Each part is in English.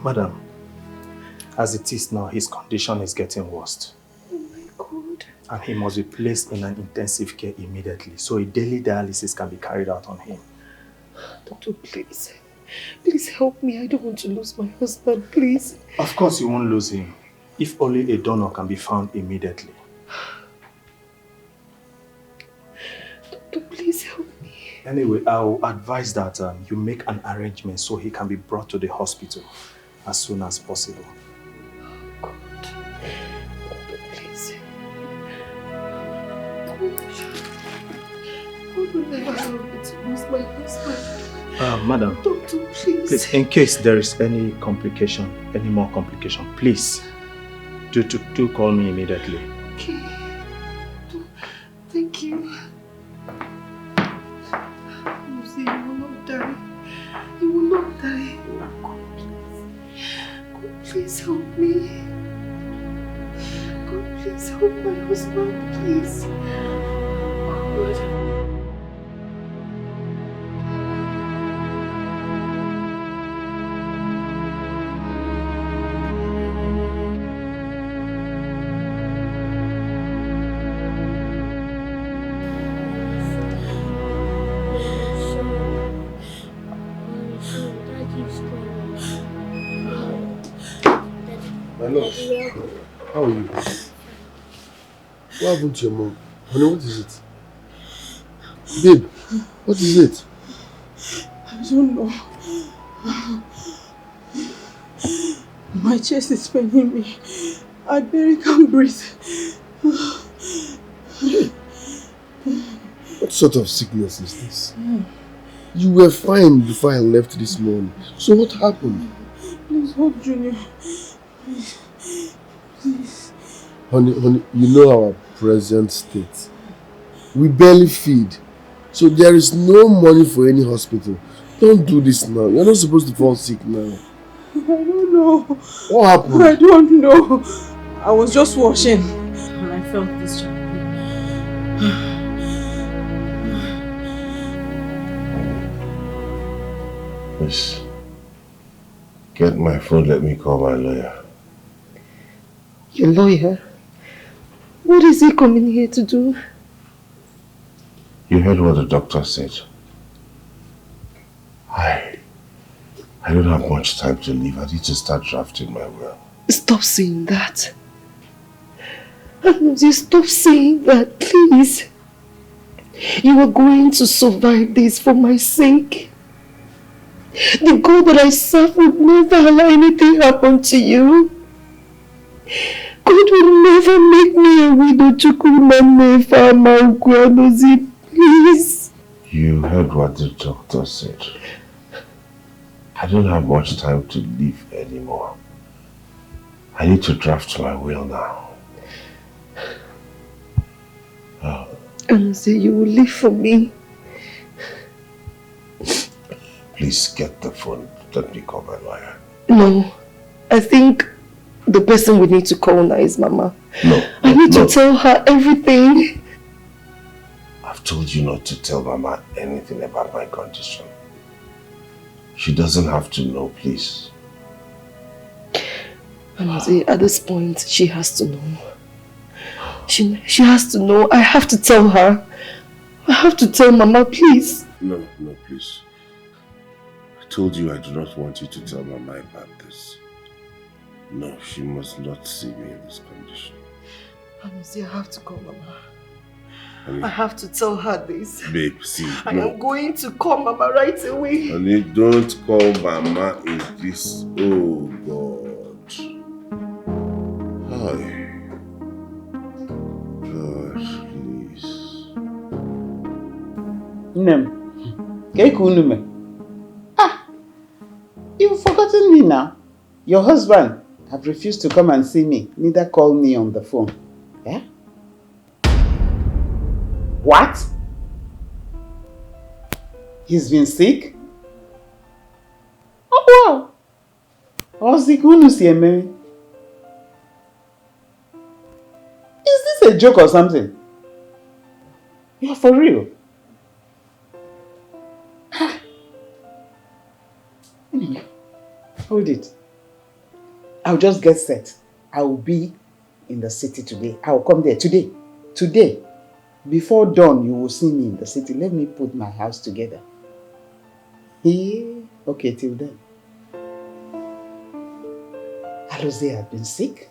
Madam, as it is now, his condition is getting worse. Oh my God. And he must be placed in an intensive care immediately, so a daily dialysis can be carried out on him. Doctor, please. Please help me. I don't want to lose my husband, please. Of course you won't lose him, if only a donor can be found immediately. Doctor, please help me. Anyway, I'll advise that you make an arrangement so he can be brought to the hospital as soon as possible. Oh God. Doctor, please. God will never allow me to lose my husband. Madam. Doctor, please. Please, in case there is any complication, any more complication, please do call me immediately. Okay. Thank you. You will not die. You will not die. God, please. God, please help me. God, please help my husband, please. God. How are you? What happened to your mom? Honey, what is it? Babe, what is it? I don't know. My chest is paining me. I barely can breathe. What sort of sickness is this? You were fine before I left this morning. So what happened? Please hold Junior. Please. Honey, you know our present state. We barely feed. So there is no money for any hospital. Don't do this now. You're not supposed to fall sick now. I don't know. What happened? I don't know. I was just washing and I felt this jump. Please, get my phone, let me call my lawyer. Your lawyer? What is he coming here to do? You heard what the doctor said. I don't have much time to live. I need to start drafting my will. Stop saying that. Stop saying that, please. You are going to survive this for my sake. The God that I serve would never allow anything happen to you. God will never make me a widow to please. You heard what the doctor said. I don't have much time to live anymore. I need to draft my will now. Say you will live for me. Please get the phone. Let me call my lawyer. No, I think the person we need to call now is Mama. No. I need to tell her everything. I've told you not to tell Mama anything about my condition. She doesn't have to know, please. At this point, she has to know. She has to know. I have to tell her. I have to tell Mama, please. No, please. I told you I do not want you to tell Mama about this. No, she must not see me in this condition. I have to call Mama. I have to tell her this. Babe, see. I am going to call Mama right away. Honey, don't call Mama in this. Oh, God. Hi. God, please. You've forgotten me now. Your husband have refused to come and see me, neither call me on the phone. Yeah? What? He's been sick? Oh, wow. How's he going to see me? Is this a joke or something? You're for real? Anyway, hold it. I'll just get set. I will be in the city today. I'll come there today. Today. Before dawn, you will see me in the city. Let me put my house together. Yeah. Okay, till then. Alozie had been sick.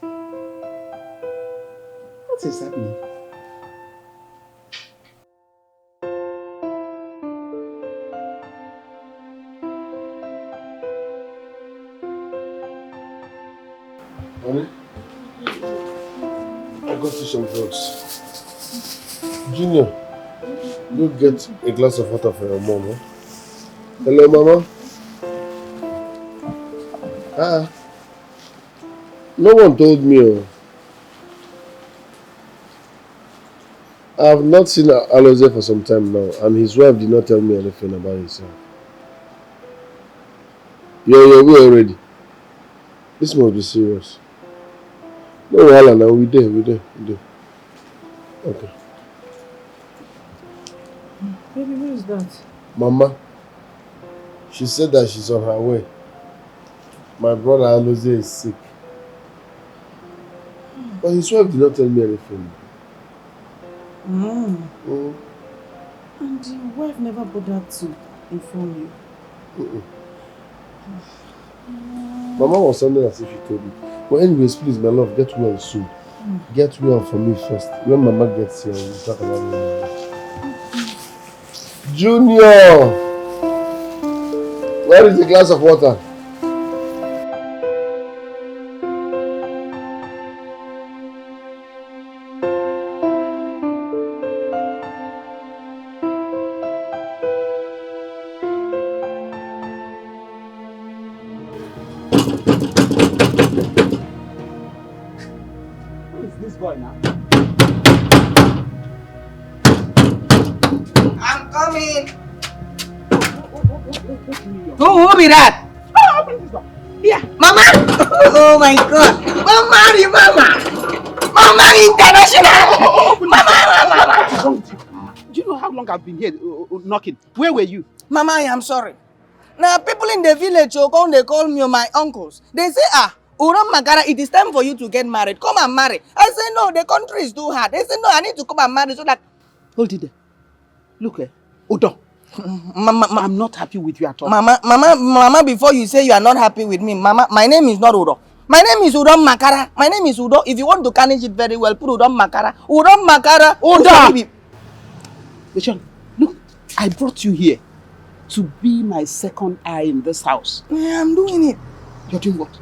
What is happening? Honey, I got you some drugs. Junior, go get a glass of water for your mom. Eh? Hello, Mama. No one told me. Oh. I have not seen Alozie for some time now, and his wife did not tell me anything about himself. You're away already. This must be serious. No, Alan, now we there. Okay. Baby, who is that? Mama, she said that she's on her way. My brother Alozie is sick. But his wife did not tell me anything. And your wife never bothered to inform you? Mama was sounding as if she told me. But anyways, please, my love, get well soon. Get well for me first. When Mama gets here, we'll talk about it. Junior! Where is the glass of water? Who be that? Yeah, Mama! Oh my God! Mama, Mama International! Mama! Do you know how long I've been here knocking? Where were you? Mama, I am sorry. Now, people in the village, they call me my uncles. They say, Uram Magara, it is time for you to get married. Come and marry. I say, no, the country is too hard. They say, no, I need to come and marry so that... Hold it there. Look, Odo. Mama, I'm not happy with you at all. Mama, before you say you are not happy with me, Mama, my name is not Udo. My name is Udom Makara. My name is Udo. If you want to manage it very well, put Udom Makara. Udom Makara. Udo! Michelle, look, I brought you here to be my second eye in this house. Yeah, I'm doing it. You're doing what?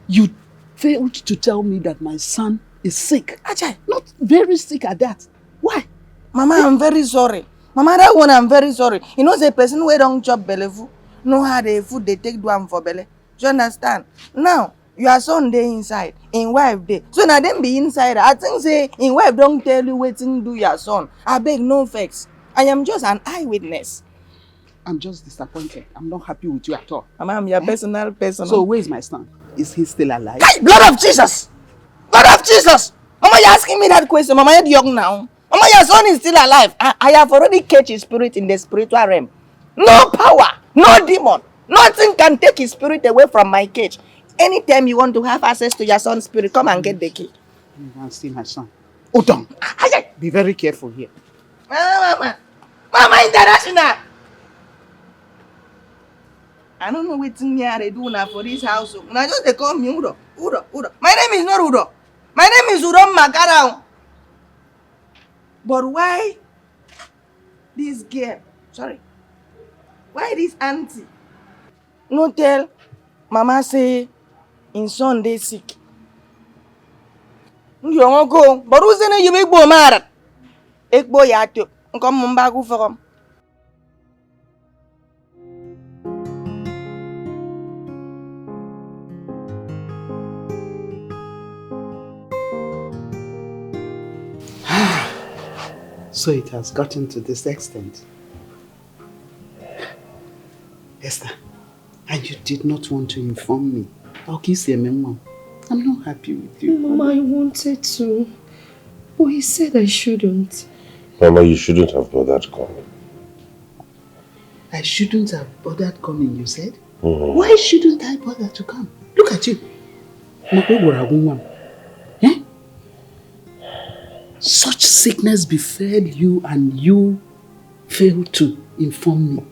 You failed to tell me that my son is sick. Ajay. Not very sick at that. Why? Mama, I'm very sorry. Mama, that one, I'm very sorry. You know, the person who don't chop belly food, know how the food they take do for belly. Do you understand? Now, your son dey inside, in wife dey. So now them be inside. I think say, in wife don't tell you what to do your son. I beg no facts. I am just an eyewitness. I'm just disappointed. I'm not happy with you at all. Mama, I'm your personal person. So where is my son? Is he still alive? Hey, blood of Jesus! Blood of Jesus! Mama, you're asking me that question. Mama, you're young now. Mama, your son is still alive. I have already caged his spirit in the spiritual realm. No power, no demon, nothing can take his spirit away from my cage. Anytime you want to have access to your son's spirit, come and get the key. You can see my son. Odom, be very careful here. Mama International. I don't know what they do now for this house. Now just they call me Udo. My name is not Udo. My name is Udom Makara. But why this girl? Sorry. Why this auntie? No tell Mama say in son dey sick. You won't go. But who's in you make boy mad? Ek boy yato. Come on back for him. So it has gotten to this extent. Esther, and you did not want to inform me. I'm not happy with you. Mama, I wanted to. But he said I shouldn't. Mama, you shouldn't have bothered coming. I shouldn't have bothered coming, you said? Mm-hmm. Why shouldn't I bother to come? Look at you. Eh? Such sickness befell you and you failed to inform me.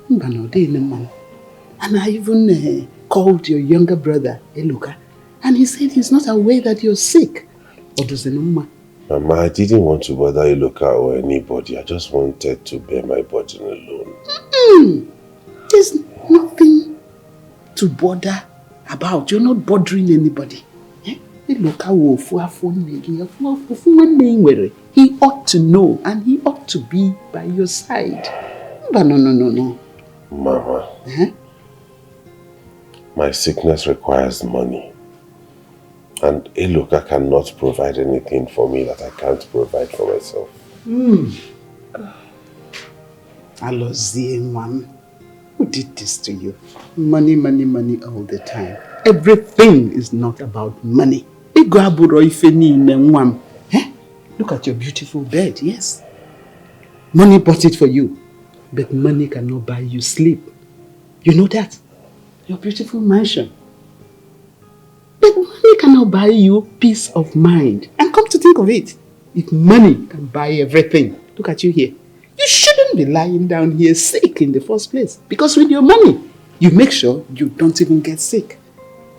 And I even called your younger brother, Eluka, and he said he's not aware that you're sick. Mama, I didn't want to bother Eluka or anybody. I just wanted to bear my burden alone. There's nothing to bother about. You're not bothering anybody. He ought to know and he ought to be by your side. But no. Mama, my sickness requires money. And Eluka cannot provide anything for me that I can't provide for myself. Alozie, who did this to you? Money all the time. Everything is not about money. Look at your beautiful bed, yes. Money bought it for you. But money cannot buy you sleep. You know that? Your beautiful mansion. But money cannot buy you peace of mind. And come to think of it, if money can buy everything, look at you here. You shouldn't be lying down here sick in the first place. Because with your money, you make sure you don't even get sick.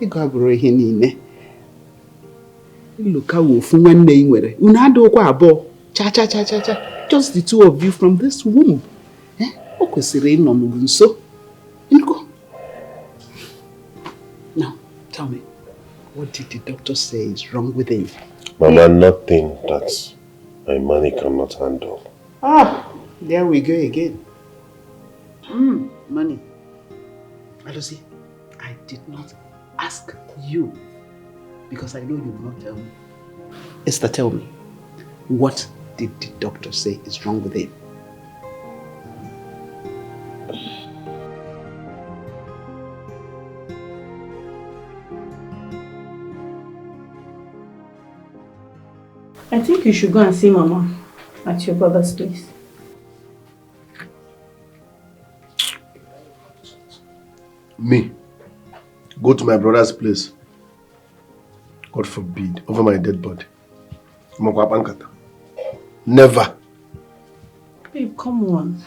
Just the two of you from this womb. Now, tell me, what did the doctor say is wrong with him? Mama, nothing that my money cannot handle. There we go again. Money. Alozie, I did not ask you because I know you will not tell me. Esther, tell me, what did the doctor say is wrong with him? I think you should go and see Mama at your brother's place. Me? Go to my brother's place? God forbid, over my dead body. Never. Babe, come on.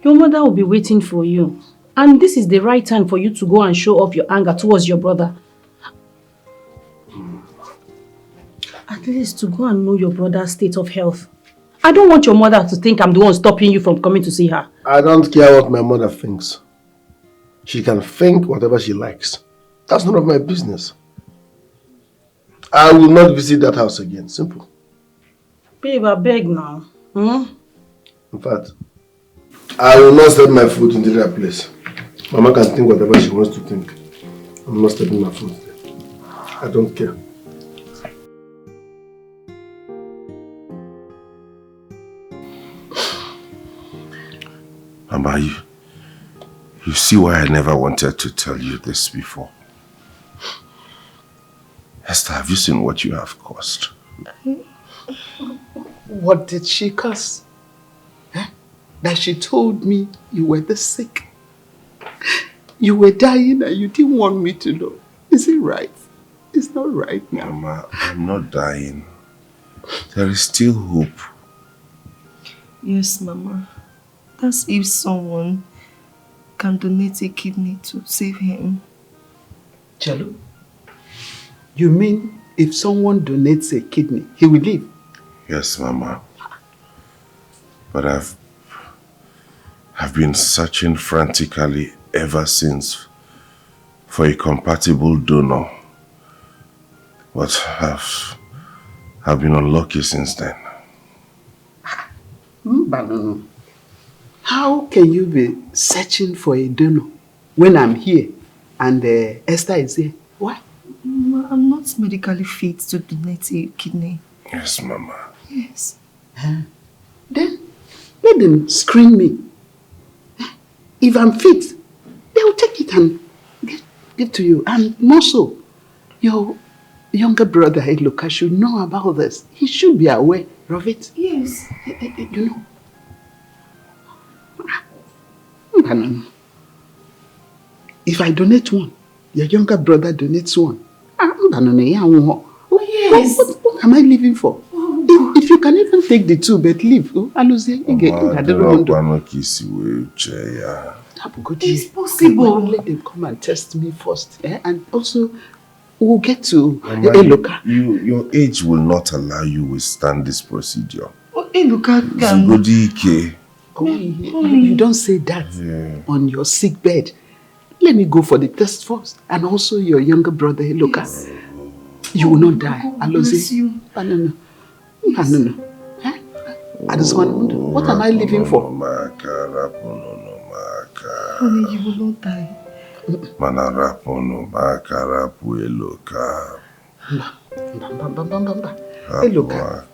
Your mother will be waiting for you. And this is the right time for you to go and show off your anger towards your brother. At least to go and know your brother's state of health. I don't want your mother to think I'm the one stopping you from coming to see her. I don't care what my mother thinks. She can think whatever she likes. That's none of my business. I will not visit that house again. Simple. Babe, I beg now. In fact, I will not set my foot into that place. Mama can think whatever she wants to think. I'm not stepping my foot there. I don't care. Mama, you see why I never wanted to tell you this before. Esther, have you seen what you have caused? What did she cause? That she told me you were this sick. You were dying and you didn't want me to know. Is it right? It's not right now. Mama, I'm not dying. There is still hope. Yes, Mama. That's if someone can donate a kidney to save him. Chalo, you mean if someone donates a kidney, he will live? Yes, Mama. But I've been searching frantically ever since for a compatible donor. But I've been unlucky since then. No. How can you be searching for a donor when I'm here and Esther is here? Why? Mama, I'm not medically fit to donate a kidney. Yes, Mama. Yes. Then let them screen me. If I'm fit, they will take it and give to you. And more so, your younger brother, Luka, should know about this. He should be aware of it. Yes. You know. If I donate one, Your younger brother donates one. Yes. What am I leaving for? If you can even take the two, but leave. It's possible. Let them come and test me first. And also, we'll get to Eloka. Your age will not allow you to withstand this procedure. Eloka can... Zubody. You don't say that on your sick bed. Let me go for the test first. And also your younger brother, Eloka. Yes. You will not die. Bless you. No. What am I living for? Honey, you will not die. Eloka.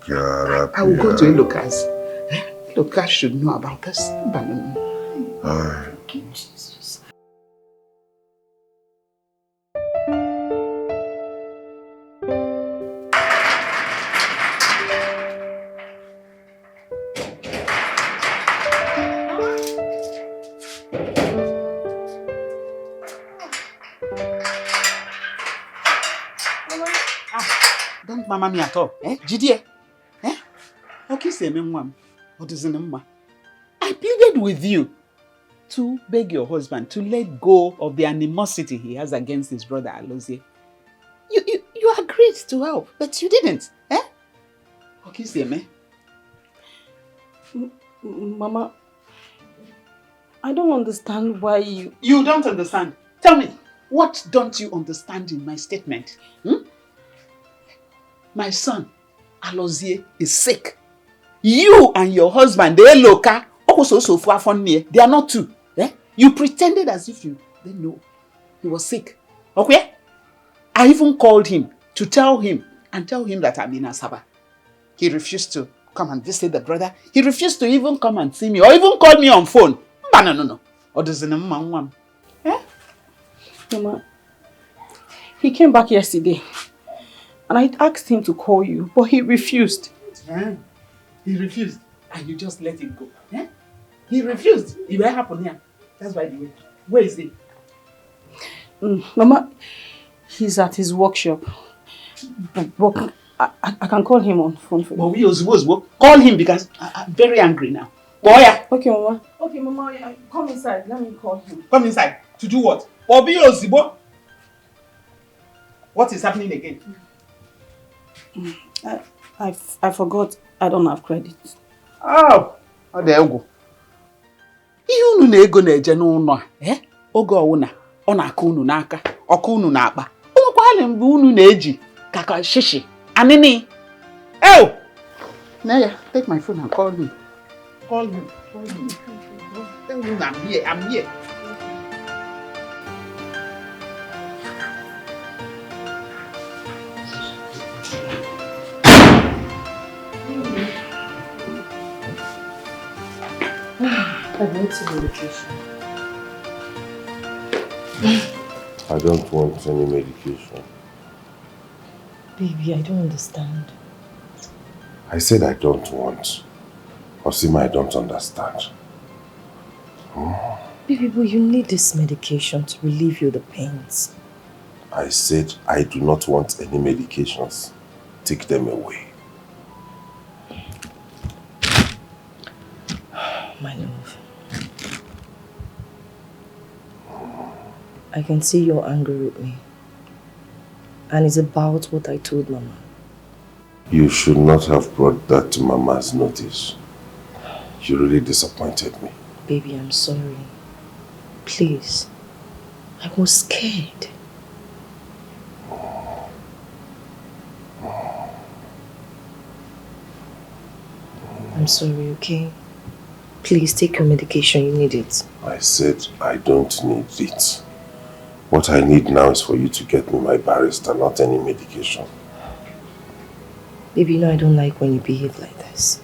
I will go to Eloka's. Eloka should know about this. Thank you, Jesus. Don't mama me at all. Jidie. Okay, say me mom. What is in the mama? I pleaded with you to beg your husband to let go of the animosity he has against his brother Alozie. You agreed to help, but you didn't. Okay, say me. Mama, I don't understand why you... You don't understand. Tell me, what don't you understand in my statement? My son, Alozie, is sick. You and your husband, Eloka, also so far from me. They are not two. You pretended as if you didn't know he was sick. Okay? I even called him to tell him that I'm in Asaba. He refused to come and visit the brother. He refused to even come and see me or even call me on phone. No. Or does the mama? Mama, he came back yesterday and I asked him to call you, but he refused. He refused and you just let him go. He refused. It will happen here. That's why the way. Where is he? Mama, he's at his workshop. But I can call him on phone for you. But we also call him because I'm very angry now. Boy. Okay, Mama. Okay, Mama, come inside. Let me call him. Come inside. To do what? What is happening again? I forgot I don't have credit. Oh, there you go. Ihe unu na-ego na-eje n'ụlọ a, oge ọwụna ọ na-aka unu n'aka, ọka unu na-akpa. Ụmụkwalị mgbe unu na-eji kaka shishi, anini. Naya, take my phone and call him. Call him. Tell him I'm here. I need some medication. I don't want any medication. Baby, I don't understand. I said I don't want. Osima, I don't understand. Baby, but you need this medication to relieve you the pains. I said I do not want any medications. Take them away. My love. I can see you're angry with me. And it's about what I told Mama. You should not have brought that to Mama's notice. You really disappointed me. Baby, I'm sorry. Please. I was scared. I'm sorry, okay? Please take your medication, you need it. I said I don't need it. What I need now is for you to get me my barrister, not any medication. Baby, you know I don't like when you behave like this.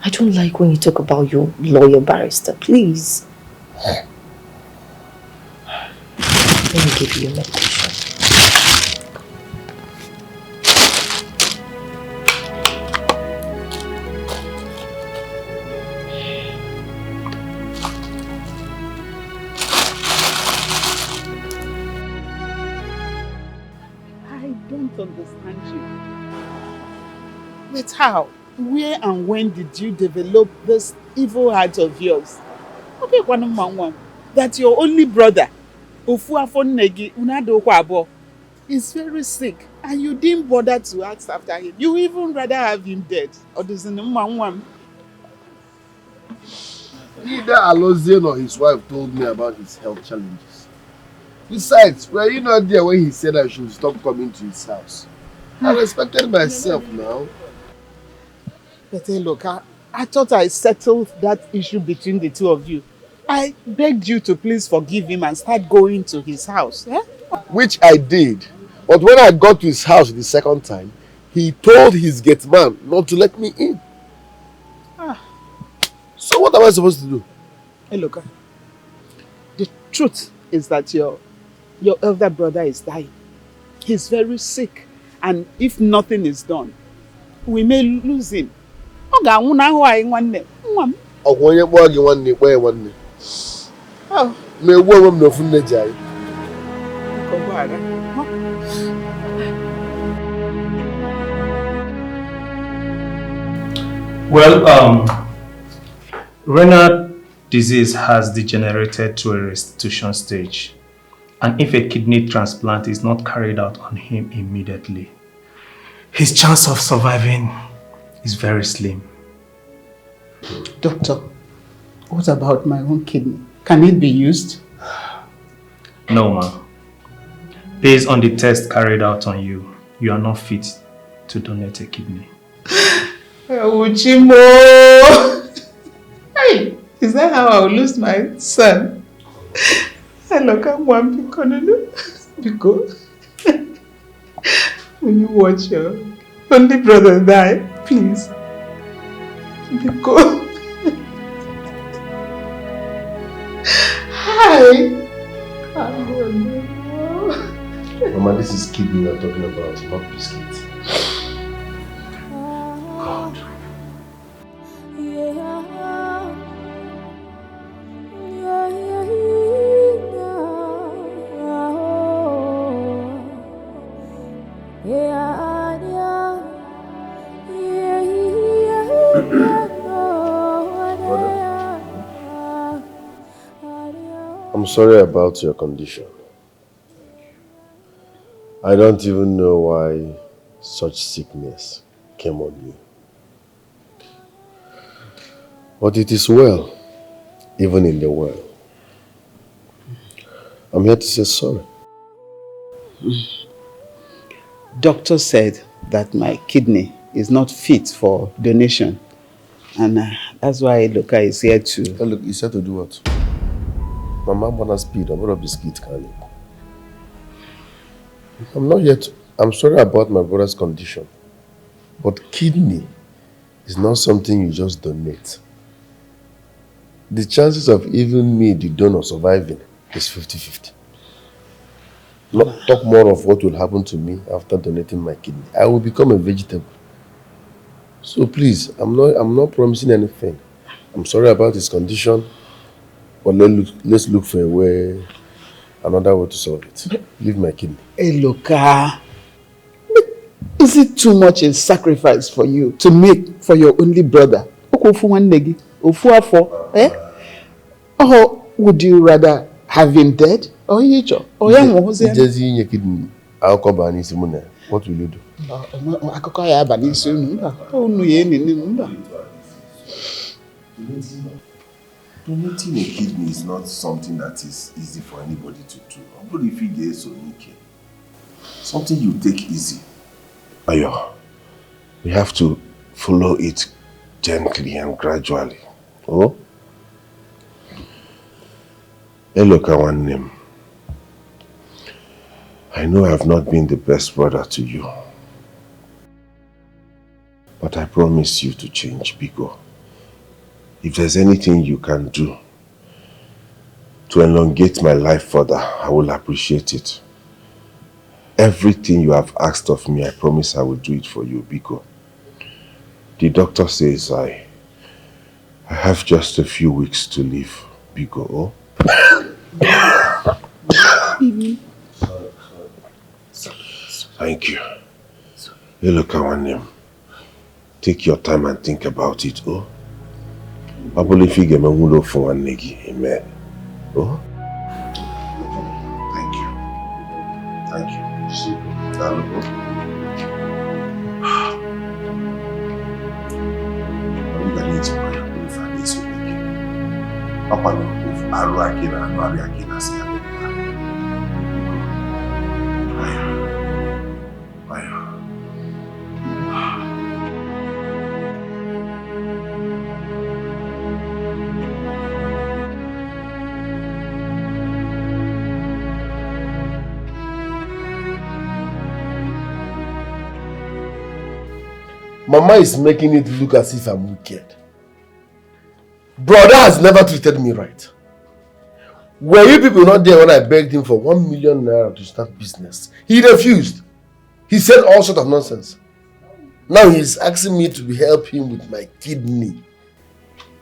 I don't like when you talk about your lawyer barrister, please. Let me give you your medication. don't understand you. But how? Where and when did you develop this evil heart of yours? Okay, that your only brother, is very sick and you didn't bother to ask after him. You even rather have him dead. Neither Alozie nor his wife told me about his health challenges. Besides, were you not there when he said I should stop coming to his house? I respected myself now. But hey, look, I thought I settled that issue between the two of you. I begged you to please forgive him and start going to his house. Eh? Which I did. But when I got to his house the second time, he told his gate man not to let me in. So what am I supposed to do? Hey, look, the truth is that your elder brother is dying. He's very sick. And if nothing is done, we may lose him. Well, renal disease has degenerated to a restitution stage, and if a kidney transplant is not carried out on him immediately, his chance of surviving is very slim. Doctor, what about my own kidney? Can it be used? No, ma'am. Based on the test carried out on you, you are not fit to donate a kidney. Uchimo! Hey, is that how I will lose my son? Hello, come on, because when you watch your only brother die, please. Because hi. Mama, this is kidney we're talking about, not biscuits. God. I'm sorry about your condition. I don't even know why such sickness came on you. But it is well, even in the world. I'm here to say sorry. Doctor said that my kidney is not fit for donation. And that's why Luka is here to... Hey, look, you said to do what? Mama, wanna speed. I'm gonna biscuit, can you? I'm not yet. I'm sorry about my brother's condition. But kidney is not something you just donate. The chances of even me, the donor, surviving is 50-50. Not talk more of what will happen to me after donating my kidney. I will become a vegetable. So please, I'm not promising anything. I'm sorry about his condition, but let's look for a way, another way to solve it. Leave my kidney. Hey, Luka. Is it too much a sacrifice for you to make for your only brother? Or would you rather have him dead? Or kidney. What will you do? Donating a kidney is not something that is easy for anybody to do. Something you take easy. Ayo, we have to follow it gently and gradually. Oh? Hello, Kawanim. I know I have not been the best brother to you. But I promise you to change, Biko. If there's anything you can do to elongate my life further, I will appreciate it. Everything you have asked of me, I promise I will do it for you, Biko. The doctor says I have just a few weeks to live, Biko. Oh? Thank you. Hey, look at one name. Take your time and think about it, oh? I believe you get me for one nigga, amen. Oh? Thank you. Thank you. See, Mama is making it look as if I'm wicked. Brother has never treated me right. Were you people not there when I begged him for 1 million naira to start business? He refused. He said all sorts of nonsense. Now he's asking me to help him with my kidney.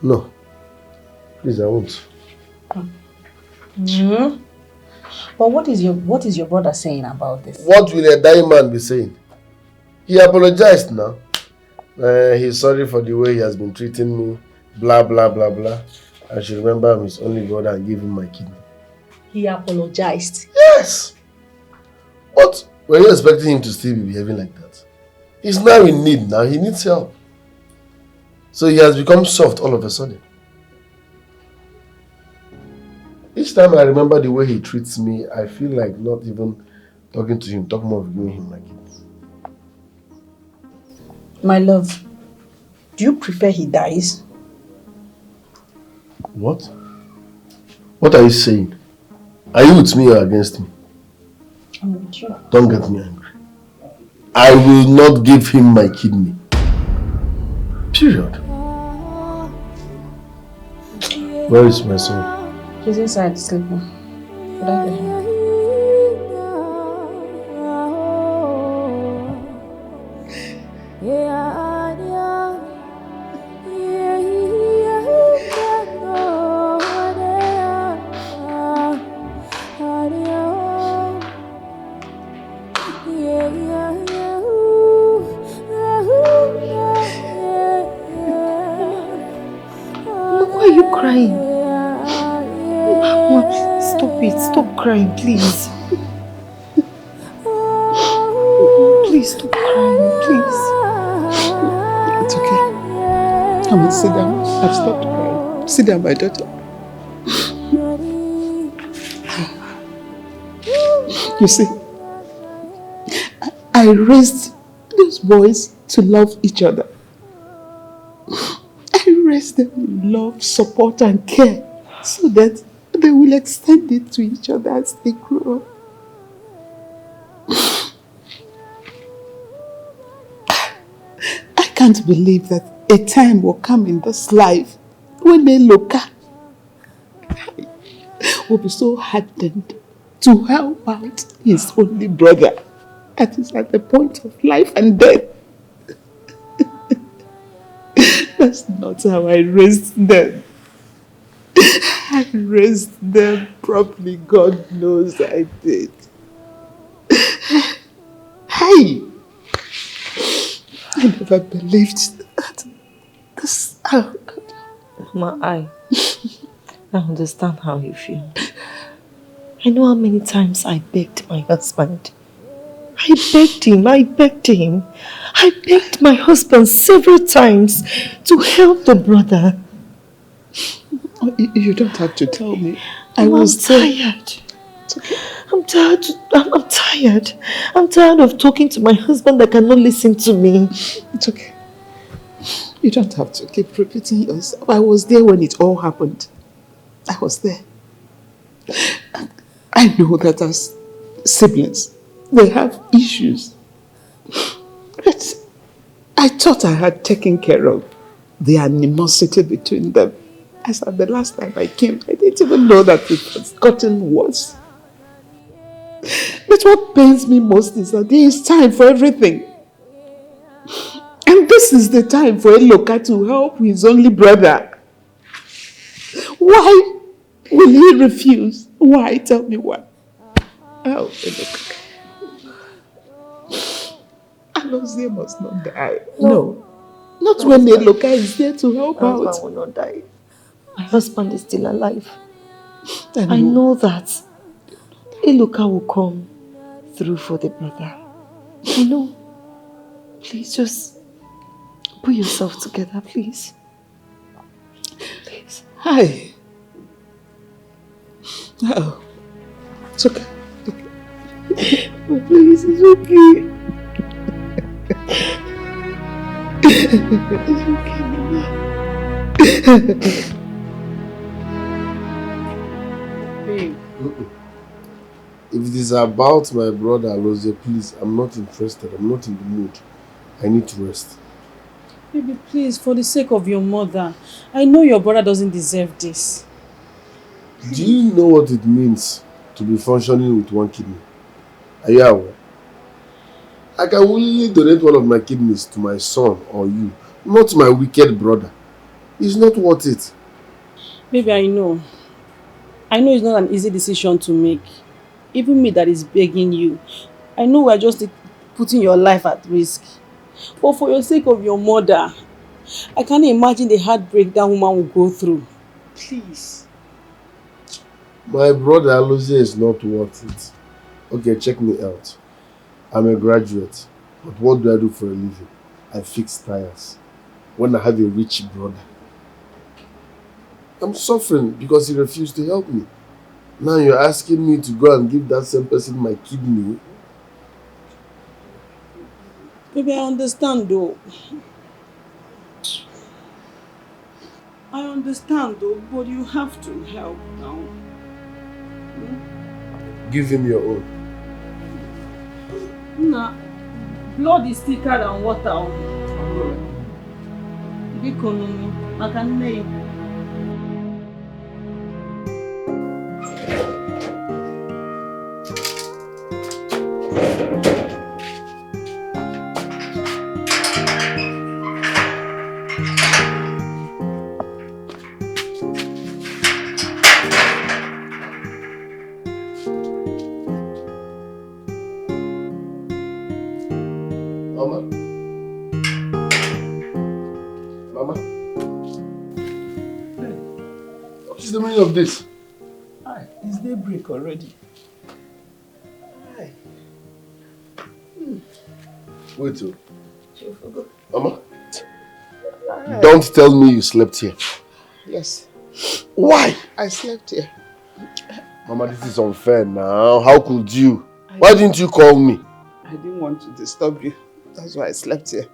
No. Please, I won't. But what is your brother saying about this? What will a dying man be saying? He apologized now. He's sorry for the way he has been treating me. Blah, blah, blah, blah. I should remember I'm his only brother and give him my kidney. He apologized? Yes! But were you expecting him to still be behaving like that? He's now in need now. He needs help. So he has become soft all of a sudden. Each time I remember the way he treats me, I feel like not even talking to him, talk more of giving him my kidney. My love, do you prefer he dies? What? What are you saying? Are you with me or against me? I'm with you. Don't get me angry. I will not give him my kidney. Period. Where is my son? He's inside sleeping. Should I get him? Stop crying, please. Please stop crying, please. It's okay. Come and sit down. I've stopped crying. Sit down, my daughter. You see, I raised those boys to love each other. I raised them with love, support and care so that they will extend it to each other as they grow up. I can't believe that a time will come in this life when Eloka will be so hardened to help out his only brother that is at the point of life and death. That's not how I raised them. I raised them properly. God knows I did. Hey! I never believed that this... Oh God. Ma, I understand how you feel. I know how many times I begged my husband. I begged my husband several times to help the brother. You don't have to tell me. I was tired. It's okay. I'm tired. I'm tired. I'm tired of talking to my husband that cannot listen to me. It's okay. You don't have to keep repeating yourself. I was there when it all happened. I was there. I know that as siblings, they have issues. But I thought I had taken care of the animosity between them. As at the last time I came, I didn't even know that it has gotten worse. But what pains me most is that there is time for everything. And this is the time for Eloka to help his only brother. Why will he refuse? Why? Tell me why. Oh, Eloka. Alozie must not die. No. Not when Eloka is there to help My out. husband will not die. My husband is still alive. And I know that Eloka will come through for the brother. I know. Please just put yourself together, please. Please. Hi. Oh, it's okay. Please, it's okay. It's okay, Mama. Babe. If it is about my brother Alozie, please, I'm not interested. I'm not in the mood. I need to rest. Baby, please, for the sake of your mother, I know your brother doesn't deserve this. Do you know what it means to be functioning with one kidney? Are you aware? I can willingly donate one of my kidneys to my son or you, not my wicked brother. It's not worth it. Baby, I know. I know it's not an easy decision to make. Even me that is begging you. I know we're just putting your life at risk. But for your sake of your mother, I can't imagine the heartbreak that woman will go through. Please. My brother Alozie is not worth it. Okay, check me out. I'm a graduate. But what do I do for a living? I fix tires. When I have a rich brother. I'm suffering because he refused to help me. Now you're asking me to go and give that same person my kidney? Baby, I understand though. I understand though, but you have to help now. Give him your own. Nah, blood is thicker than water. Bikonomi, I can name. What is the meaning of this? Hi, it's daybreak already. Hi. Wait, Mama. Don't tell me you slept here. Yes. Why? I slept here. Mama, this is unfair now. How could you? Why didn't you call me? I didn't want to disturb you. That's why I slept here.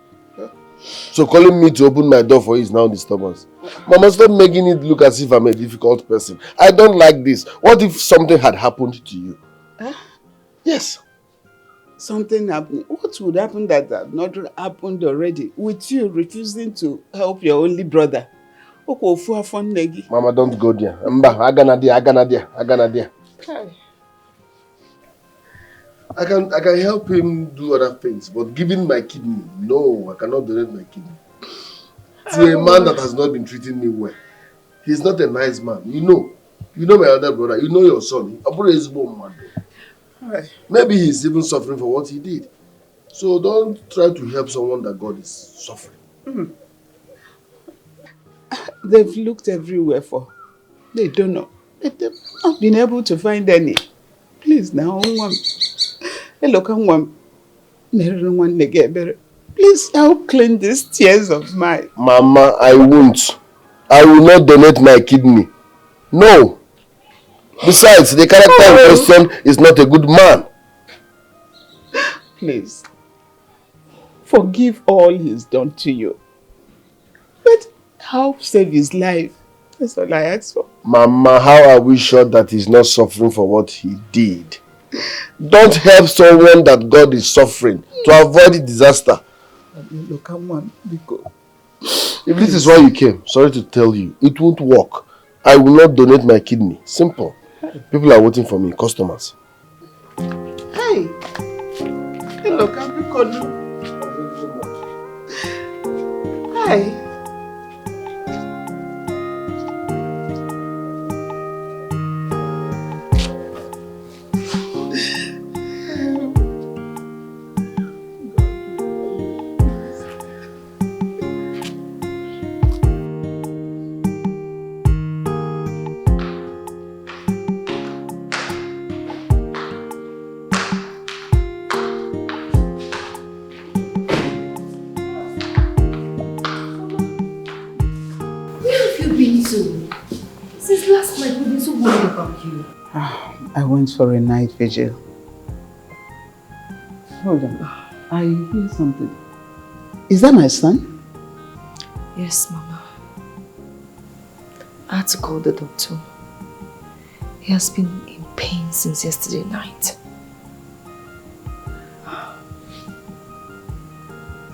So calling me to open my door for you is now disturbance. Mama, stop making it look as if I'm a difficult person. I don't like this. What if something had happened to you? Huh? Yes. Something happened. What would happen that had not happened already? With you refusing to help your only brother. Mama, don't go there. Mba, agana there. I can help him do other things, but giving my kidney, no, I cannot donate my kidney. To a man that has not been treating me well. He's not a nice man. You know my other brother. You know your son. Maybe he's even suffering for what he did. So don't try to help someone that God is suffering. They've looked everywhere for. They don't know. They've not been able to find any. Please now, please help clean these tears of mine. Mama, I won't. I will not donate my kidney. No. Besides, the character in question is not a good man. Please, forgive all he's done to you. But help save his life. That's all I ask for. Mama, how are we sure that he's not suffering for what he did? Don't help someone that God is suffering to avoid disaster. If this is why you came, sorry to tell you, it won't work. I will not donate my kidney. Simple. People are waiting for me, customers. Hey! Hello, Hi! worried about you. I went for a night vigil. Hold on. I hear something. Is that my son? Yes, Mama. I had to call the doctor. He has been in pain since yesterday night.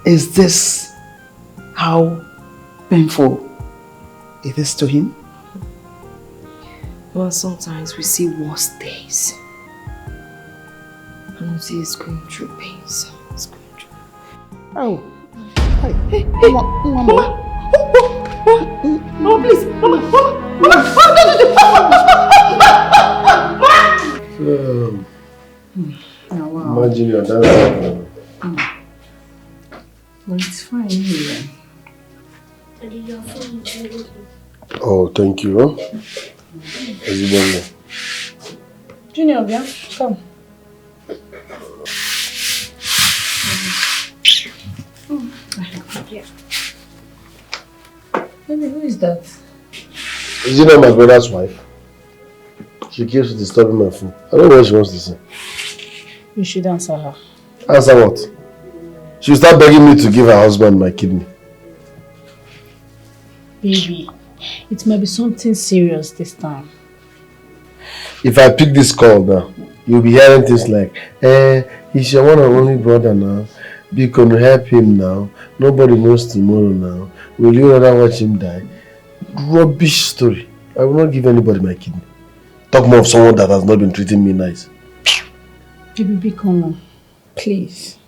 Is this how painful it is to him? Well, sometimes we see worse days. And he is going through pains. He's going through. Oh. Hey, Mama. Mama, please. Mama. Imagine your dad. Well, it's fine anyway. Oh, thank you. Junior, yeah, come. Baby, who is that? Is it not my brother's wife? She keeps disturbing my phone. I don't know what she wants to say. You should answer her. Answer what? She'll start begging me to give her husband my kidney. Baby, it might be something serious this time. If I pick this call now, you'll be hearing things like, he's your one and only brother now. Be gonna help him now. Nobody knows tomorrow now. Will you rather watch him die? Rubbish story. I will not give anybody my kidney. Talk more of someone that has not been treating me nice. Baby, be calm, please.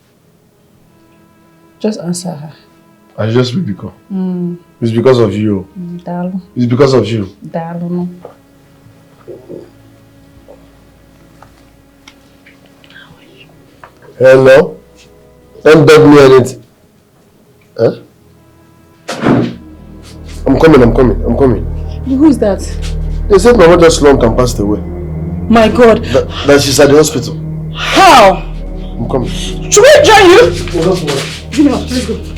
Just answer her. I just will become. It's because of you. Darling. It's because of you. Darling. Hello? Don't beg me anything. Huh? I'm coming. Who is that? They said my mother slumped and passed away. My God. That she's at the hospital. How? I'm coming. Should we join you? Oh, don't worry. Junior, let's go.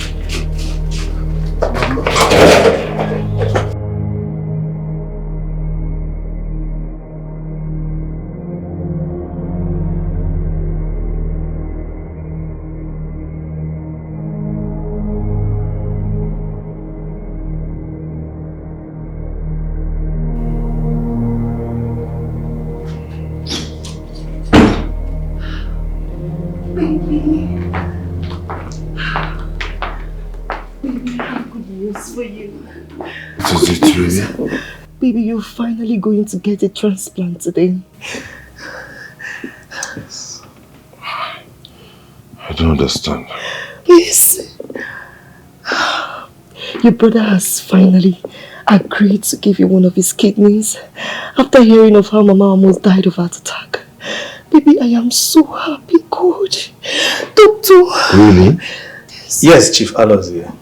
Baby, you're finally going to get a transplant today. Yes. I don't understand. Yes. Your brother has finally agreed to give you one of his kidneys after hearing of how Mama almost died of heart attack. Baby, I am so happy, God. Doctor. Really? Yes, Chief Alozie.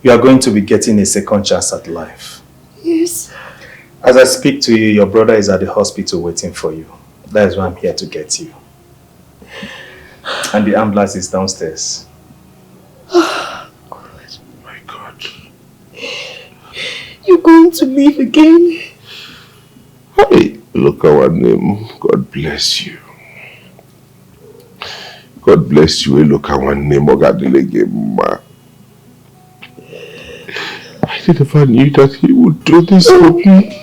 You are going to be getting a second chance at life. Yes. As I speak to you, your brother is at the hospital waiting for you. That is why I'm here to get you. And the ambulance is downstairs. Oh, God. My God. You're going to leave again? Hey, look our name. God bless you. God bless you. Look our name. I never knew that he would do this for me.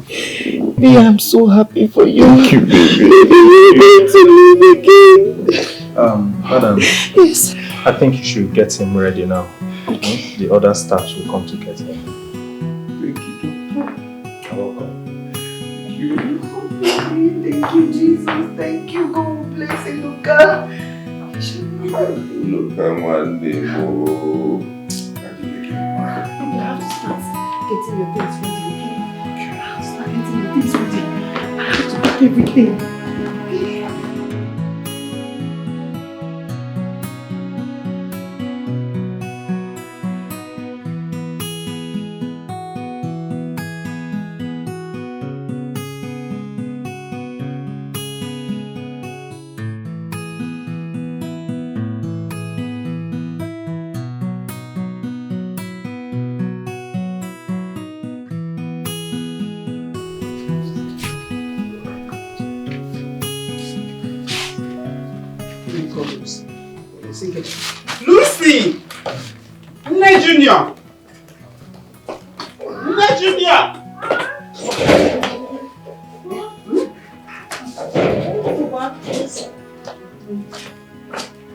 Baby, I'm so happy for you. Thank you, baby. You're going to leave again. Madam. Yes. I think you should get him ready now. Okay. The other staffs will come to get him. Thank you. You're welcome. Thank you, Jesus. Thank you. God bless you, Luca. Look at one name. Oh. You have to start getting your things ready, okay? You have to start getting your things ready. I have to pack everything. call Lucy. Lucy! Nne Junior! Nne Junior!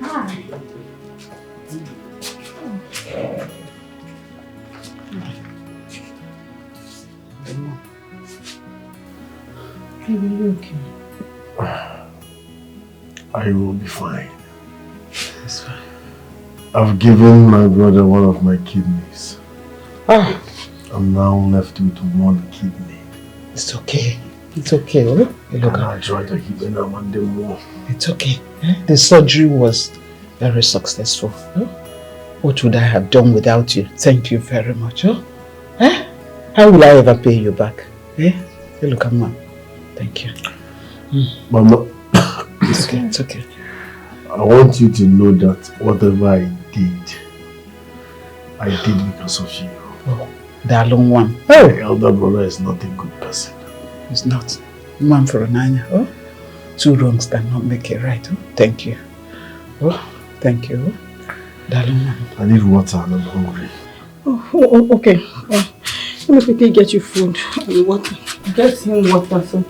Hi. Are you okay? I will be fine. It's fine. I've given my brother one of my kidneys. Ah, I'm now left with one kidney. it's okay. It's okay, oh? Look, I tried to keep it one day more. It's okay. The surgery was very successful. What would I have done without you? Thank you very much. How will I ever pay you back? Look at Mom. Thank you. Mama, It's okay. It's okay. I want you to know that whatever I did because of you. Oh, the long one. My elder brother is not a good person. It's not. One for Onanya. Oh, two wrongs cannot make it right. Oh, thank you. Oh, thank you. Oh, darling one. I need water and I'm hungry. Oh, okay. Let me quickly get you food and water. Get him water, so.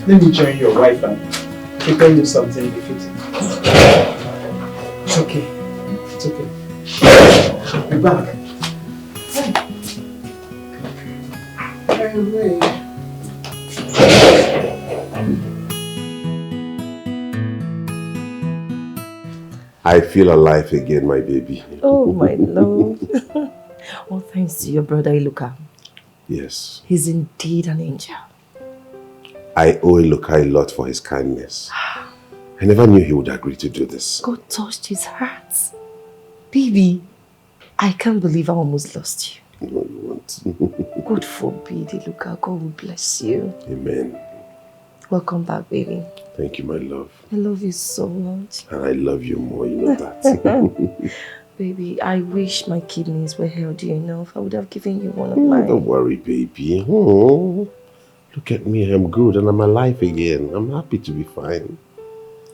Let me join your wife and prepare you something befitting. It's okay. It's okay. I'll be back. I feel alive again, my baby. Oh, my love. All thanks to your brother Iluka. Yes. He's indeed an angel. I owe Iluka a lot for his kindness. I never knew he would agree to do this. God touched his heart. Baby, I can't believe I almost lost you. No, you won't. God forbid, Iluka. God will bless you. Amen. Welcome back, baby. Thank you, my love. I love you so much. And I love you more, you know that. Baby, I wish my kidneys were healthy enough. I would have given you one of mine. Don't worry, baby. Oh, look at me, I'm good and I'm alive again. I'm happy to be fine.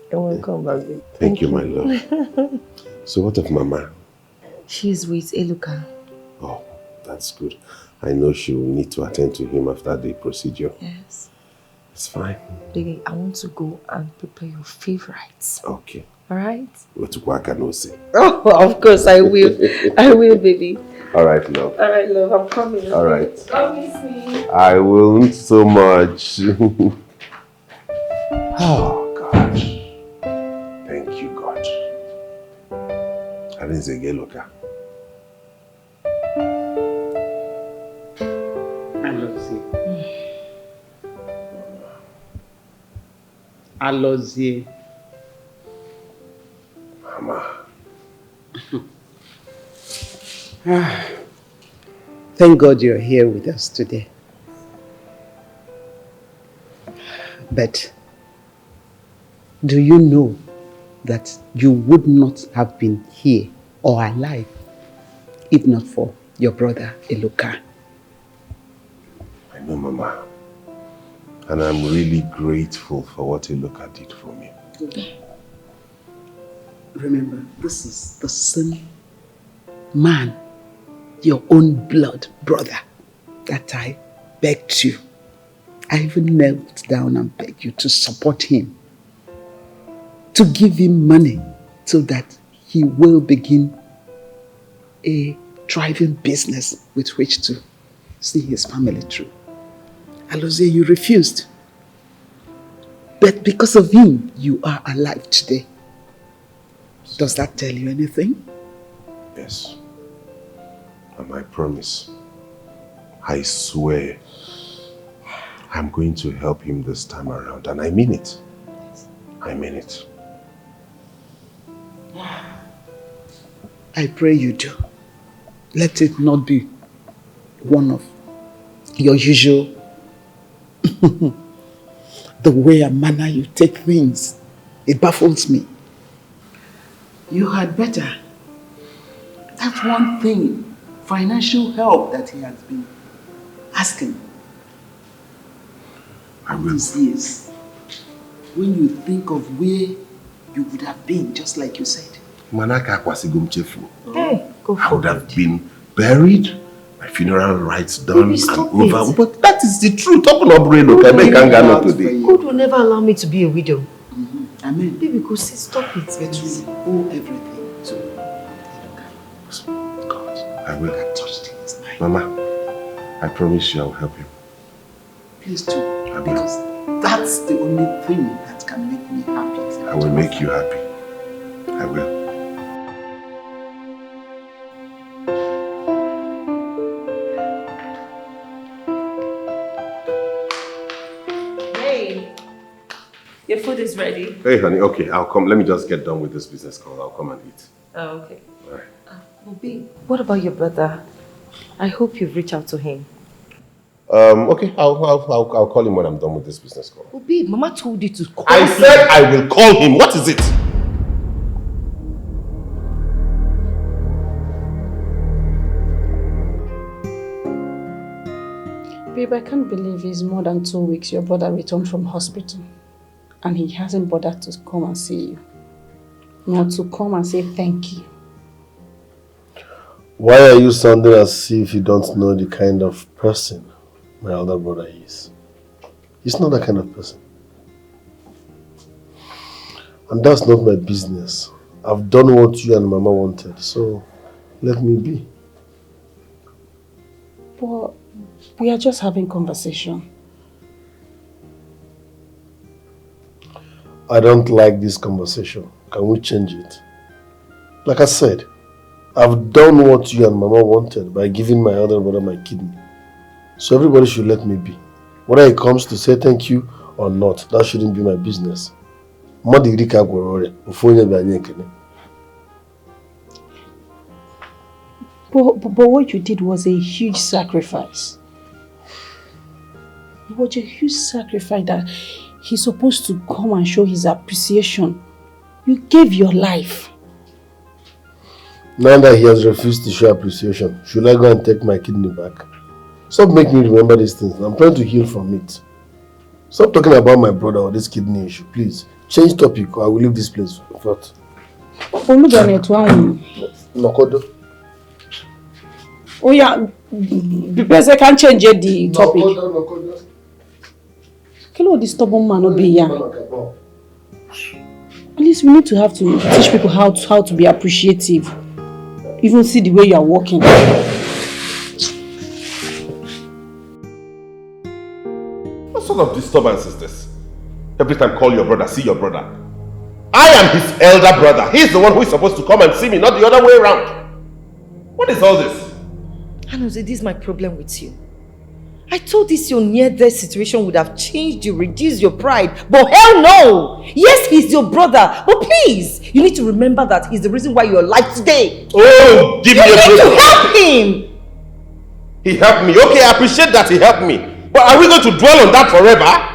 You're welcome back, baby. Thank you, my love. So what of Mama? She's with Iluka. Oh, that's good. I know she will need to attend to him after the procedure. Yes. It's fine. Baby, I want to go and prepare your favorites. Okay. Alright? What to work and say. Oh, of course I will. I will, baby. Alright, love. Alright, love, I'm coming. Alright. Promise me. I will so much. Oh, God. Thank you, God. Arinzege Loka. I love you. I love you. Mama. Thank God you're here with us today. But do you know that you would not have been here or alive if not for your brother Iluka? I know, Mama. And I'm really grateful for what Iluka did for me. Remember, this is the same man, your own blood brother, that I begged you. I even knelt down and begged you to support him, to give him money so that he will begin a thriving business with which to see his family through. Alozie, you refused. But because of him, you are alive today. Does that tell you anything? Yes. And I promise, I swear, I'm going to help him this time around. And I mean it. I mean it. I pray you do. Let it not be one of your usual the way and manner you take things. It baffles me. You had better. That's one thing, financial help that he has been asking. I will. These years, when you think of where you would have been, just like you said. Manaka kwasigum chefu. Hey, go I would for have been buried, my funeral rites done Baby, stop and over. it. But that is the truth. Open up, brain. Okay, make Angano today. God will never allow me to be a widow. Amen. Baby, go see, stop it. But we owe everything to God. I will. I touched his life. Mama, I promise you I will help you. Please do. I will. Because that's the only thing that can make me happy. I will make you happy. I will. Hey, your food is ready. Hey, honey. Okay, I'll come. Let me just get done with this business call. I'll come and eat. Oh, okay. All right. Obi, what about your brother? I hope you've reached out to him. Okay. I'll call him when I'm done with this business call. Obi, Mama told you to call I him. said I will call him. What is it? Babe, I can't believe it's more than 2 weeks your brother returned from hospital. And he hasn't bothered to come and see you. Not to come and say thank you. Why are you sounding as if you don't know the kind of person my elder brother is? He's not that kind of person. And that's not my business. I've done what you and Mama wanted, so let me be. But we are just having conversation. I don't like this conversation. Can we change it? Like I said, I've done what you and Mama wanted by giving my elder brother my kidney. So everybody should let me be. Whether it comes to say thank you or not, that shouldn't be my business. But what you did was a huge sacrifice. It was a huge sacrifice that he's supposed to come and show his appreciation. You gave your life. Now that he has refused to show appreciation, should I go and take my kidney back? Stop making me remember these things. I'm trying to heal from it. Stop talking about my brother or this kidney issue, please. Change topic or I will leave this place. What? Nokodo. Oh yeah, because I can't change the topic. Nokodo. Hello, this stubborn man will be here. At least we need to have to teach people how to be appreciative. Even see the way you are walking. What sort of disturbance is this? Every time call your brother, see your brother. I am his elder brother. He's the one who is supposed to come and see me, not the other way around. What is all this? Anuze, this is my problem with you. I told this your near-death situation would have changed you, reduced your pride. But hell no! Yes, he's your brother. But please, you need to remember that he's the reason why you're alive today. Oh, give me a break. You need to help him! He helped me. Okay, I appreciate that he helped me. But are we going to dwell on that forever?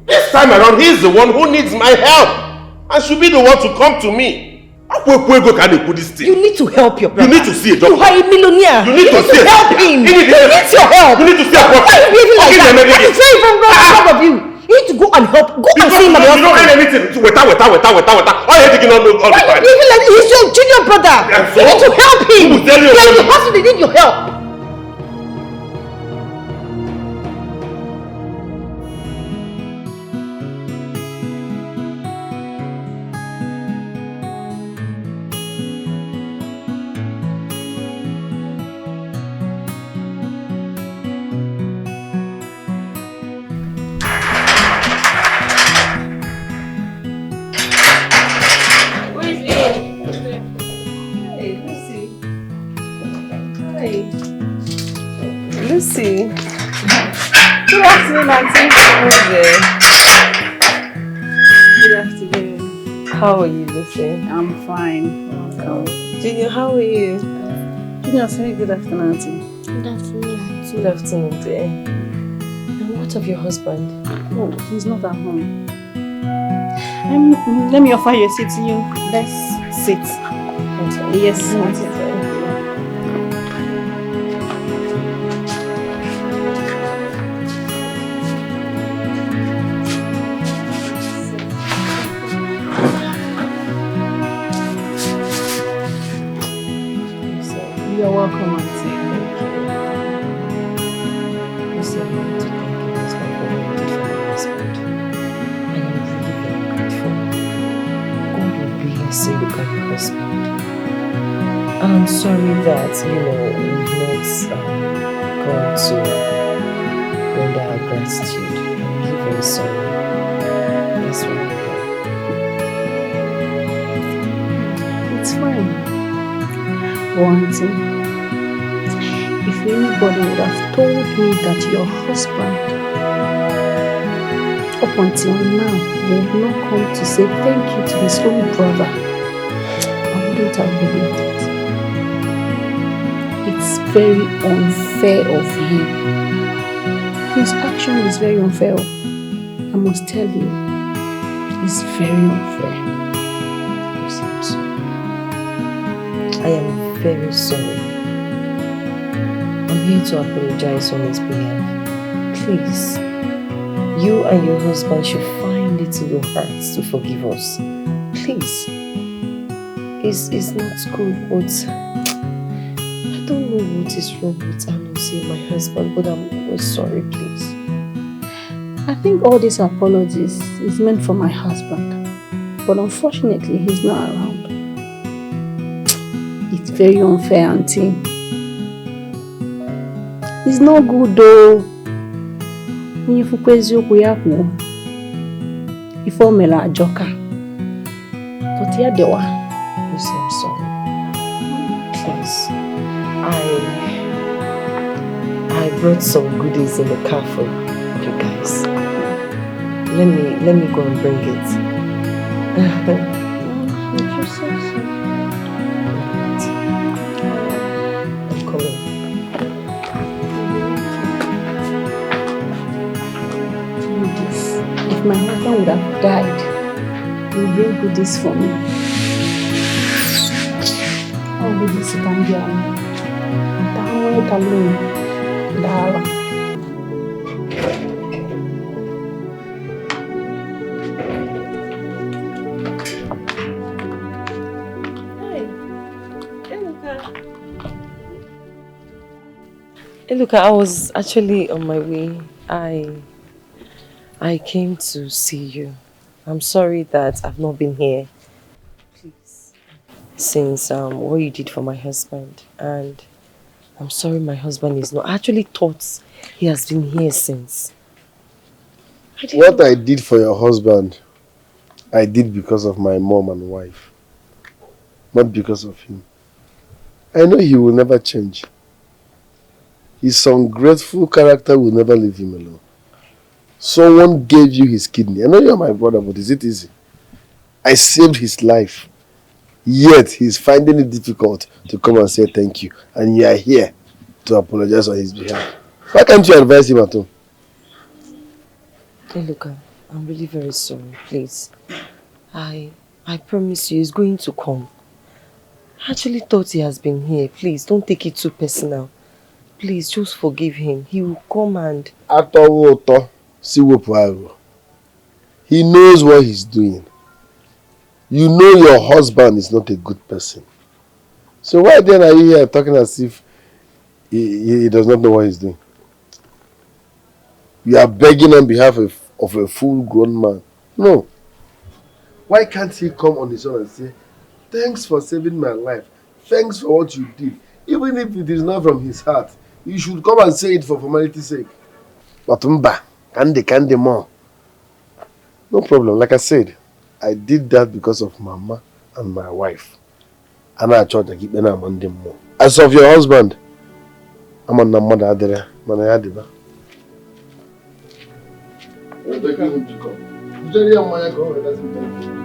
This time around, he's the one who needs my help. And should be the one to come to me. You need to help your brother. You need to see a doctor. You are a millionaire. You need to see help him. He needs your help. You need to see a doctor. Why are you behaving like that? What is very wrong of you? You need to go and help. Go and see him at the hospital. You don't earn anything. Weta. All you're taking on the Why are you behaving like that? He's your junior brother. You need to help him. Who will tell you? You're in the hospital. They need your help. Lucy. Good afternoon, Auntie. Good afternoon. How are you, Lucy? I'm fine. Welcome. Junior, how are you? Junior, say good afternoon, Auntie. Good afternoon, Auntie. Good afternoon, dear. And what of your husband? Oh, he's not at home. Let me offer you a seat to you. Let's sit. Okay. Yes, Auntie. want to thank you, husband, for what you did for my husband. I am really very grateful. God will bless you, look at your husband. And I'm sorry that, we've not gone to render our gratitude. I'm really very sorry. That's why I'm here. It's fine. One thing. If anybody would have told me that your husband, up until now, would not come to say thank you to his own brother, I wouldn't have believed it. It's very unfair of him. His action is very unfair. I must tell you, it's very unfair. I'm sorry. I am very sorry. I'm here to apologize on his behalf. Please, you and your husband should find it in your hearts to forgive us. Please. It's not good, but I don't know what is wrong with Anusi, my husband, but I'm always sorry, please. I think all these apologies is meant for my husband, but unfortunately he's not around. It's very unfair, auntie. It's not good though. When you focus your kuyaku, if all mela ajoka, but here they were. You say I'm sorry. Please, I brought some goodies in the car for you guys. Let me go and bring it. If you say so. I'm coming. If my husband would have died, he would bring goodies for me. How goodies can be on? I'm not alone. Dala. Hey, look, I was actually on my way. I came to see you. I'm sorry that I've not been here. Please. Since what you did for my husband, and I'm sorry my husband is not. I actually thought he has been here since. What I did for your husband, I did because of my mom and wife, not because of him. I know he will never change. His ungrateful character will never leave him alone. Someone gave you his kidney. I know you're my brother, but is it easy? I saved his life. Yet he's finding it difficult to come and say thank you. And you are here to apologize on his behalf. Why can't you advise him at all? Hey, look, I'm really very sorry. Please. I promise you he's going to come. I actually thought he has been here. Please, don't take it too personal. Please, just forgive him. He will come and... He knows what he's doing. You know your husband is not a good person. So why then are you here talking as if he does not know what he's doing? You are begging on behalf of a full-grown man. No. Why can't he come on his own and say, thanks for saving my life. Thanks for what you did. Even if it is not from his heart, you should come and say it for formality's sake. But kande more. No problem. Like I said, I did that because of Mama and my wife. And I tried to keep them on them more. As of your husband, I'm on the mother there. I'm begging him to come. Jerry and Maya come and let him come.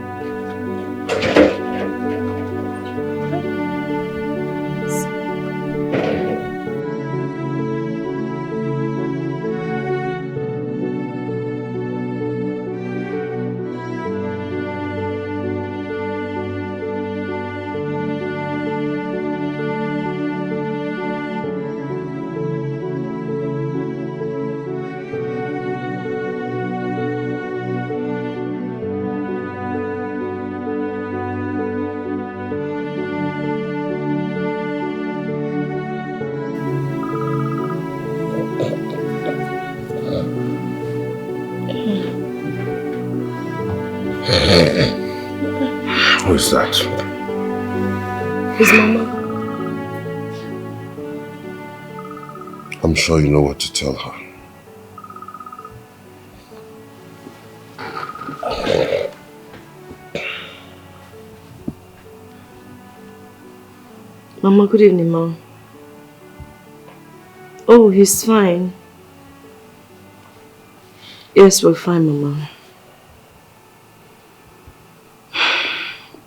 Who is that? His mama. I'm sure you know what to tell her. Mama, good evening, Ma. Oh, he's fine. Yes, we're fine, Mama.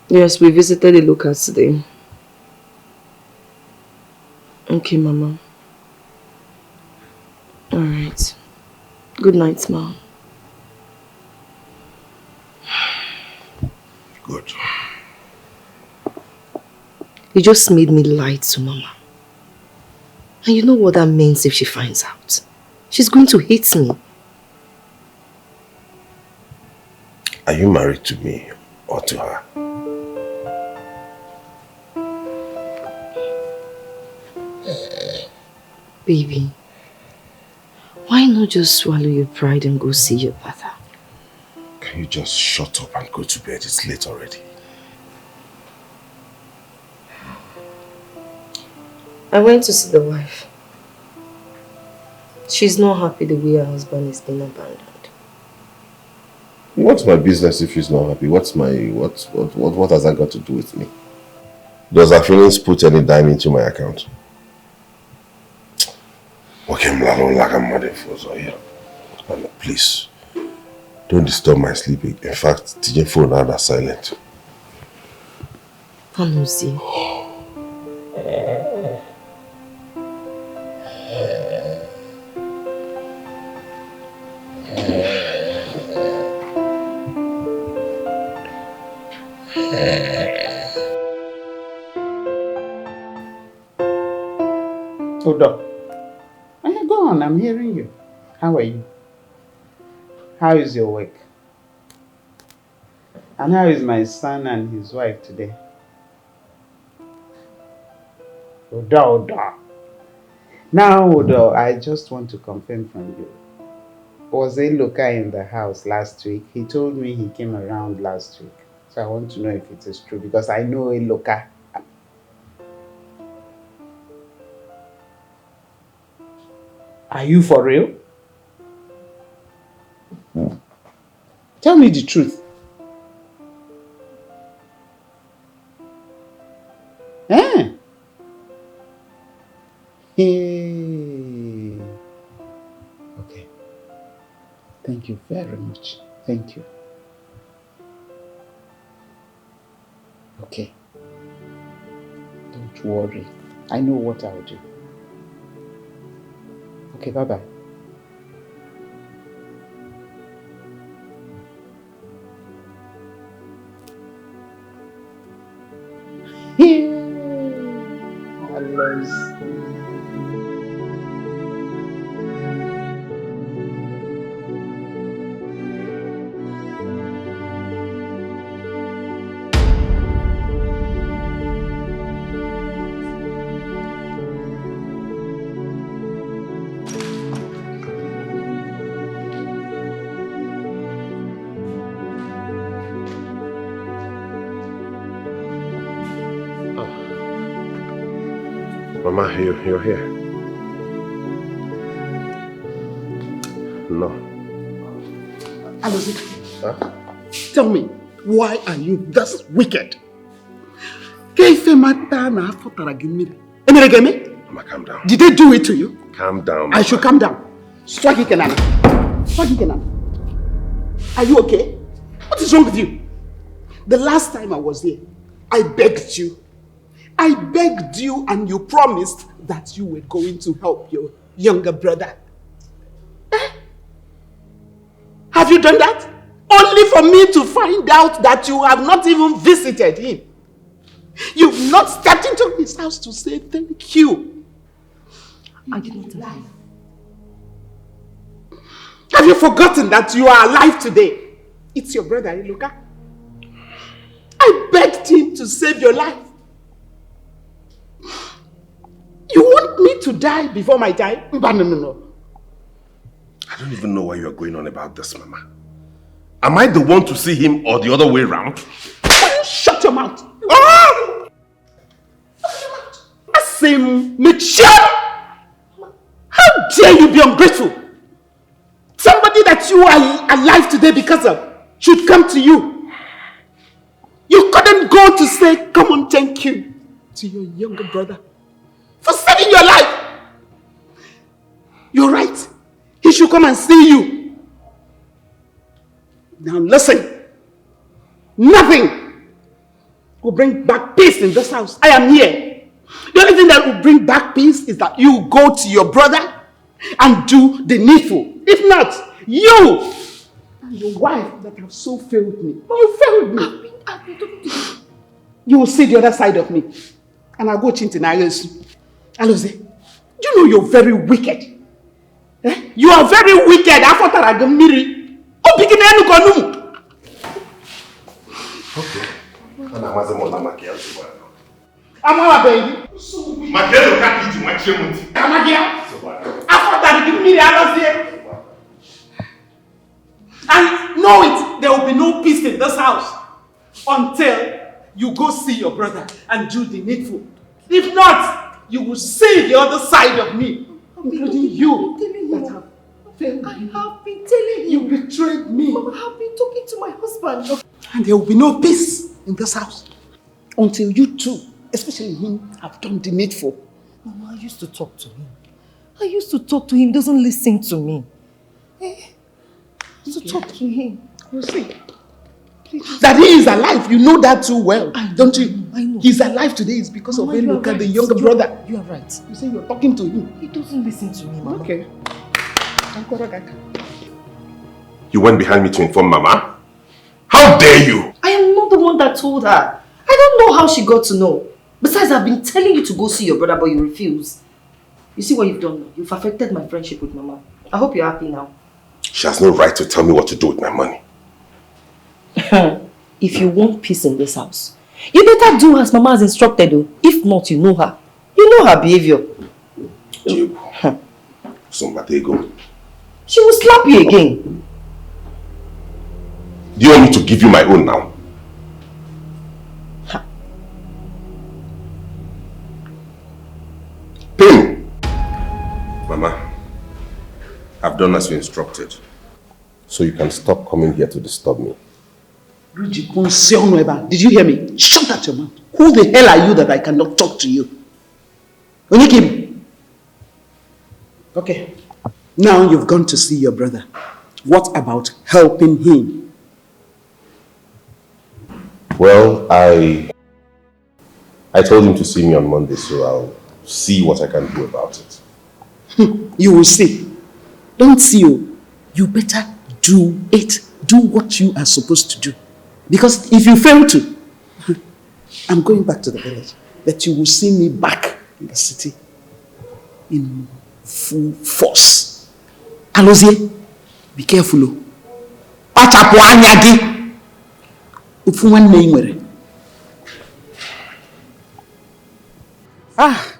Yes, we visited the locals today. Okay, Mama. Alright. Good night, Ma. Good. You just made me lie to Mama. And you know what that means if she finds out? She's going to hate me. Are you married to me or to her? Baby, why not just swallow your pride and go see your father? Can you just shut up and go to bed? It's late already. I went to see the wife. She's not happy the way her husband is being abandoned. What's my business if she's not happy? What has that got to do with me? Does her feelings put any dime into my account? Okay, and please, don't disturb my sleeping. In fact, TJ phone now that's silent. Anusi. Hold up. Go on, I'm hearing you. How are you? How is your work? And how is my son and his wife today? Oda. Now, Oda, I just want to confirm from you. Was Eloka in the house last week? He told me he came around last week. So I want to know if it is true because I know Eloka. Are you for real? Tell me the truth. Eh? Hey. Okay. Thank you very much. Thank you. Okay. Don't worry. I know what I'll do. Okay, bye-bye. Mama, you're here. No. Alozi, Huh? tell me, why are you this wicked? Mama, calm down. Did they do it to you? Calm down, Mama. I should calm down. Swaggy Kenan. Are you okay? What is wrong with you? The last time I was here, I begged you and you promised that you were going to help your younger brother. Have you done that? Only for me to find out that you have not even visited him. You've not stepped into his house to say thank you. I did not lie. Have you forgotten that you are alive today? It's your brother, Iluka. I begged him to save your life. You want me to die before my time? No. I don't even know why you are going on about this, Mama. Am I the one to see him or the other way around? Will you shut Shut your mouth. Ah! I say, Michelle! How dare you be ungrateful? Somebody that you are alive today because of should come to you. You couldn't go to say, come on, thank you to your younger brother for saving your life. You're right. He should come and see you. Now listen. Nothing will bring back peace in this house. I am here. The only thing that will bring back peace is that you go to your brother and do the needful. If not, you and your wife that have so failed me. You failed me. I've been talking to you. You will see the other side of me. And I'll go chinti na yesu. Aloze, do you know you're very wicked? Eh? You are very wicked. Afotara gemiri. O bigine enu konumu. Okay. Amawa baby. Makelo kaki ji machemuti. Amagia. Afotara gemiri aloze. And know it, there will be no peace in this house until you go see your brother and do the needful. If not, you will see the other side of me, including you that have failed me. I have been telling you. You betrayed me. Mama, I have been talking to my husband. And there will be no peace in this house until you two, especially him, have done the needful. Mama, I used to talk to him. He doesn't listen to me. To talk to him. You see. That he is alive, you know that too well, don't you? I know. He's alive today is because of Eluka, right. The younger brother. You are right. You say you're talking to him. He doesn't listen to me, Mama. Okay. You went behind me to inform Mama? How dare you? I am not the one that told her. I don't know how she got to know. Besides, I've been telling you to go see your brother, but you refuse. You see what you've done now? You've affected my friendship with Mama. I hope you're happy now. She has no right to tell me what to do with my money. If you want peace in this house, you better do as Mama has instructed you. If not, you know her. You know her behavior. She will slap you again. Do you want me to give you my own now? Pain! Mama, I've done as you instructed. So you can stop coming here to disturb me. Did you hear me? Shut up your mouth. Who the hell are you that I cannot talk to you? Onikim. Okay. Now you've gone to see your brother. What about helping him? Well, I told him to see me on Monday, so I'll see what I can do about it. You will see. Don't see you. You better do it. Do what you are supposed to do. Because if you fail to, I'm going back to the village. But you will see me back in the city in full force. Alozie, be careful. Pachapo anyagi. Ufuwan meimere.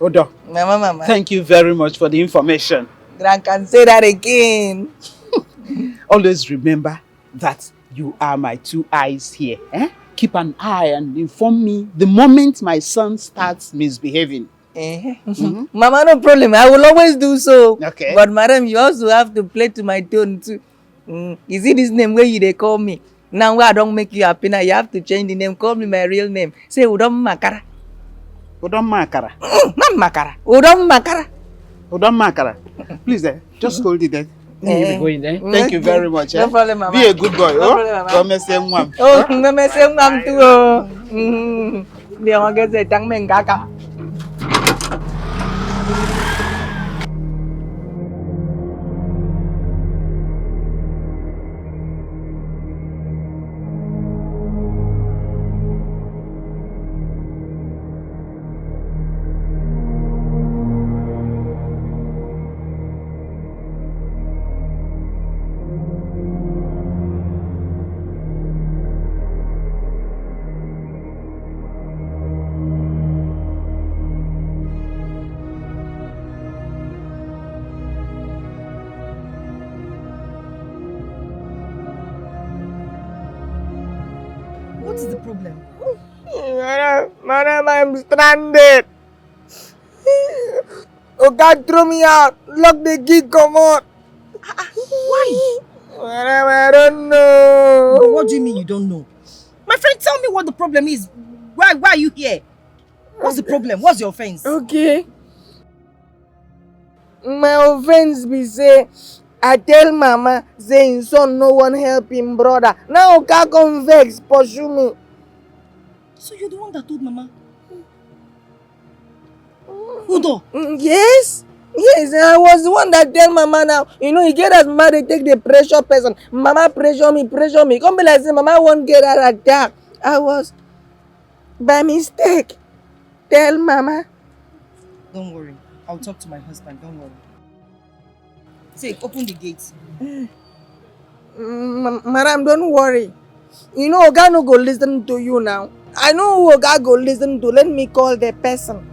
Odo. Mama. Thank you very much for the information. Grand can say that again. Always remember that you are my two eyes here. Eh? Keep an eye and inform me the moment my son starts misbehaving. Mama, no problem. I will always do so. Okay. But madam, you also have to play to my tone too. You see this name where they call me? Now I don't make you happy now. You have to change the name. Call me my real name. Say Udom Makara. Udom Makara. Not Makara. Udom Makara. Udom Makara. Please, just hold it there. Going there. Thank you very much. No problem, Mama. Be a good boy. No problem, Mama. Mama say ngam too. Dia orang kata tang mengkaka. Madam, I'm stranded. God throw me out. Lock the gate, come on. Why? Madam, I don't know. But what do you mean you don't know? My friend, tell me what the problem is. Why are you here? What's the problem? What's your offense? Okay. My offense be say, I tell mama, say him son no one help him brother. Now Oga come vex, pursue me. So you're the one that told mama? Udo? Yes. Yes, I was the one that tell mama now. You know, he get as mama they take the pressure person. Mama pressure me. Come be like say mama won't get her attack. I was by mistake. Tell mama. Don't worry. I'll talk to my husband. Don't worry. Say, open the gates. Madam, don't worry. You know, Oga no go listen to you now. I know who Oga go listen to. Let me call the person.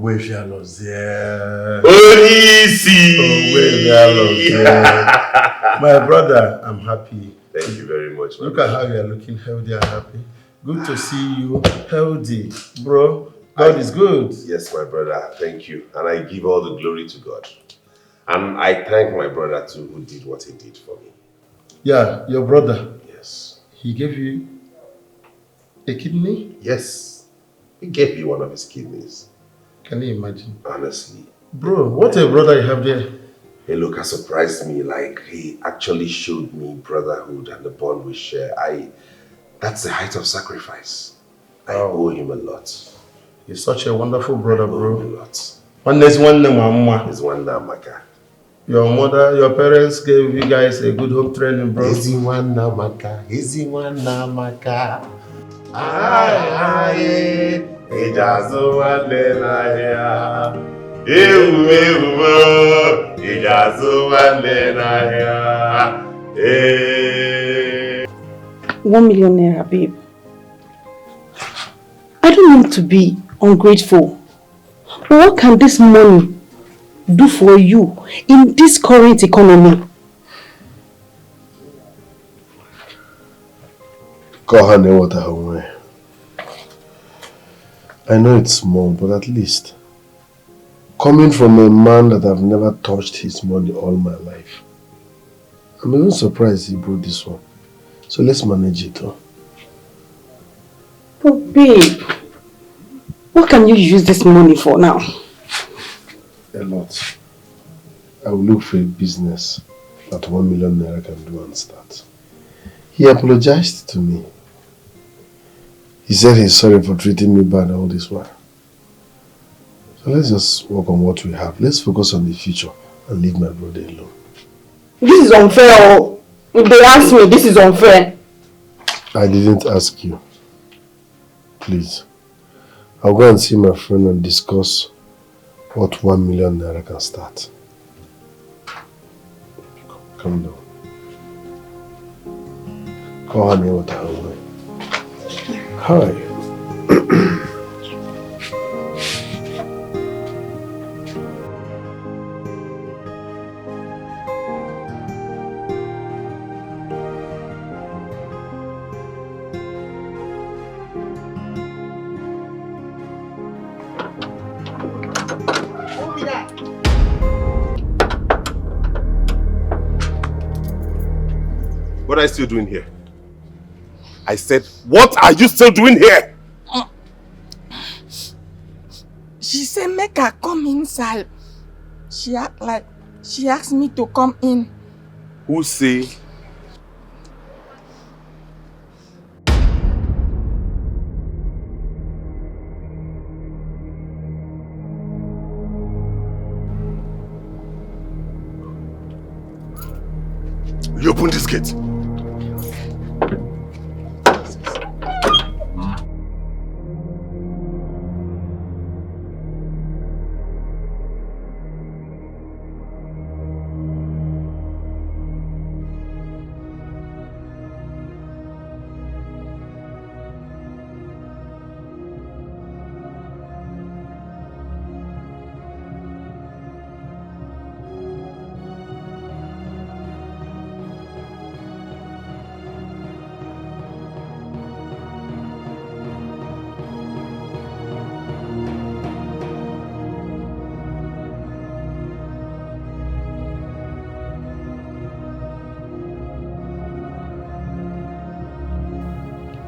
MICHEAL'S, yeah. My brother, I'm happy. Thank you very much. Look at how you are looking healthy and happy. Good to see you healthy, bro. God is good. Yes, my brother. Thank you. And I give all the glory to God. And I thank my brother too, who did what he did for me. Yeah, your brother. Yes. He gave you a kidney? Yes. He gave me one of his kidneys. Can you imagine? Honestly. Bro, what a brother you have there. Hey, look, has surprised me. Like, he actually showed me brotherhood and the bond we share. That's the height of sacrifice. I owe him a lot. He's such a wonderful brother, bro. I owe him a lot. One there's one name, Mama. There's one Namaka. Your mother, your parents gave you guys a good home training, bro. Easy one Namaka. Easy one Namaka. Aye, Ijazo wale na ya. Ijazo wale na ya. 1 million naira, babe. I don't want to be ungrateful. But what can this money do for you in this current economy? I know it's small, but at least coming from a man that I've never touched his money all my life, I'm even surprised he brought this one. So let's manage it. Huh? But babe, what can you use this money for now? A lot. I will look for a business that 1 million naira can do and start. He apologized to me. He said he's sorry for treating me bad all this while. So let's just work on what we have. Let's focus on the future and leave my brother alone. This is unfair. If they ask me, this is unfair. I didn't ask you. Please. I'll go and see my friend and discuss what 1 million naira can start. Come down. Call her name with her way. How are you? What are you still doing here? I said, what are you still doing here? She said make her come inside. She act like she asked me to come in. Who say? You open this gate.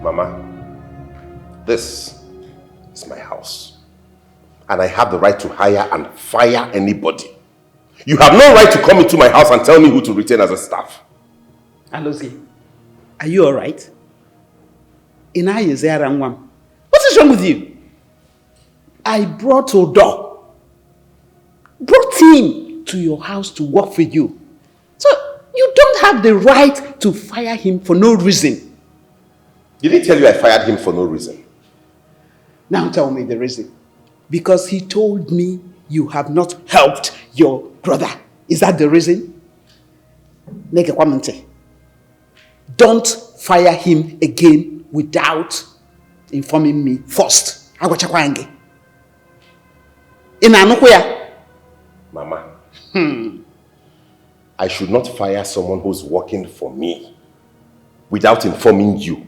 Mama, this is my house. And I have the right to hire and fire anybody. You have no right to come into my house and tell me who to retain as a staff. Alozie, are you alright? What is wrong with you? I brought Odo. Brought him to your house to work for you. So you don't have the right to fire him for no reason. Did he tell you I fired him for no reason? Now tell me the reason. Because he told me you have not helped your brother. Is that the reason? Don't fire him again without informing me first. Mama, I should not fire someone who's working for me without informing you.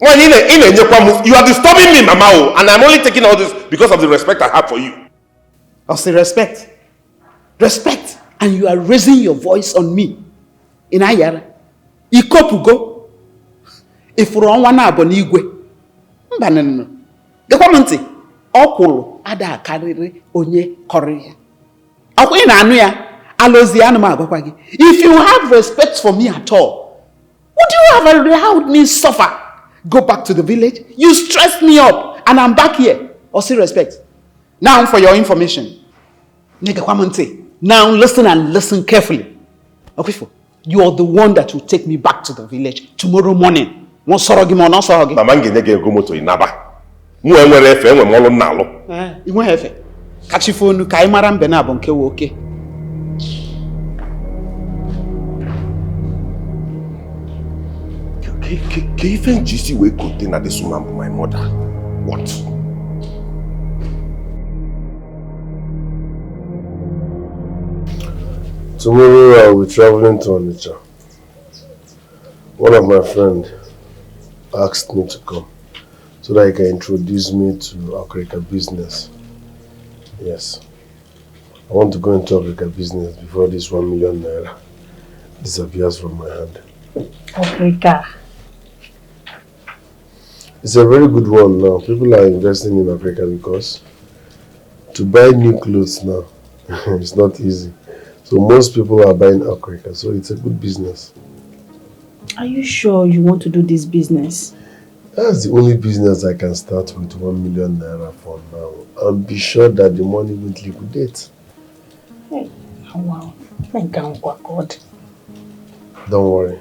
You are disturbing me, Mama, and I'm only taking all this because of the respect I have for you. I'll say respect. Respect. And you are raising your voice on me. In Ayara. Ikopugo. If we're on one abon igwe. Mbanano. The comment okulu ada kariri onye korea. Ako ina anu ya alozi anu ma agwakwagi. If you have respect for me at all, would you have allowed me suffer? Go back to the village. You stressed me up and I'm back here. Also respect. Now for your information. Now listen and listen carefully. Okay, you are the one that will take me back to the village tomorrow morning. Mama ngenge go moto inaba. Mu enwere efe enwe molu nalo. Inwe efe. Kachifonu kai mara mbe na bonke wo okay. Even GC we contain at this woman my mother. What? Tomorrow I will be traveling to Onitsha. One of my friends asked me to come so that he can introduce me to Okrika business. Yes. I want to go into Okrika business before this 1 million naira disappears from my hand. Okrika. It's a very good one now. People are investing in Africa because to buy new clothes now, it's not easy. So most people are buying Africa, so it's a good business. Are you sure you want to do this business? That's the only business I can start with 1 million naira for now. And be sure that the money won't liquidate. Hey, wow. Thank God. Don't worry.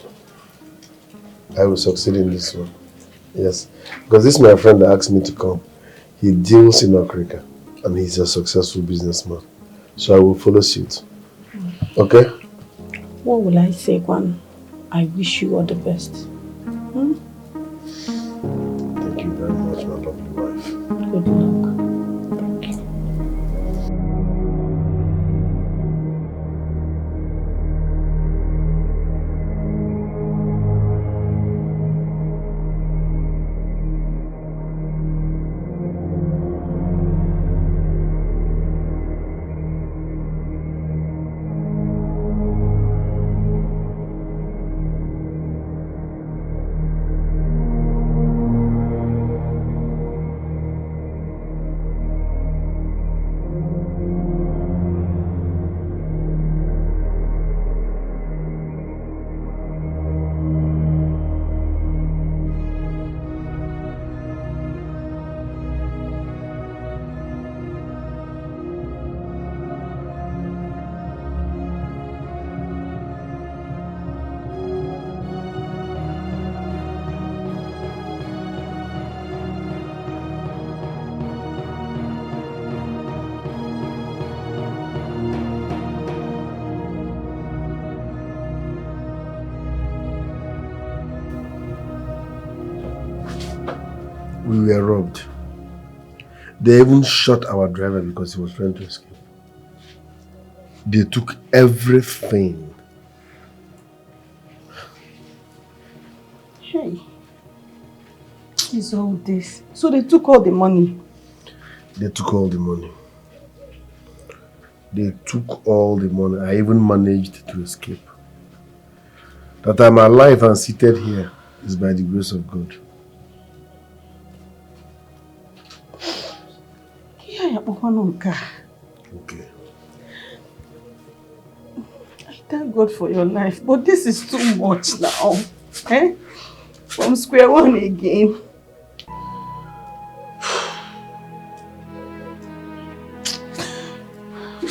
I will succeed in this one. Yes. Because this is my friend that asked me to come. He deals in Africa and he's a successful businessman. So I will follow suit. Okay? What will I say, Kwan? I wish you all the best. Thank you very much, my lovely wife. Good luck. Thank you. We were robbed. They even shot our driver because he was trying to escape. They took everything. Hey. What is all this? So they took all the money? They took all the money. They took all the money. I even managed to escape. That I'm alive and seated here It's by the grace of God. Okay. I thank God for your life, but this is too much now. Eh? From square one again.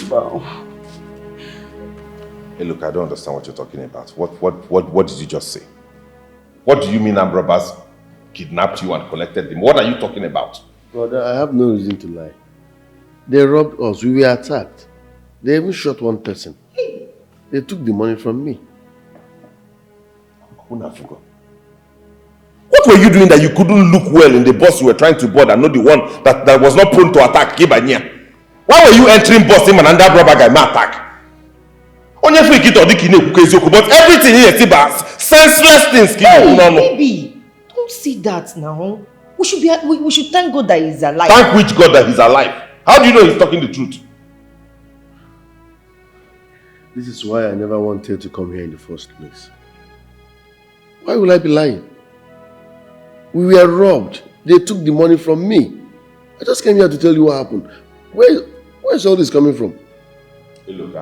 Wow. Hey, look, I don't understand what you're talking about. What did you just say? What do you mean armed robbers kidnapped you and collected them? What are you talking about? Brother, I have no reason to lie. They robbed us. We were attacked. They even shot one person. They took the money from me. What were you doing that you couldn't look well in the bus you were trying to board and not the one that was not prone to attack? Why were you entering bus him and another robber guy may attack? But everything here is senseless things. Hey, baby, don't say that now. We should thank God that he's alive. Thank which God that he's alive? How do you know he's talking the truth? This is why I never wanted to come here in the first place. Why will I be lying? We were robbed. They took the money from me. I just came here to tell you what happened. Where's all this coming from? Hey, look,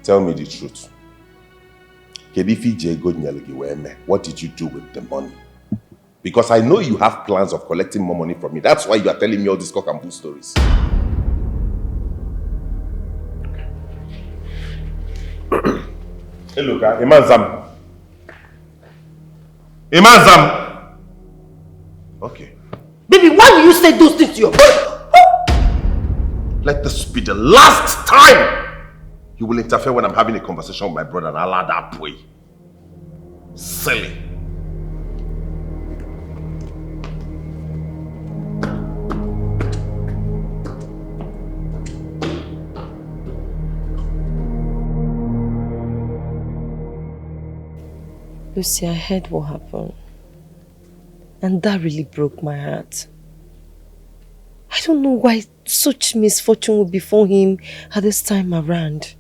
tell me the truth. What did you do with the money? Because I know you have plans of collecting more money from me. That's why you are telling me all these cock and bull stories. Hey, look, Imanzam. Okay. Baby, why will you say those things to your brother? Let this be the last time you will interfere when I'm having a conversation with my brother and allow that boy. Silly. Lucy, I heard what happened. And that really broke my heart. I don't know why such misfortune would befall him at this time around.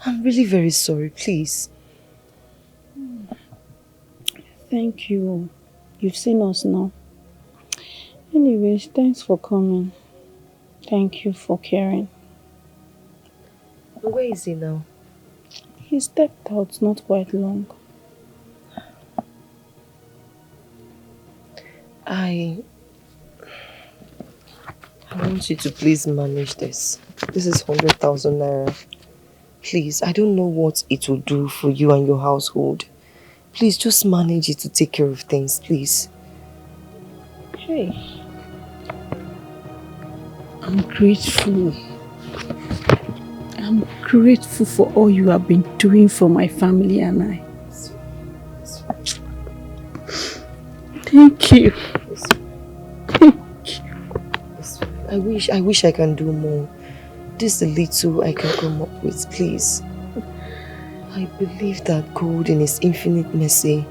I'm really very sorry, please. Thank you. You've seen us now. Anyways, thanks for coming. Thank you for caring. Where is he now? He stepped out not quite long. I want you to please manage this. This is 100,000 naira. Please, I don't know what it will do for you and your household. Please, just manage it to take care of things, please. Hey. I'm grateful. I'm grateful for all you have been doing for my family and I. Thank you. Thank you. I wish I can do more. This is the little I can come up with, please. I believe that God in His infinite mercy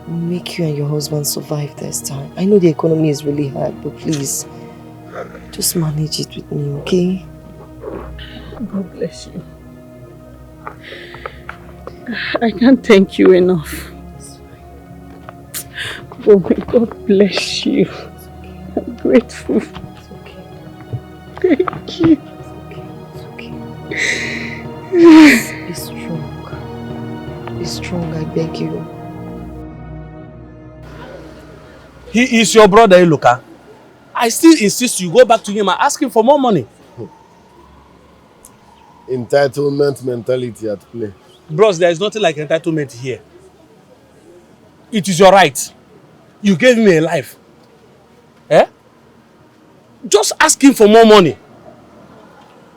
will make you and your husband survive this time. I know the economy is really hard, but please, just manage it with me, okay? God bless you. I can't thank you enough. Oh, may God bless you. I'm grateful. It's okay. Thank you. It's okay. Be strong. Be strong, I beg you. He is your brother, Iluka. I still insist you go back to him and ask him for more money. Entitlement mentality at play. Bros, there is nothing like entitlement here. It is your right. You gave me a life. Eh? Just ask him for more money.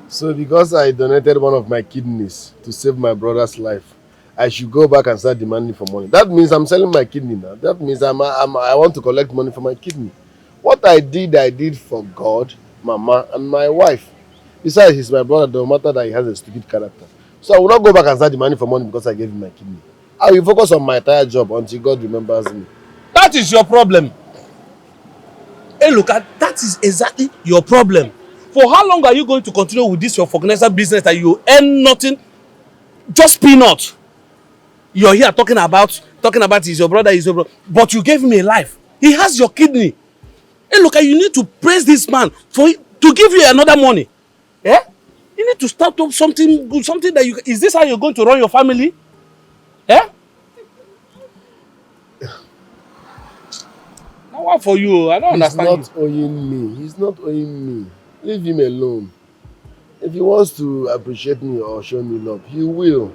So because I donated one of my kidneys to save my brother's life, I should go back and start demanding for money. That means I'm selling my kidney now. That means I want to collect money for my kidney. What I did for God, Mama, and my wife. Besides, he's my brother, no matter that he has a stupid character. So I will not go back and start demanding for money because I gave him my kidney. I will focus on my entire job until God remembers me. That is your problem. Hey, look, that is exactly your problem. For how long are you going to continue with this your organization business that you earn nothing, just peanuts? You're here talking about he's your brother, but you gave him a life. He has your kidney. Hey, look, you need to praise this man to give you another money. Eh? You need to start up something good, something that you... Is this how you're going to run your family? Eh? Now what for you? I don't understand you. He's not owing me. He's not owing me. Leave him alone. If he wants to appreciate me or show me love, he will.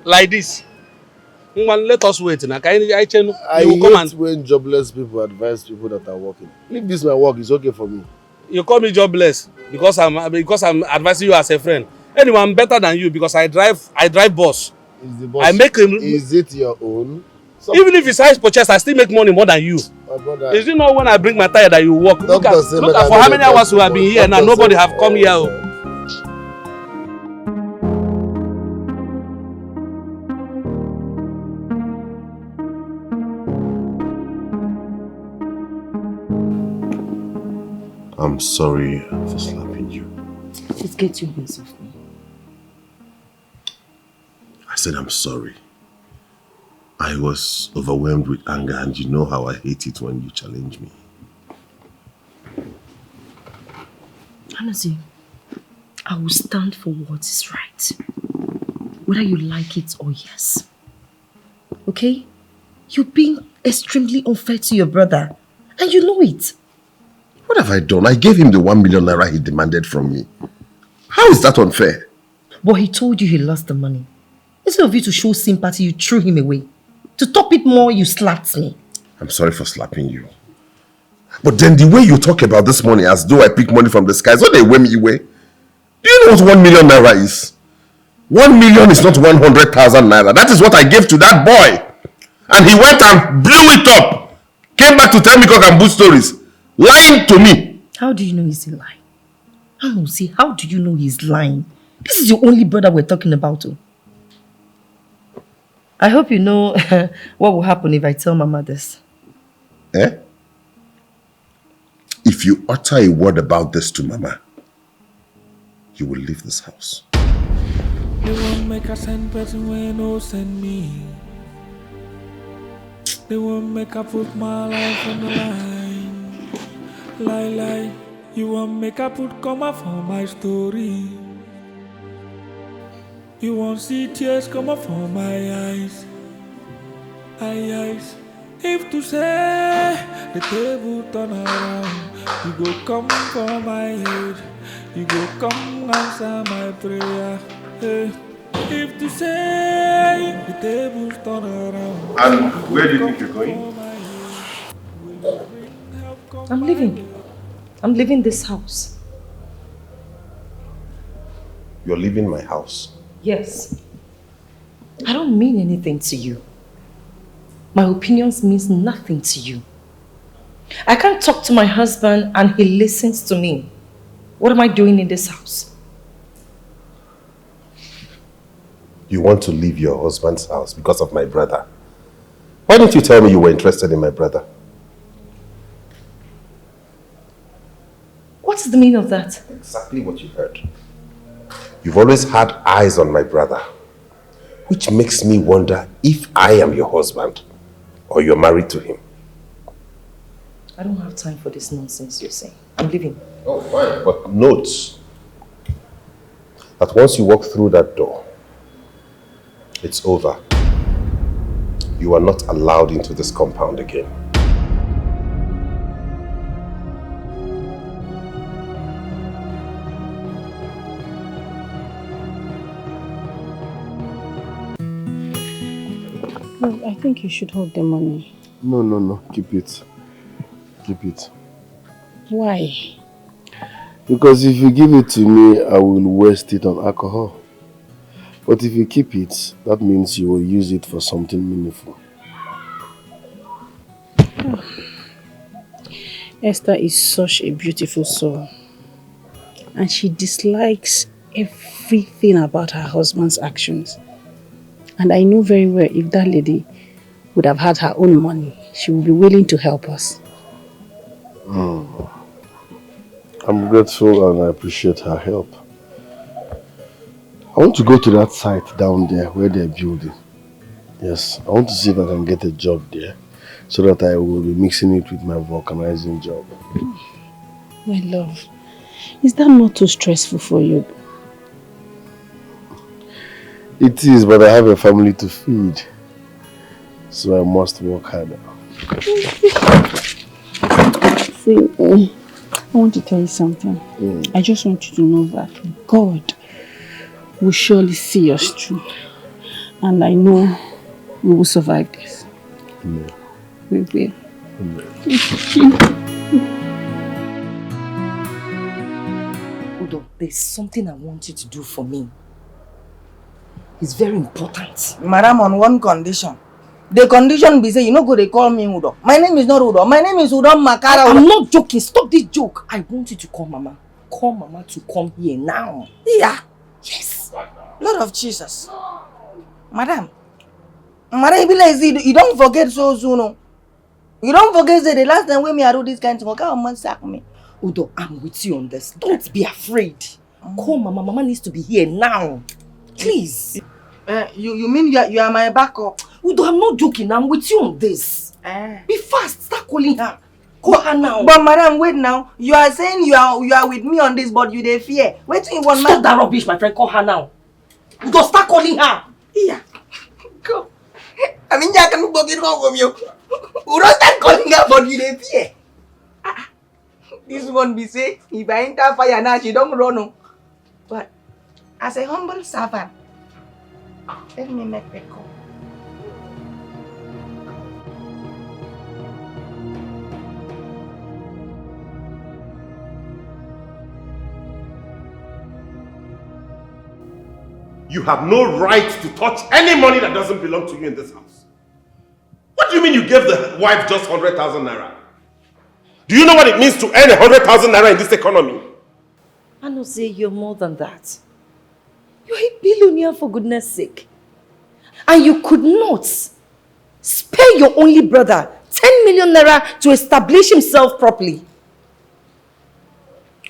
Like this. Let us wait. I hate when jobless people advise people that are working. Leave this my work, it's okay for me. You call me jobless because I'm advising you as a friend. Anyway, I'm better than you because I drive bus. Is the bus? Is it your own? Even if it's size purchase, I still make money more than you. My brother, is it not when I bring my tire that you work? Look at for how many hours we have been here now. Nobody have come here. I'm sorry for slapping you. Just get your hands off me. I said I'm sorry. I was overwhelmed with anger, and you know how I hate it when you challenge me. Honestly, I will stand for what is right. Whether you like it or yes. Okay? You're being extremely unfair to your brother. And you know it. What have I done? I gave him the 1 million naira he demanded from me. How is that unfair? But he told you he lost the money. Instead of you to show sympathy, you threw him away. To top it more, you slapped me. I'm sorry for slapping you. But then the way you talk about this money as though I pick money from the skies, what they weigh me away? Do you know what 1 million naira is? 1 million is not 100,000 naira. That is what I gave to that boy. And he went and blew it up. Came back to tell me cock and bull stories. Lying to me. How do you know he's lying? How do you know he's lying? This is your only brother we're talking about. Oh. I hope you know what will happen if I tell Mama this. Eh? If you utter a word about this to Mama, you will leave this house. They won't make a send person when no send me. They won't make a put my life on the line. Lie. You won't make a put come up for my story. You won't see tears come up from my eyes. Eyes. If to say the table turn around, you go come for my head. You go come answer my prayer. Hey. If to say the table turn around. And where do you think you're going? I'm leaving. I'm leaving this house. You're leaving my house? Yes. I don't mean anything to you. My opinions means nothing to you. I can't talk to my husband and he listens to me. What am I doing in this house? You want to leave your husband's house because of my brother. Why didn't you tell me you were interested in my brother? What's the meaning of that? Exactly what you heard. You've always had eyes on my brother, which makes me wonder if I am your husband or you're married to him. I don't have time for this nonsense you're saying. I'm leaving. Oh, fine. But note that once you walk through that door, it's over. You are not allowed into this compound again. Well, I think you should hold the money. No. Keep it. Keep it. Why? Because if you give it to me, I will waste it on alcohol. But if you keep it, that means you will use it for something meaningful. Esther is such a beautiful soul. And she dislikes everything about her husband's actions. And I know very well if that lady would have had her own money, she would be willing to help us. I'm grateful and I appreciate her help. I want to go to that site down there where they're building. Yes, I want to see if I can get a job there so that I will be mixing it with my vulcanizing job. My love, is that not too stressful for you? It is, but I have a family to feed, so I must work harder. See, I want to tell you something. I just want you to know that God will surely see us through. And I know we will survive this. Amen. We will. Udo, there's something I want you to do for me. It's very important. Madam, on one condition. The condition be say, you know go they call me Udo. My name is not Udo. My name is Udo Makara. I'm not joking. Stop this joke. I want you to call Mama. Call Mama to come here now. Yeah. Yes. Lord of Jesus. Madam, you don't forget so soon. No? You don't forget that the last time when I do this kind of thing, come sack me. Udo, I'm with you on this. Don't be afraid. Call Mama. Mama needs to be here now. Please. You mean you are my backup? Udo, I'm not joking. I'm with you on this. Be fast. Start calling her. Call her now. But madam, wait now. You are saying you are with me on this, but you dey fear. Wait till you want. Stop that rubbish, my friend. Call her now. Udo, start calling her. Yeah. Go. I mean, you can go get wrong with you. Udo start calling her, but you dey fear. This one be say, if I enter fire now, she don't run. But as a humble servant, let me make the call. You have no right to touch any money that doesn't belong to you in this house. What do you mean you gave the wife just 100,000 naira? Do you know what it means to earn 100,000 naira in this economy? I know, say you're more than that. You're a billionaire, for goodness sake. And you could not spare your only brother 10 million naira to establish himself properly.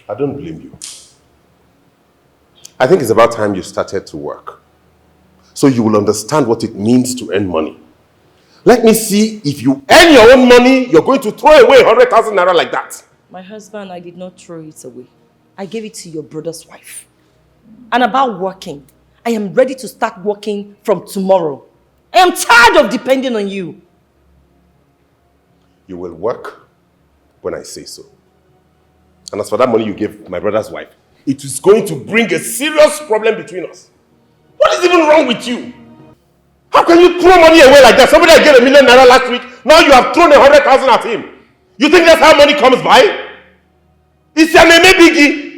I don't blame you. I think it's about time you started to work. So you will understand what it means to earn money. Let me see if you earn your own money, you're going to throw away 100,000 naira like that. My husband, I did not throw it away. I gave it to your brother's wife. And about working, I am ready to start working from tomorrow. I am tired of depending on you. You will work when I say so. And as for that money you gave my brother's wife, it is going to bring a serious problem between us. What is even wrong with you? How can you throw money away like that? Somebody I gave 1 million naira last week, now you have thrown 100,000 at him. You think that's how money comes by? It's a meme biggie.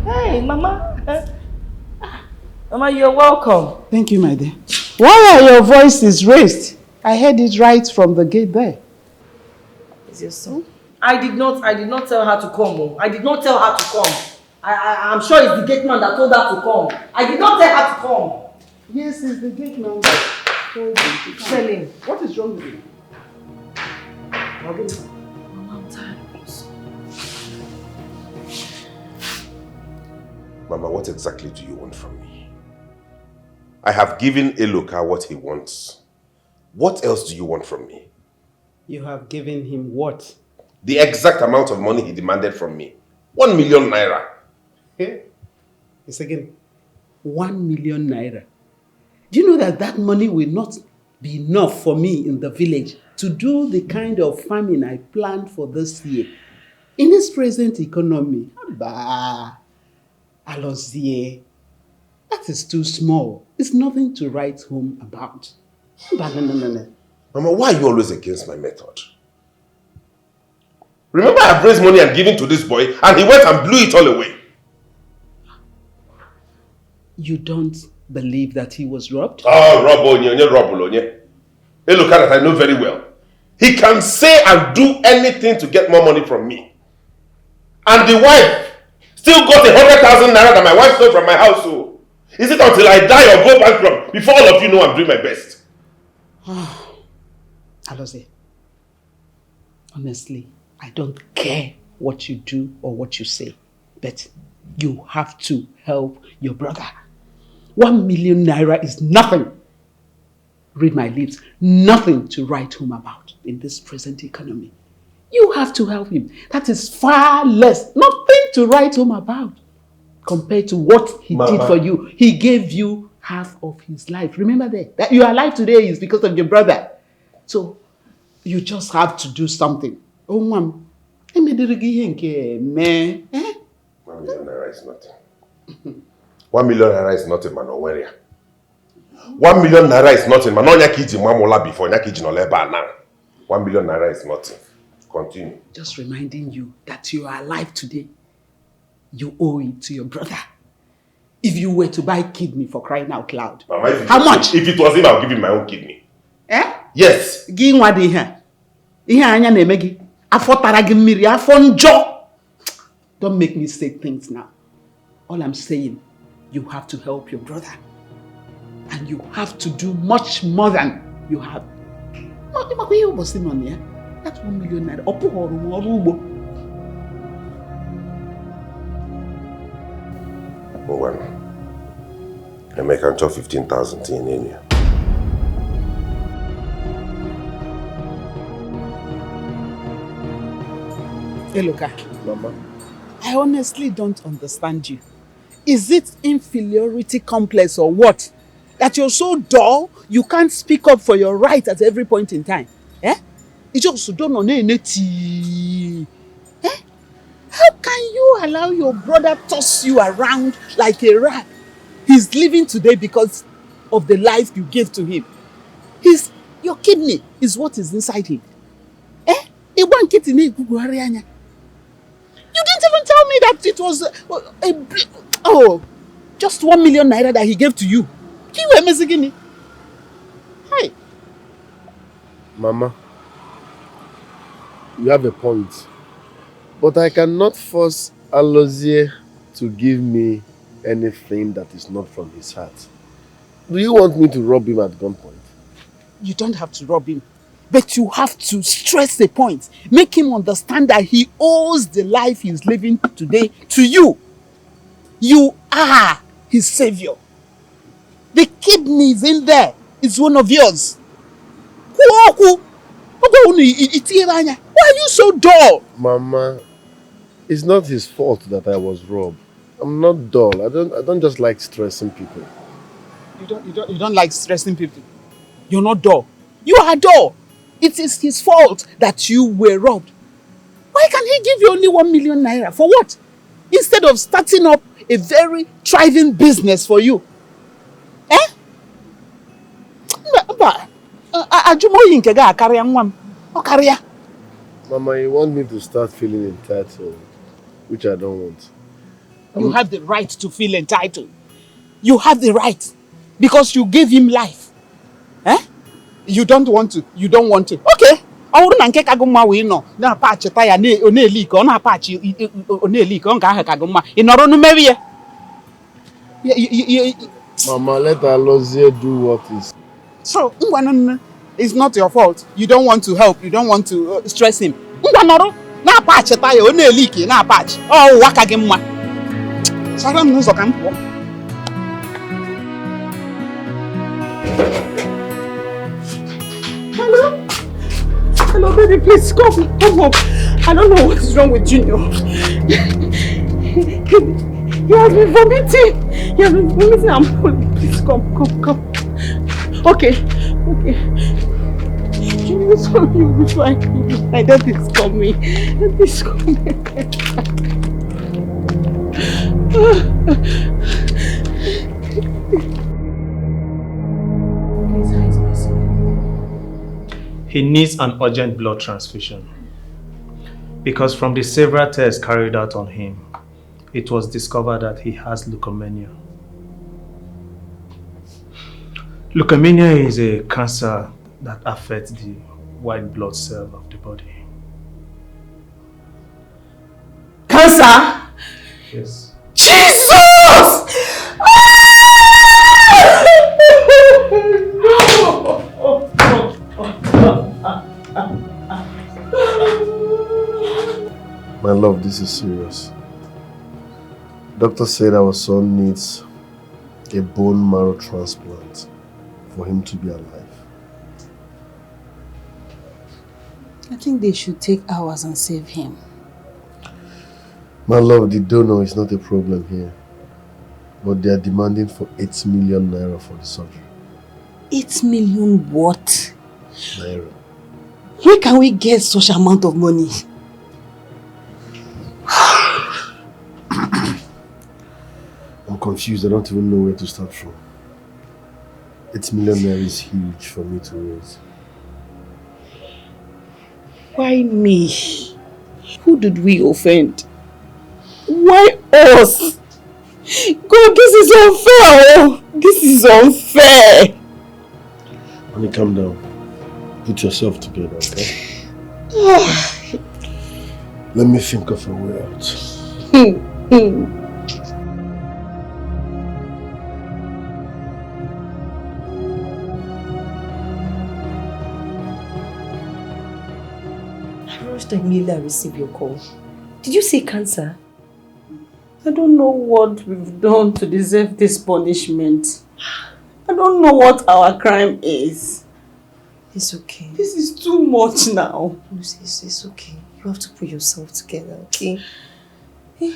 Hey, Mama. Mama, you're welcome. Thank you, my dear. Why are your voices raised? I heard it right from the gate there. Is your son? I did not tell her to come. Oh. I did not tell her to come. I'm sure it's the gate man that told her to come. I did not tell her to come. Yes, it's the gate man that told you to come. Tell him. What is wrong with you? Mama, I'm tired of this. Mama, what exactly do you want from me? I have given Eloka what he wants. What else do you want from me? You have given him what? The exact amount of money he demanded from me. 1 million naira. Hey, it's again 1 million naira. Do you know that that money will not be enough for me in the village to do the kind of farming I planned for this year? In this present economy, Alozie, that is too small. It's nothing to write home about. No. Mama, why are you always against my method? Remember, I have raised money and given to this boy, and he went and blew it all away. You don't believe that he was robbed? Oh, Rob. Hey, look at it, I know very well. He can say and do anything to get more money from me. And the wife still got 100,000 naira that my wife stole from my house. So, is it until I die or go bankrupt before all of you know I'm doing my best? Alozie, honestly, I don't care what you do or what you say, but you have to help your brother. 1 million naira is nothing. Read my lips. Nothing to write home about in this present economy. You have to help him. That is far less. Nothing to write home about compared to what he did for you. He gave you half of his life. Remember that you are alive today is because of your brother. So you just have to do something. Oh, mom. 1 million naira is nothing. 1 million naira is nothing, man. 1 million naira is nothing, man. No nyakiji mamula before nyakiji no leba now. 1 million naira is nothing. Continue. Just reminding you that you are alive today. You owe it to your brother. If you were to buy kidney for crying out loud, Mama, how much? If it was him, I'll give him my own kidney. Eh? Yes. Give what they have. Anya nemegi. Afo taragi miri. Afo njo. Don't make me say things now. All I'm saying, you have to help your brother. And you have to do much more than you have. That's 1 million naira. Oh, well. I make a 15,000 in here. Hey, Luka. Mama. I honestly don't understand you. Is it inferiority complex or what? That you're so dull, you can't speak up for your right at every point in time? Eh? You just don't know anything. Eh? How can you allow your brother toss you around like a rag? He's living today because of the life you gave to him. Your kidney is what is inside him. Eh? You didn't even tell me that it was just 1 million naira that he gave to you. Hi. Mama, you have a point. But I cannot force Alozie to give me anything that is not from his heart. Do you want me to rob him at gunpoint? You don't have to rob him. But you have to stress the point. Make him understand that he owes the life he's living today to you. You are his savior. The kidney is in there. It's one of yours. Why are you so dull? Mama, it's not his fault that I was robbed. I'm not dull. I don't just like stressing people. You don't like stressing people. You're not dull. You are dull. It is his fault that you were robbed. Why can't he give you only 1 million naira? For what? Instead of starting up a very thriving business for you. Eh? Mama, you want me to start feeling entitled, which I don't want. You have the right to feel entitled. You have the right. Because you gave him life. Eh? You don't want to. You don't want to. Okay. Mama, let Alozie do what is. So, it's not your fault. You don't want to help. You don't want to stress him. Hello, baby, please come home. I don't know what is wrong with Junior. He has been vomiting. I'm please come. Okay. Junior, sorry, you'll be fine. Don't please call me. Please call me. He needs an urgent blood transfusion because from the several tests carried out on him, it was discovered that he has leukemia. Leukemia is a cancer that affects the white blood cell of the body. Cancer? Yes. Jesus! My love, this is serious. Doctor said our son needs a bone marrow transplant for him to be alive. I think they should take ours and save him. My love, the donor is not a problem here. But they are demanding for 8 million naira for the surgery. 8 million what? Naira. Where can we get such amount of money? I'm confused. I don't even know where to start from. 8 million naira is huge for me to raise. Why me? Who did we offend? Why us? God, this is unfair! This is unfair! Honey, calm down. Put yourself together, okay? Let me think of a way out. I rushed immediately I received your call. Did you say cancer? I don't know what we've done to deserve this punishment. I don't know what our crime is. It's okay. This is too much now. Lucy, it's okay. You have to put yourself together, okay? Hey,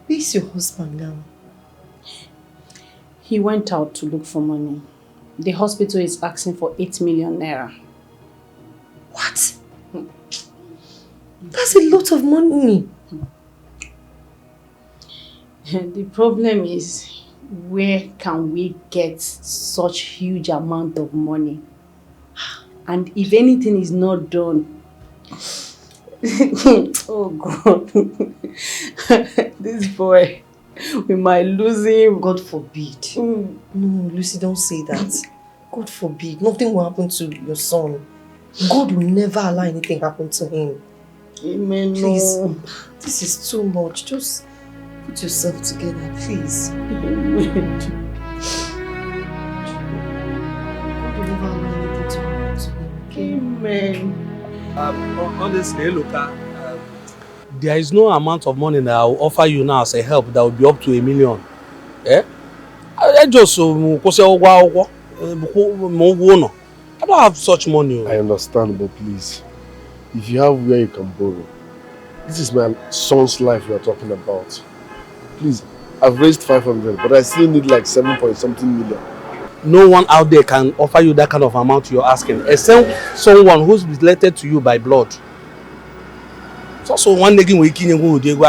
where's your husband now? He went out to look for money. The hospital is asking for 8 million naira. What? That's a lot of money. The problem is, where can we get such huge amount of money? And if anything is not done, oh God, this boy, we might lose him. God forbid. No, Lucy, don't say that. God forbid. Nothing will happen to your son. God will never allow anything happen to him. Amen. Please, no. This is too much. Just put yourself together, please. Amen. God will never allow anything to happen to him. Okay? Amen. Honestly, look, there is no amount of money that I will offer you now as a help that will be up to 1 million. Eh? I just I don't have such money. I understand, but please, if you have where you can borrow, this is my son's life we are talking about. Please, I've raised 500, but I still need like 7 point something million. No one out there can offer you that kind of amount you're asking, except someone who's related to you by blood. It's also one nigga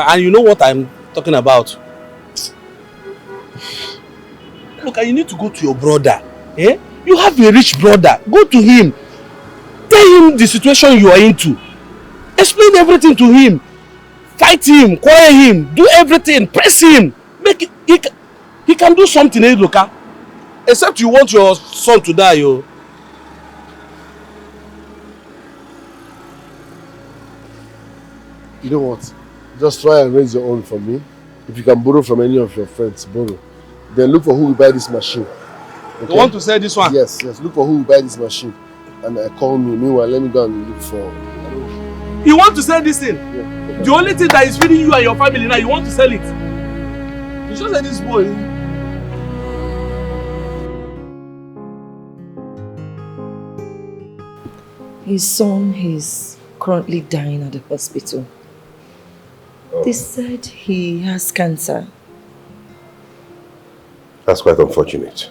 and you know what I'm talking about. Look, you need to go to your brother. Eh? You have a rich brother. Go to him. Tell him the situation you are into. Explain everything to him. Fight him, quarrel him, do everything, press him. Make it, he can do something, eh, Luka? Except you want your son to die, yo. You know what? Just try and raise your own for me. If you can borrow from any of your friends, borrow. Then look for who will buy this machine. Okay? You want to sell this one? Yes. Look for who will buy this machine. And call me. Meanwhile, let me go and look for... You want to sell this thing? Yeah. The only thing that is feeding you and your family now, you want to sell it? You just said this boy. His son is currently dying at the hospital. They said he has cancer. That's quite unfortunate.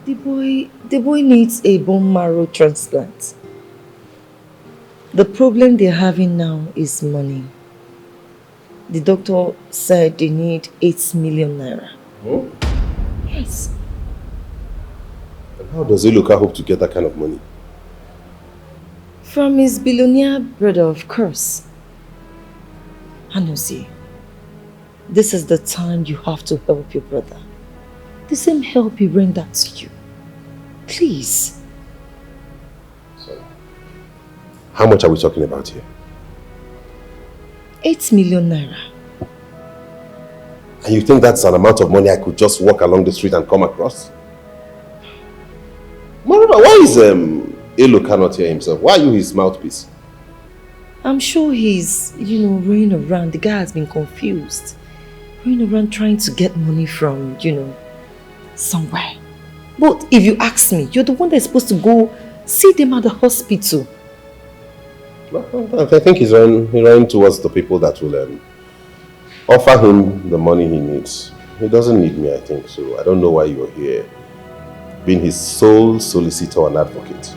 The boy needs a bone marrow transplant. The problem they're having now is money. The doctor said they need 8 million naira. Oh? Yes. And how does Iluka hope to get that kind of money? From his billionaire brother, of course. Anusi, this is the time you have to help your brother. The same help he rendered to you. Please. So, how much are we talking about here? 8 million naira. And you think that's an amount of money I could just walk along the street and come across? Moreover, why is Iluka not here himself? Why are you his mouthpiece? I'm sure he's, running around. The guy has been confused. going around trying to get money from, somewhere. But if you ask me, you're the one that's supposed to go see them at the hospital. I think he's running towards the people that will offer him the money he needs. He doesn't need me, I think, so I don't know why you're here, being his sole solicitor and advocate.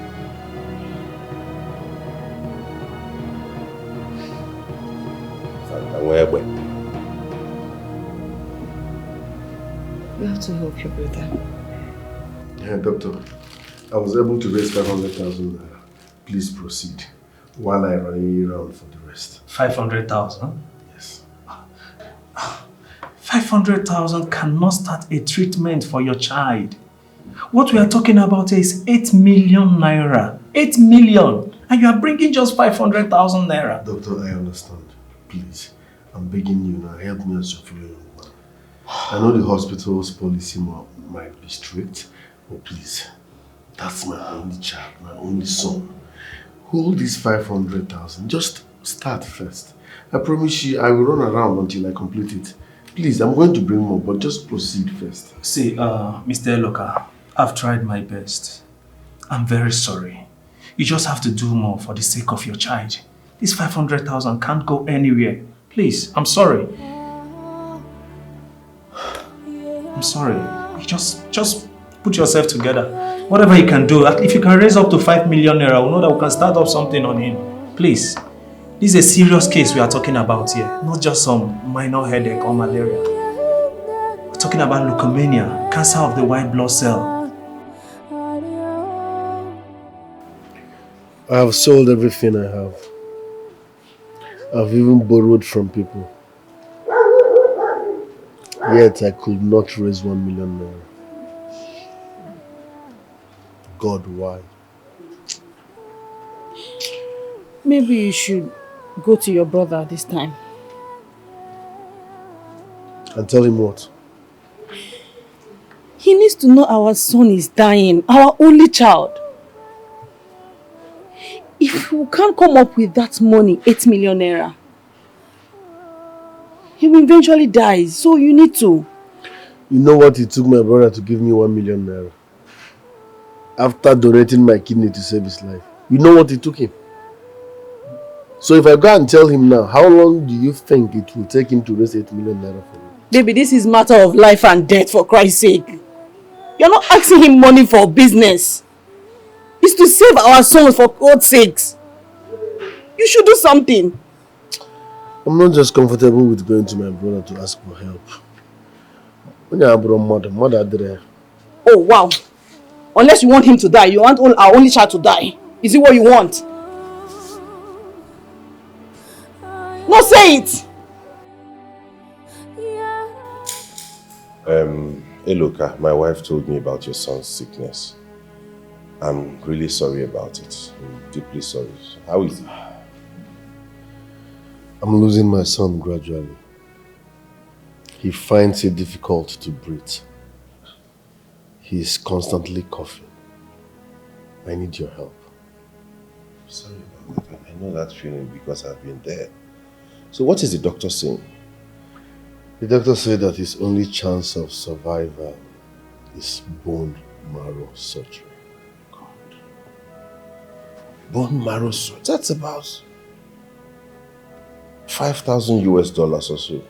You have to help your brother. Yeah, doctor. I was able to raise 500,000 naira. Please proceed while I run around for the rest. 500,000? Yes. 500,000 cannot start a treatment for your child. What we are talking about is 8 million naira. 8 million! And you are bringing just 500,000 naira. Doctor, I understand. Please, I'm begging you now. Help me as your fellow young man. I know the hospital's policy might be strict, but please, that's my only child, my only son. Hold this 500,000. Just start first. I promise you, I will run around until I complete it. Please, I'm going to bring more, but just proceed first. See, Mr. Eloka, I've tried my best. I'm very sorry. You just have to do more for the sake of your child. This 500,000 can't go anywhere. Please, I'm sorry. I'm sorry. You just put yourself together. Whatever you can do, if you can raise up to 5 million naira, we'll know that we can start up something on him. Please. This is a serious case we are talking about here. Not just some minor headache or malaria. We're talking about leukemia, cancer of the white blood cell. I have sold everything I have. I've even borrowed from people. Yet I could not raise 1 million naira. God, why? Maybe you should go to your brother this time. And tell him what? He needs to know our son is dying, our only child. If we can't come up with that money, 8 million naira, he will eventually die, so you need to. You know what it took my brother to give me 1 million naira? After donating my kidney to save his life. You know what it took him? So if I go and tell him now, how long do you think it will take him to raise 8 million naira for me? Baby, this is matter of life and death, for Christ's sake. You're not asking him money for business. It's to save our sons, for God's sakes. You should do something. I'm not just comfortable with going to my brother to ask for help. Oh, wow. Unless you want him to die, you want our only child to die. Is it what you want? No, say it! Eloka, my wife told me about your son's sickness. I'm really sorry about it. I'm deeply sorry. How is he? I'm losing my son gradually. He finds it difficult to breathe. He is constantly coughing. I need your help. Sorry about that. I know that feeling because I've been there. So what is the doctor saying? The doctor said that his only chance of survival is bone marrow surgery. God. Bone marrow surgery? That's about 5,000 US dollars or so.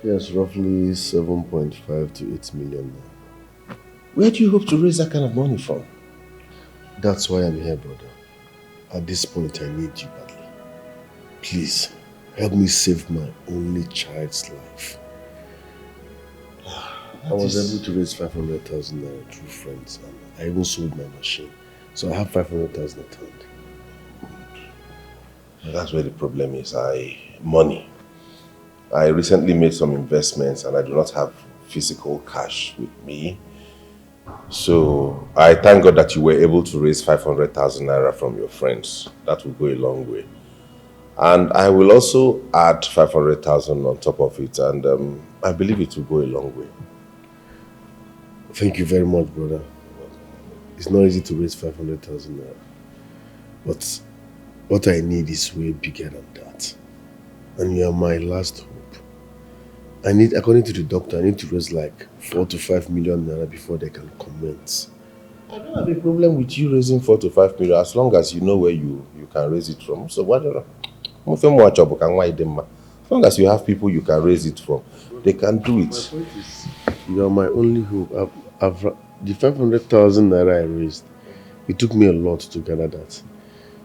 Yes, roughly 7.5 to 8 million. Where do you hope to raise that kind of money from? That's why I'm here, brother. At this point, I need you badly. Please, help me save my only child's life. I was able to raise 500,000 naira through friends, and I even sold my machine. So I have 500,000 at hand. That's where the problem is. Money. I recently made some investments and I do not have physical cash with me. So I thank God that you were able to raise 500,000 naira from your friends. That will go a long way. And I will also add 500,000 on top of it, and I believe it will go a long way. Thank you very much, brother. It's not easy to raise 500,000 naira. But what I need is way bigger than that. And you are my last hope. according to the doctor, I need to raise like 4 to 5 million naira before they can commence. I don't have a problem with you raising 4 to 5 million as long as you know where you can raise it from. So what? As long as you have people you can raise it from, they can do it. You are my only hope. The 500,000 naira I raised, it took me a lot to gather that.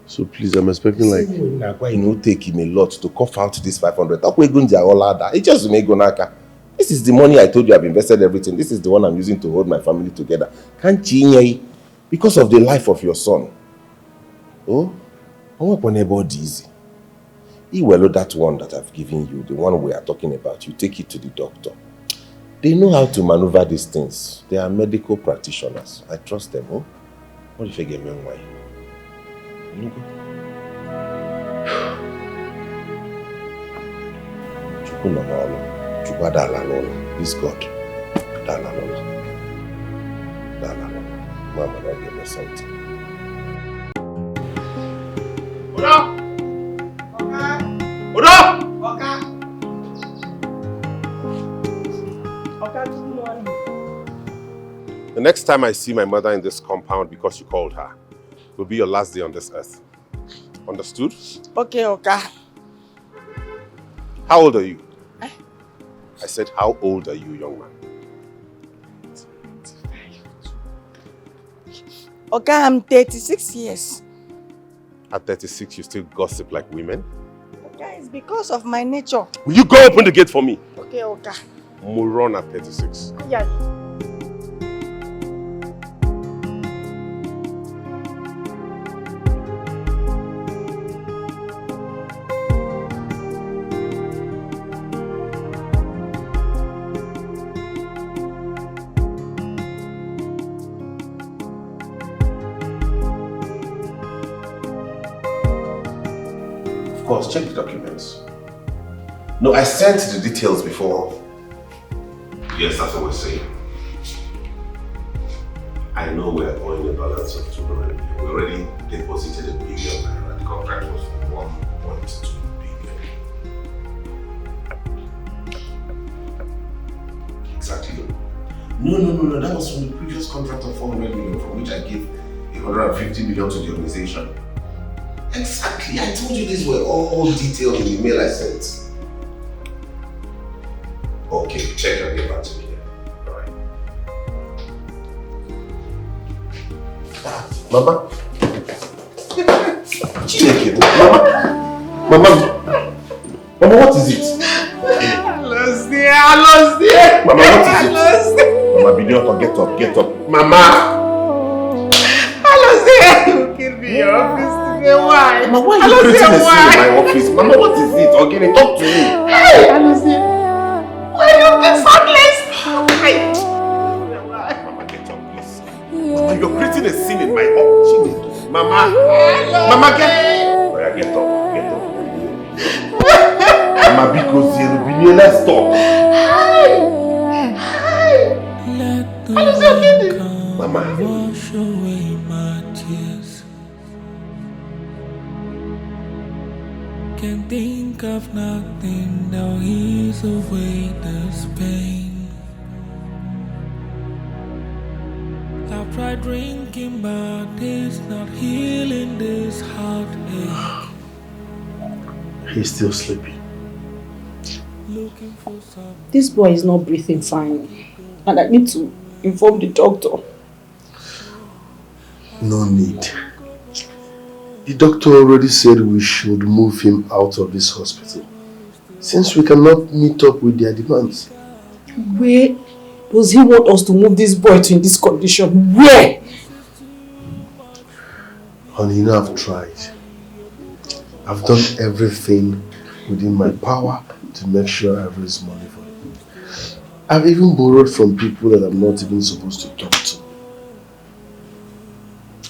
So please, I'm expecting like... It will take him a lot to cough out this 500. It just make gonaka. This is the money I told you I've invested everything. This is the one I'm using to hold my family together. Can't you? Because of the life of your son. Oh, I want anybody easy. Well, that one that I've given you, the one we are talking about, you take it to the doctor. They know how to maneuver these things. They are medical practitioners. I trust them. Oh, what if you get me why? Please God. Mama, don't give me something. The next time I see my mother in this compound because you called her, will be your last day on this earth. Understood? Okay, Oka. How old are you? I said, how old are you, young man? Oka, I'm 36 years. At 36, you still gossip like women? Oka, it's because of my nature. Will you go open the gate for me? Okay, Oka. Moron at 36. Yeah. Of course, check the documents. No, I sent the details before. Yes, that's what we're saying. I know we're owing a balance of 200 million. We already deposited $1 billion and the contract was for 1.2 billion. Exactly. No. That was from the previous contract of 400 million, from which I gave 150 million to the organization. Exactly. I told you these were all detailed in the mail I sent. Okay, check and get back to me. Alright. Mama? Chineke, Mama, what is it? I lost it. Mama, what is it? Mama, Binyota, get up. Mama! I lost it. You killed me in your office today. Why? Mama, why are you creating a scene in my office? Mama, what is it? Okay, talk to me. Hey, I lost it. Why you get thoughtless? Mama, get up, please. Mama, you're creating a scene in my office. Mama, get up. Get up. Mama, because you're let's talk. Mama. Wash away my tears. Can't think of nothing now. Ease away this pain. I've tried drinking, but it's not healing this heartache. He's still sleeping. This boy is not breathing fine, and I need to inform the doctor. No need. The doctor already said we should move him out of this hospital, since we cannot meet up with their demands. Where does he want us to move this boy to in this condition? Where? Honey, you know I've tried. I've done everything within my power to make sure I raise money for him. I've even borrowed from people that I'm not even supposed to talk to.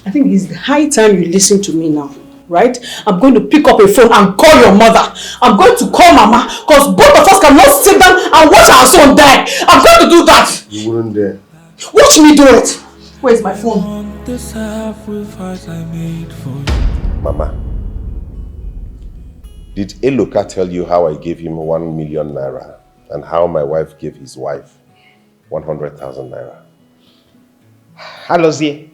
I think it's high time you listen to me now, right? I'm going to pick up a phone and call your mother. I'm going to call Mama, because both of us cannot sit down and watch our son die. I'm going to do that. You wouldn't dare. Watch me do it. Where's my phone? The sacrifice I made for you. Mama, did Eloka tell you how I gave him 1 million naira and how my wife gave his wife 100,000 naira. Alozie.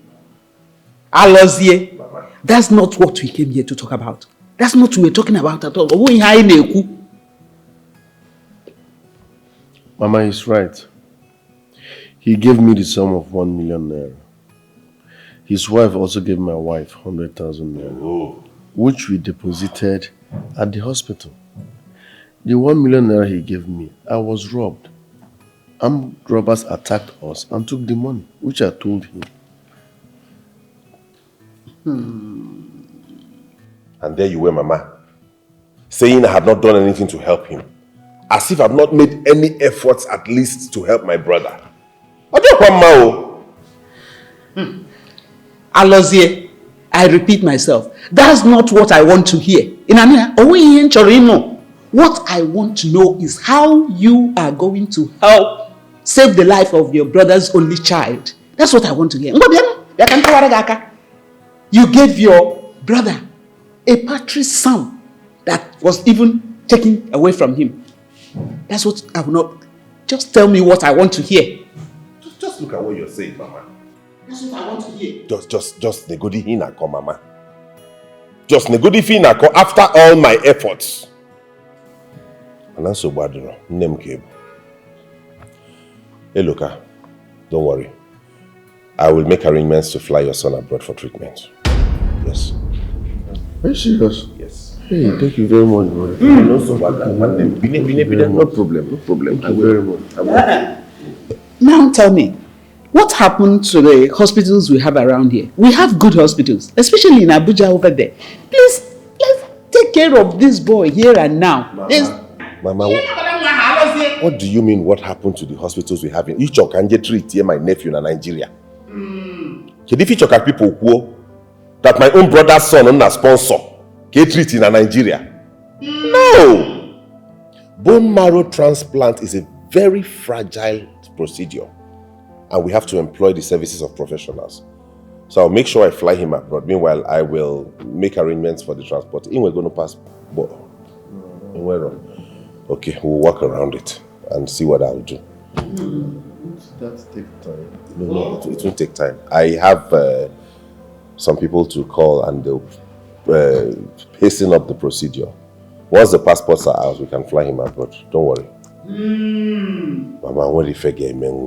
That's not what we came here to talk about. That's not what we're talking about at all. Mama is right. He gave me the sum of 1 million naira. His wife also gave my wife 100,000 naira, which we deposited at the hospital. The 1 million naira he gave me, I was robbed. Armed robbers attacked us and took the money, which I told him. And there you were, Mama, saying I have not done anything to help him. As if I've not made any efforts at least to help my brother. Alozie, I repeat myself. That's not what I want to hear. What I want to know is how you are going to help save the life of your brother's only child. That's what I want to hear. You gave your brother a paltry sum that was even taken away from him. That's what I will not. Just tell me what I want to hear. Just look at what you're saying, Mama. That's what I want to hear. Just negodi hinako, Mama. Just negodi hinako after all my efforts. And that's so bad, name cable. Hey, Luca, don't worry. I will make arrangements to fly your son abroad for treatment. Yes. Are you serious? Yes. Hey, thank you very much, brother. No problem. Thank you very much. Now tell me, what happened to the hospitals we have around here? We have good hospitals, especially in Abuja over there. Please, let's take care of this boy here and now. Mama, what do you mean what happened to the hospitals we have in each of Kanje treat here, my nephew in Nigeria? Can if each of people who that my own brother's son on a sponsor get treat in Nigeria? No! Bone marrow transplant is a very fragile procedure, and we have to employ the services of professionals. So I'll make sure I fly him abroad. Meanwhile, I will make arrangements for the transport. We're going to pass. Okay, we'll work around it and see what I'll do. That take time. No, it won't take time. I have some people to call and they'll hasten up the procedure. Once the passports are out, we can fly him abroad. Don't worry. Mama, what if I get men?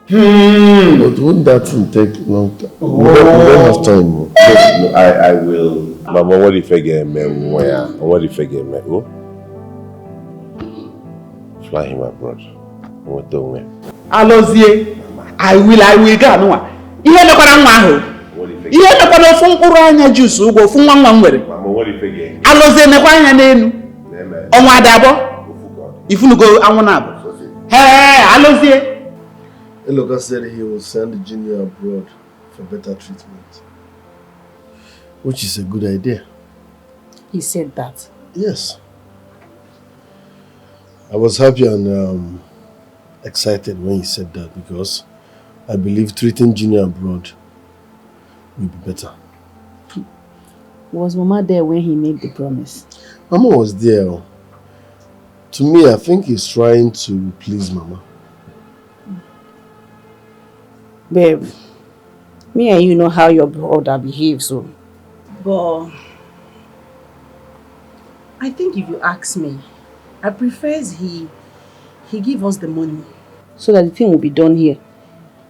But won't that take long time? We don't have time. No, I will. Mama, what if I get men? What if I get men? Oh? Fly him abroad. What do we? Alozie, I will go. No. Ihe lekwana nwa ahụ. Ihe lekwana ofu mkpụrụ anya juice ugo ofu nwa nwere. Mama, what if I get? Alozie nekwa anya n'enu. Ọnwa adabo. Ifunugo anwụ na abụ. Hey, Alozie. Eloka said he will send the junior abroad for better treatment, which is a good idea. He said that? Yes. I was happy and excited when he said that because I believe treating Junior abroad will be better. Was Mama there when he made the promise? Mama was there. To me, I think he's trying to please Mama. Babe, me and you know how your brother behaves, so. But I think if you ask me, I prefer he give us the money so that the thing will be done here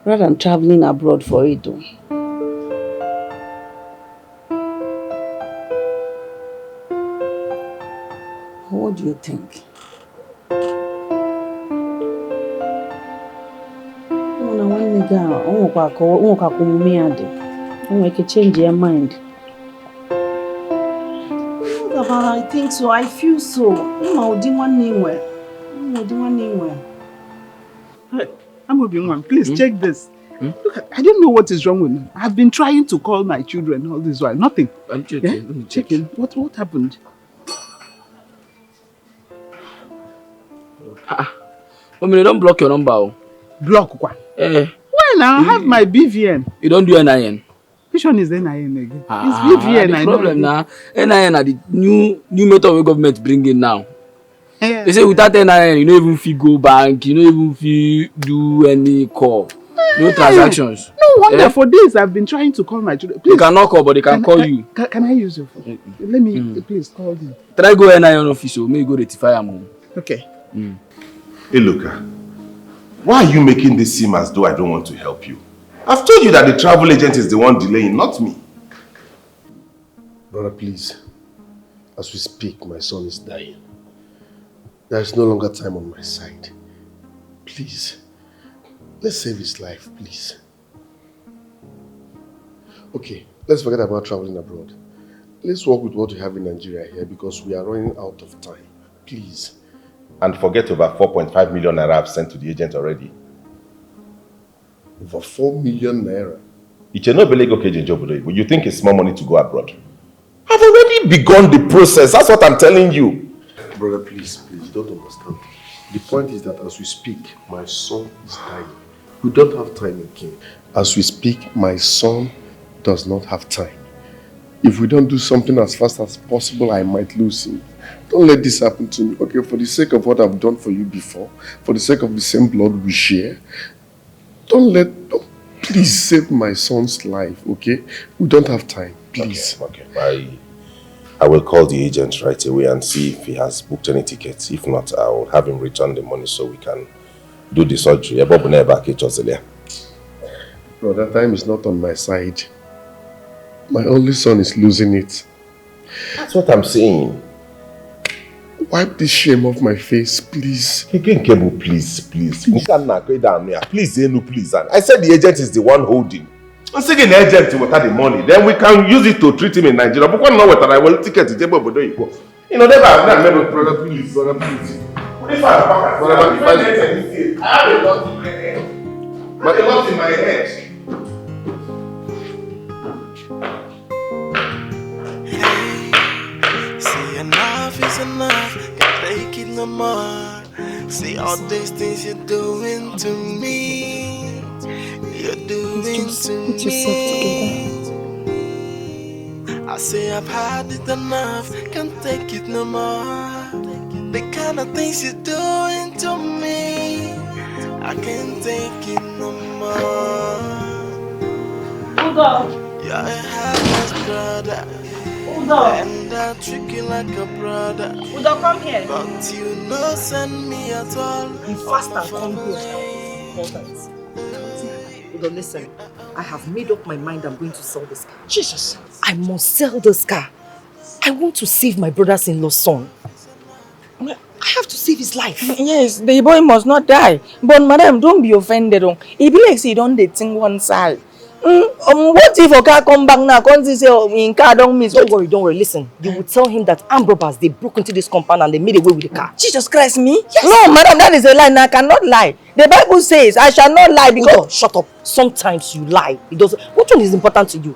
rather than traveling abroad for it. What do you think? I can change your mind. I think so. I feel so. Please check this. Look, I don't know what is wrong with me. I've been trying to call my children all this while. Nothing. I'm checking. Yeah? Let me check. Checking. What happened? Mommy, don't block your number. Block what? Eh. Why now? I have my BVN. You don't do NIN. Which one is NIN again? It's BVN. The problem now. NIN are the new method of government bringing now. They say without 10 you don't even feel go bank, you don't even feel do any call. No transactions. No wonder for days I've been trying to call my children. Please, they cannot call, but they can call you. Can I use your phone? Let me please call them. Try go NIN office, so may you go rectify them. Okay. Hey, Luca. Why are you making this seem as though I don't want to help you? I've told you that the travel agent is the one delaying, not me. Brother, please. As we speak, my son is dying. There is no longer time on my side. Please. Let's save his life, please. Okay, let's forget about traveling abroad. Let's work with what we have in Nigeria here because we are running out of time. Please. And forget over 4.5 million naira I've sent to the agent already. Over 4 million naira? You think it's small money to go abroad? I've already begun the process. That's what I'm telling you. Brother, please, you don't understand. The point is that as we speak, my son is dying. We don't have time again. As we speak, my son does not have time. If we don't do something as fast as possible, I might lose him. Don't let this happen to me, okay? For the sake of what I've done for you before, for the sake of the same blood we share, please save my son's life, okay? We don't have time, please. Okay. I will call the agent right away and see if he has booked any tickets. If not, I will have him return the money so we can do the surgery. Bro, that time is not on my side. My only son is losing it. That's what I'm saying. Wipe the shame off my face, please. Please. Please, please. I said the agent is the one holding. I'm saying the agent will have the money. Then we can use it to treat him in Nigeria. But when I will ticket to Jebo Bodo, you know, never, brother, please. Brother, if I have a lot in my head. See, enough is enough. Can't take it no more. See all these things you're doing to me. You're doing to me. I say I've had it enough. Can't take it no more. The kind of things you're doing to me, I can't take it no more. Hold You're a heartless brother. And I treat you like a brother. Udo, come here. But you no send me at all. You fast and come here. Udo, listen. I have made up my mind I'm going to sell this car. Jesus. I must sell this car. I want to save my brother's-in-law's son. I have to save his life. Yes, the boy must not die. But madam, don't be offended. It be like say don't dey think one side. What if Oka come back now? Can't say in car don't miss? Don't worry. Listen, you will tell him that armed robbers, they broke into this compound and they made away with the car. Jesus Christ, me? Yes. No, madam, that is a lie. I cannot lie. The Bible says I shall not lie because... Udo, shut up. Sometimes you lie. It doesn't. Which one is important to you?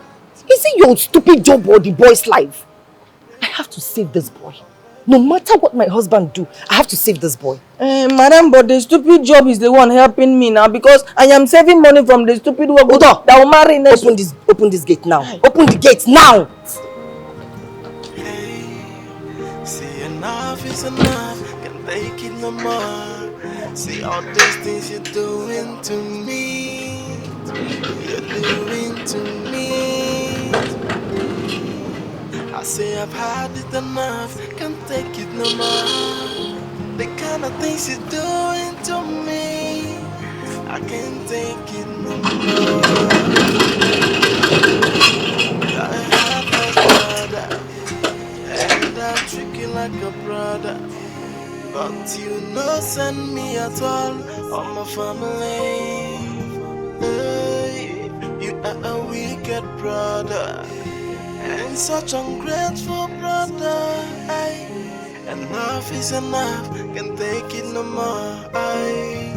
Is it your stupid job or the boy's life? I have to save this boy. No matter what my husband do, I have to save this boy. Madam, but the stupid job is the one helping me now because I am saving money from the stupid work Udo, that will marry next. Open this gate now. Open the gate now. Hey, see, enough is enough. Can't take it no more. See all these things you're doing to me. You're doing to me. I say I've had it enough, can't take it no more. The kind of things you're doing to me, I can't take it no more. You're a heartless brother, and I treat you like a brother. But you no send me at all, or my family. Hey, you are a wicked brother. And such ungrateful brother, aye. Enough is enough, can't take it no more, aye.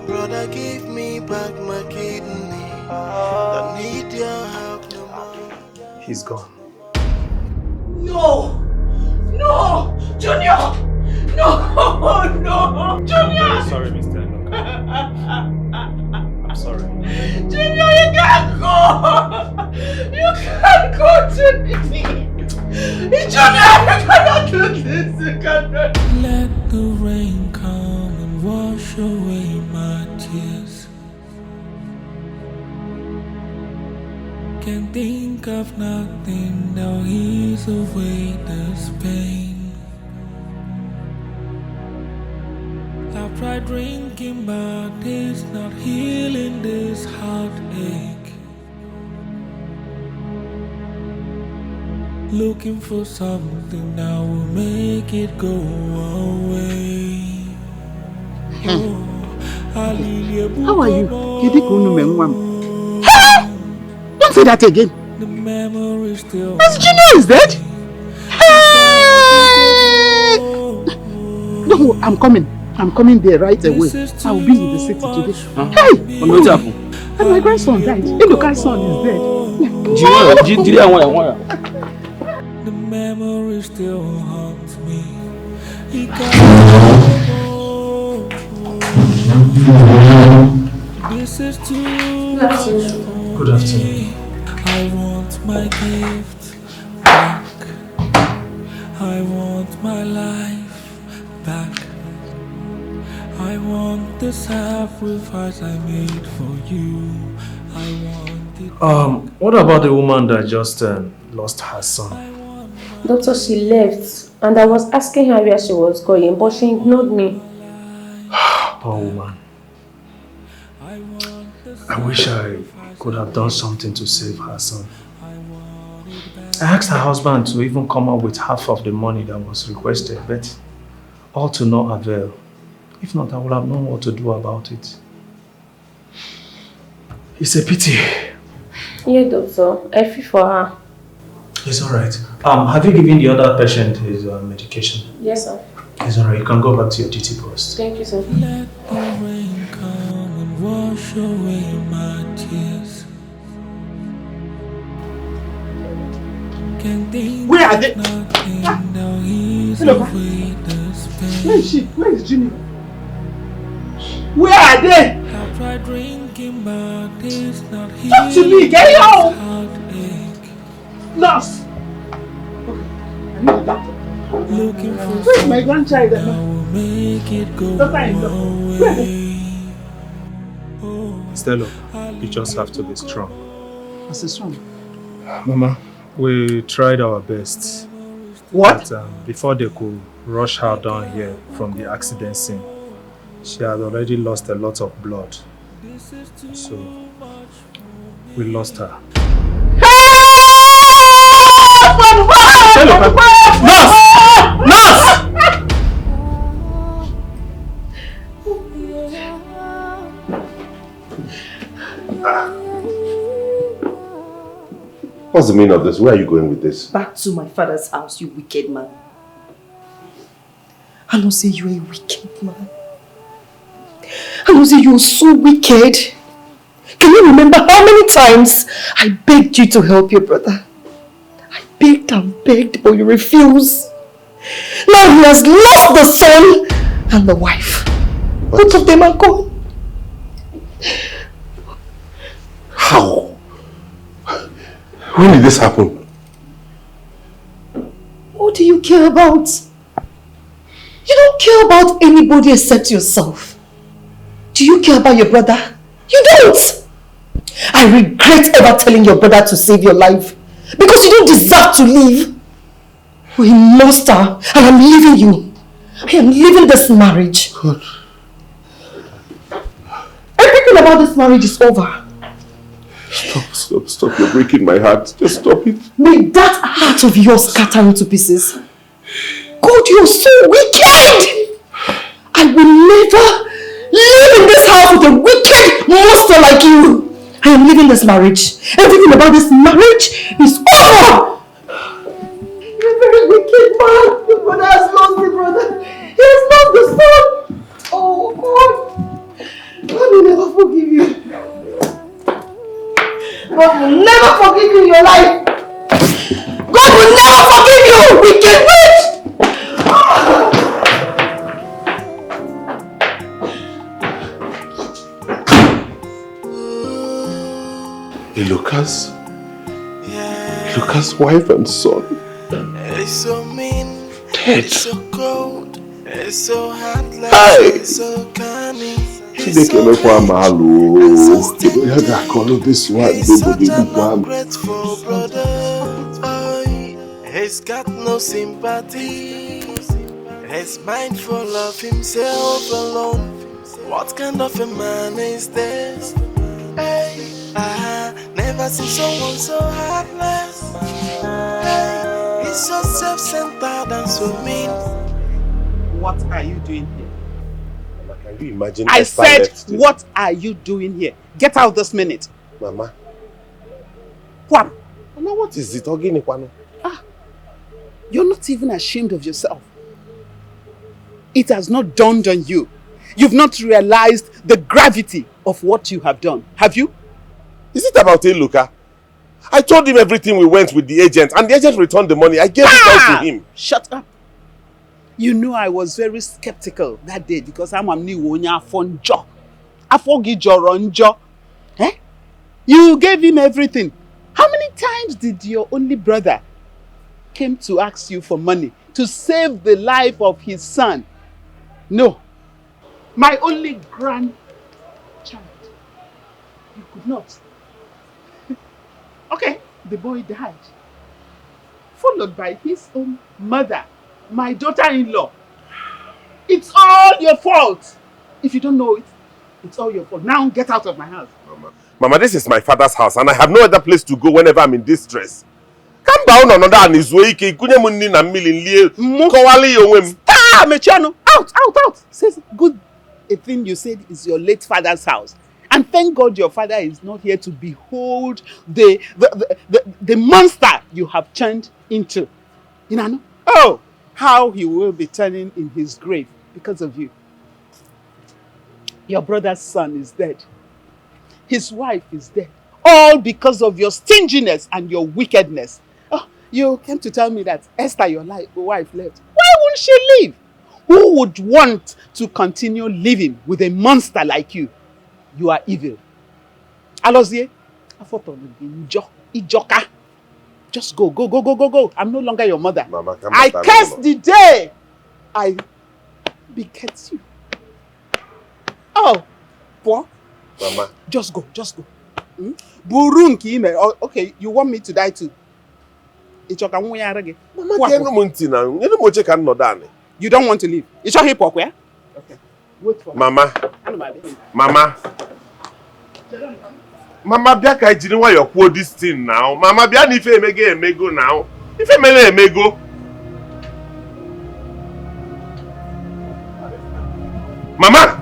Brother, give me back my kidney. Don't need your help no more. He's gone. No! Junior! No! Junior! I'm sorry, Mr. Enoka. I'm sorry. Junior, you can't go! You can't go, Junior! Junior, you cannot do this! You cannot. Let go Can't think of nothing, now he's away this pain. I've tried drinking, but it's not healing this heartache. Looking for something that will make it go away. How are you? Don't say that again. Miss Junior is dead? Hey! No, I'm coming. I'm coming there right away. I will be in the city today. Hey! What's happened? And my grandson died. Iloka's son is dead. The memory still haunts me. This is too much. Good afternoon. I want my gift back. I want my life back. I want the sacrifice I made for you. I want it. What about the woman that just lost her son? Doctor, she left and I was asking her where she was going, but she ignored me. Poor woman. I wish I could have done something to save her son. I asked her husband to even come up with half of the money that was requested, but all to no avail. If not, I would have known what to do about it. It's a pity. Yeah, doctor. I feel for her. It's alright. Have you given the other patient his medication? Yes, sir. It's alright. You can go back to your duty post. Thank you, sir. Let the rain come and wash away my tears. Where are they? Where is she? Where is Junior? Where are they? Talk to me, get out! Nurse! Okay, I need a doctor. Where's my grandchild? Doctor, where are they? Stella, you just have to be strong. What's so strong? Mama, we tried our best. What? But, before they could rush her down here from the accident scene, she had already lost a lot of blood. So, we lost her. Nurse! Nurse! What's the meaning of this? Where are you going with this? Back to my father's house, you wicked man. I don't say you're a wicked man. I don't say you're so wicked. Can you remember how many times I begged you to help your brother? I begged and begged, but you refused. Now he has lost the son and the wife. Both of them are gone. How? When did this happen? What do you care about? You don't care about anybody except yourself. Do you care about your brother? You don't! I regret ever telling your brother to save your life because you don't deserve to live. You're a monster and I'm leaving you. I am leaving this marriage. God. Everything about this marriage is over. Stop. You're breaking my heart. Just stop it. May that heart of yours scatter into pieces. God, you're so wicked! I will never live in this house with a wicked monster like you. I am leaving this marriage. Everything about this marriage is over! You're a very wicked man. Your brother has lost the brother. He has lost the son. Oh God. God will never forgive you. God will never forgive you in your life. God will never forgive you, wicked witch! Lucas' wife and son. It's so mean, Dead. it's so cold, it's so heartless, Hey. it's so cunning. Ungrateful brother, he's got no sympathy. He's mindful of himself alone. What kind of a man is this? Hey, I never seen someone so heartless. Hey, he's so self-centered and so mean. What are you doing here? Mama, can you imagine? I said, what are you doing here? Get out this minute. Mama. What? Mama, what is it? You're not even ashamed of yourself. It has not dawned on you. You've not realized the gravity of what you have done. Have you? Is it about Eluka? I told him everything. We went with the agent and the agent returned the money. I gave it all to him. Shut up. You know I was very skeptical that day because I'm new Wonya Fonjo. Afogijoronjo. Eh? You gave him everything. How many times did your only brother came to ask you for money to save the life of his son? No. My only grandchild. You could not. Okay, the boy died. Followed by his own mother, my daughter-in-law. It's all your fault. If you don't know it, it's all your fault. Now get out of my house. Mama, this is my father's house and I have no other place to go whenever I'm in distress. Come down on another his way. Stop, Mechiano. Out. Says good a thing you said is your late father's house. And thank God your father is not here to behold the monster you have turned into. You know? Oh, how he will be turning in his grave because of you. Your brother's son is dead. His wife is dead. All because of your stinginess and your wickedness. Oh, you came to tell me that Esther, your wife, left. Why won't she leave? Who would want to continue living with a monster like you? You are evil. Alozie, Ijoka. Just go. I'm no longer your mother. Mama, I curse the day I beget you. Oh, poor. Mama. Just go. Burun kime. Okay, you want me to die too? Ijoka nwuya Mama, you don't want to leave. Ijoka hip hop, where? Okay. Wait for Mama. Mama, bia ka jiri nwa your kwuo this thing now. Mama, bia na ife emego now. Ife mele emego. Mama!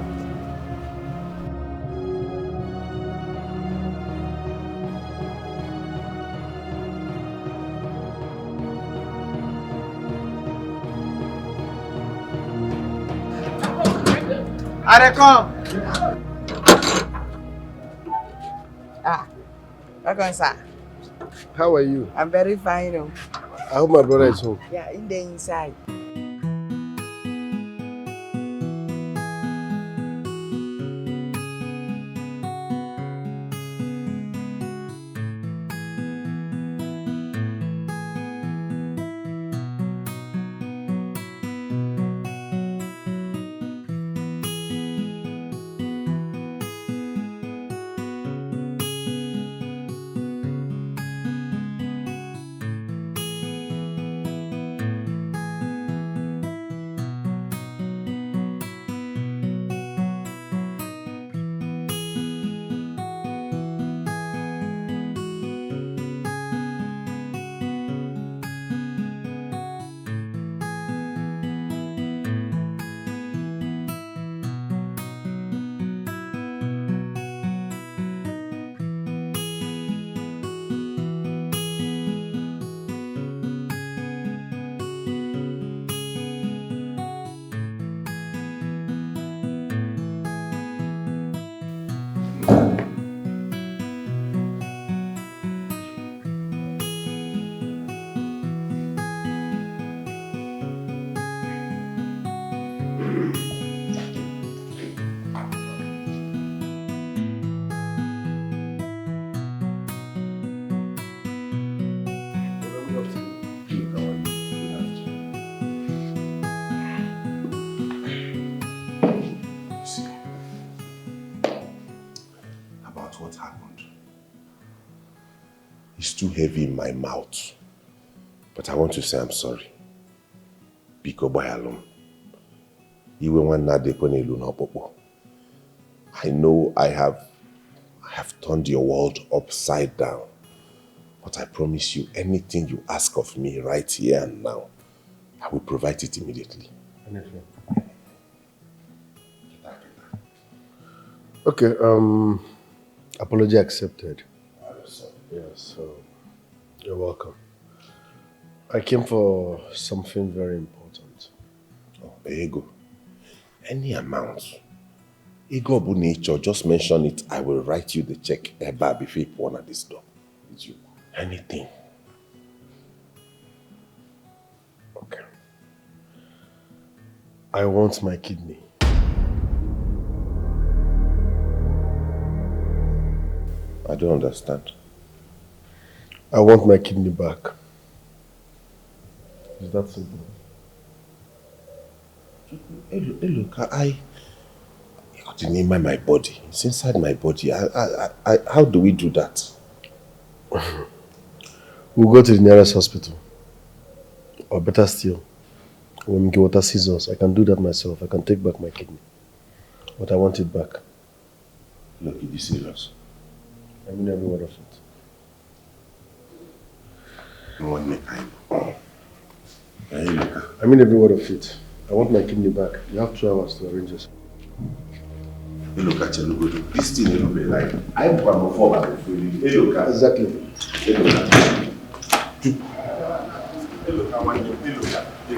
Are come. Welcome, sir. How are you? I'm very fine. I hope my brother is home. Yeah, in the inside. about what happened. It's too heavy in my mouth. But I want to say I'm sorry. Biko Bayalum. I know I have turned your world upside down. But I promise you, anything you ask of me right here and now, I will provide it immediately. Anything. Okay, apology accepted. Yes, so you're welcome. I came for something very important. Oh, ego. Any amount. Ego bu nature, just mention it. I will write you the check eba before you put at this door. It's you. Anything. Okay. I want my kidney. I don't understand. I want my kidney back. Is that simple? Hey, look, I got the name in my body. It's inside my body. How do we do that? We'll go to the nearest hospital. Or better still, when we get water scissors, I can do that myself. I can take back my kidney. But I want it back. Look, it is serious. I mean every word of it. I mean every word of it. I want my kidney back. You have 2 hours to arrange this. Hey, look at you, this thing will be like I'm from before. Hey, look at exactly. Hey, look at hey, look at one. Hey, look at hey,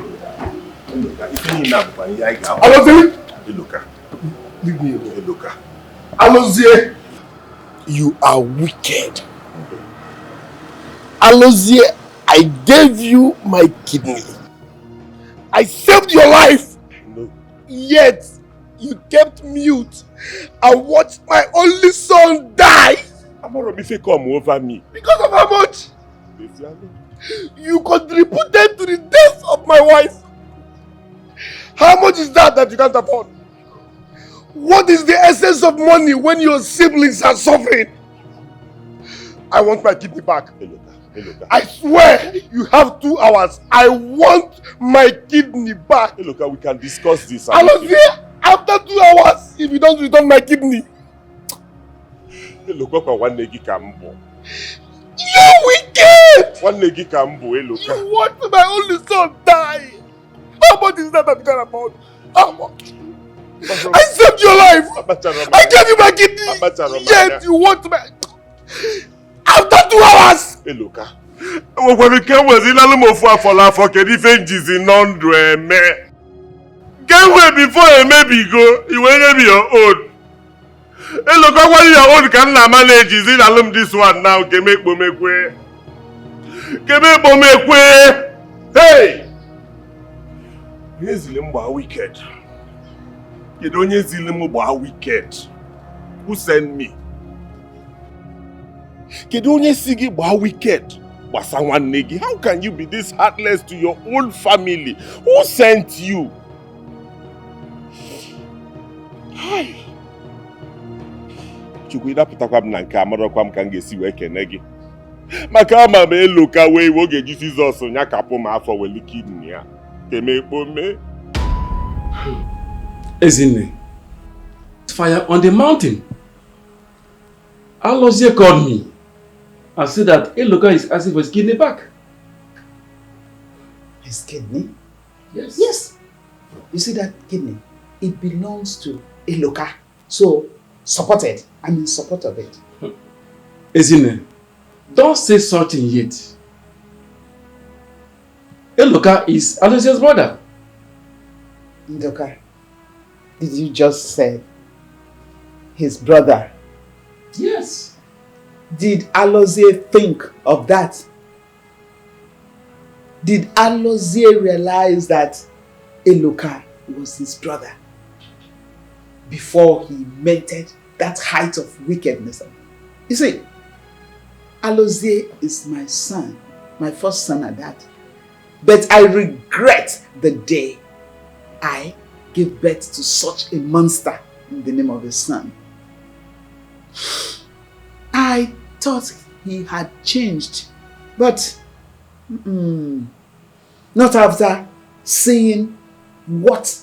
look at if you now, but I got. Alozie, hey, look at leave me alone. Hey, look at Alozie, you are wicked. Alozie, I gave you my kidney. I saved your life. No. Yet you kept mute and watched my only son die. Amorobife come over me. Because of how much? You contributed to the death of my wife. How much is that you can't afford? What is the essence of money when your siblings are suffering? I want my kidney back. I swear you have 2 hours. I want my kidney back. Hey, look, we can discuss this. Alozie, after 2 hours, if you don't return my kidney. Hey, look, one negi kambo. You're wicked! One negi kambo, hey, look. You want my only son die. How much is that you can afford? How much? I saved your life. I gave you my kidney. Yet you want my... After 2 hours! Hey, look. When we came with Ilalumofu for different in non-dream. Get away before a maybe go, you will be your own. Hey, look, what your own can manage is in alum this one now. Can make bomekwe. Can make bomekwe. Hey! Here's Limba wicked. You don't use Limba wicked. Who sent me? Kedonye Sigi ba wicked. Wasawan Negi, how can you be this heartless to your own family? Who sent you? Hi. Chukwida putakwam nanka amarokwam kangesi weke negi. Makama me loka we woge Jesus nya kapo ma afọ weli kidney ya. Keme pome. Ezine. Fire on the mountain. Alozie called me and said that Eloka is asking for his kidney back. His kidney? Yes. Yes. You see that kidney? It belongs to Eloka. So, support it. I'm in support of it. Ezine, don't say something yet. Eloka is Alozie's brother. Ndoka, did you just say his brother? Yes. Did Alozie think of that? Did Alozie realize that Eloka was his brother before he meted that height of wickedness? You see, Alozie is my son, my first son at that. But I regret the day I gave birth to such a monster in the name of his son. I thought he had changed. But not after seeing what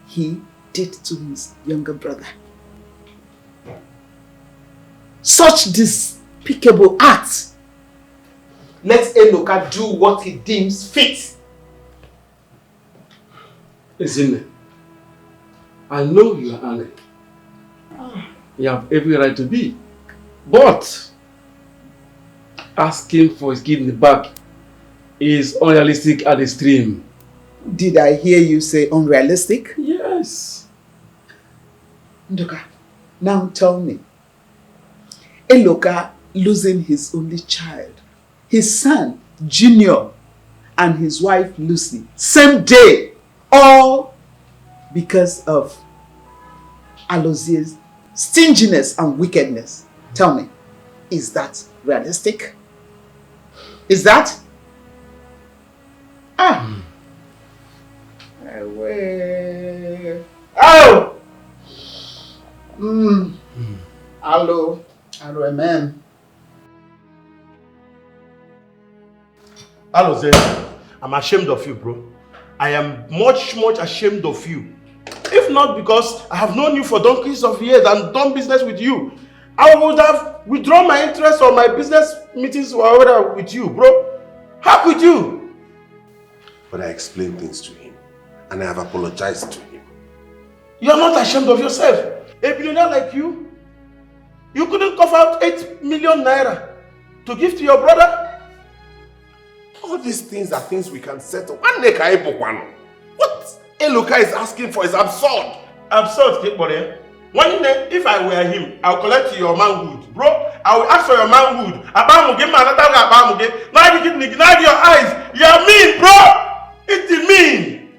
he did to his younger brother. Such despicable acts. Let Eloka do what he deems fit. Listen, I know you are angry. You have every right to be. But asking for his kidney back is unrealistic at the extreme. Did I hear you say unrealistic? Yes. Ndoka, now tell me. Eloka losing his only child, his son, Junior, and his wife, Lucy, same day, all because of Alozie's stinginess and wickedness. Tell me, is that realistic? Is that? Oh! Hello, amen. Alozie, I'm ashamed of you, bro. I am much ashamed of you. If not because I have known you for donkeys of years and done business with you, I would have withdrawn my interest on my business meetings or whatever with you, bro. How could you? But I explained things to him, and I have apologized to him. You are not ashamed of yourself. A billionaire like you couldn't cough out 8 million naira to give to your brother? All these things are things we can settle. What Eloka is asking for is absurd. Absurd, Kekbore. One day, if I were him, I'll collect your manhood. Bro, I will ask for your manhood. Now your eyes. You're mean, bro. It's mean.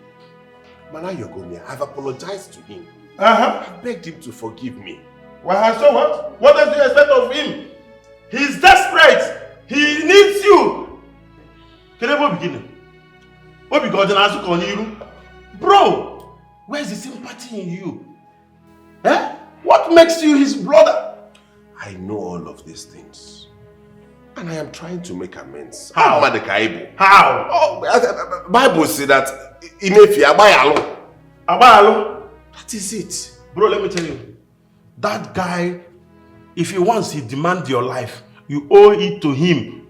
Manayogomia, I've apologized to him. I begged him to forgive me. Well, so what? What else do you expect of him? He's desperate. He needs you. Bro, where's the sympathy in you? Eh? What makes you his brother? I know all of these things. And I am trying to make amends. How? How? Oh, Bible says that That is it. Bro, let me tell you. That guy, if he wants, he demands your life. You owe it to him.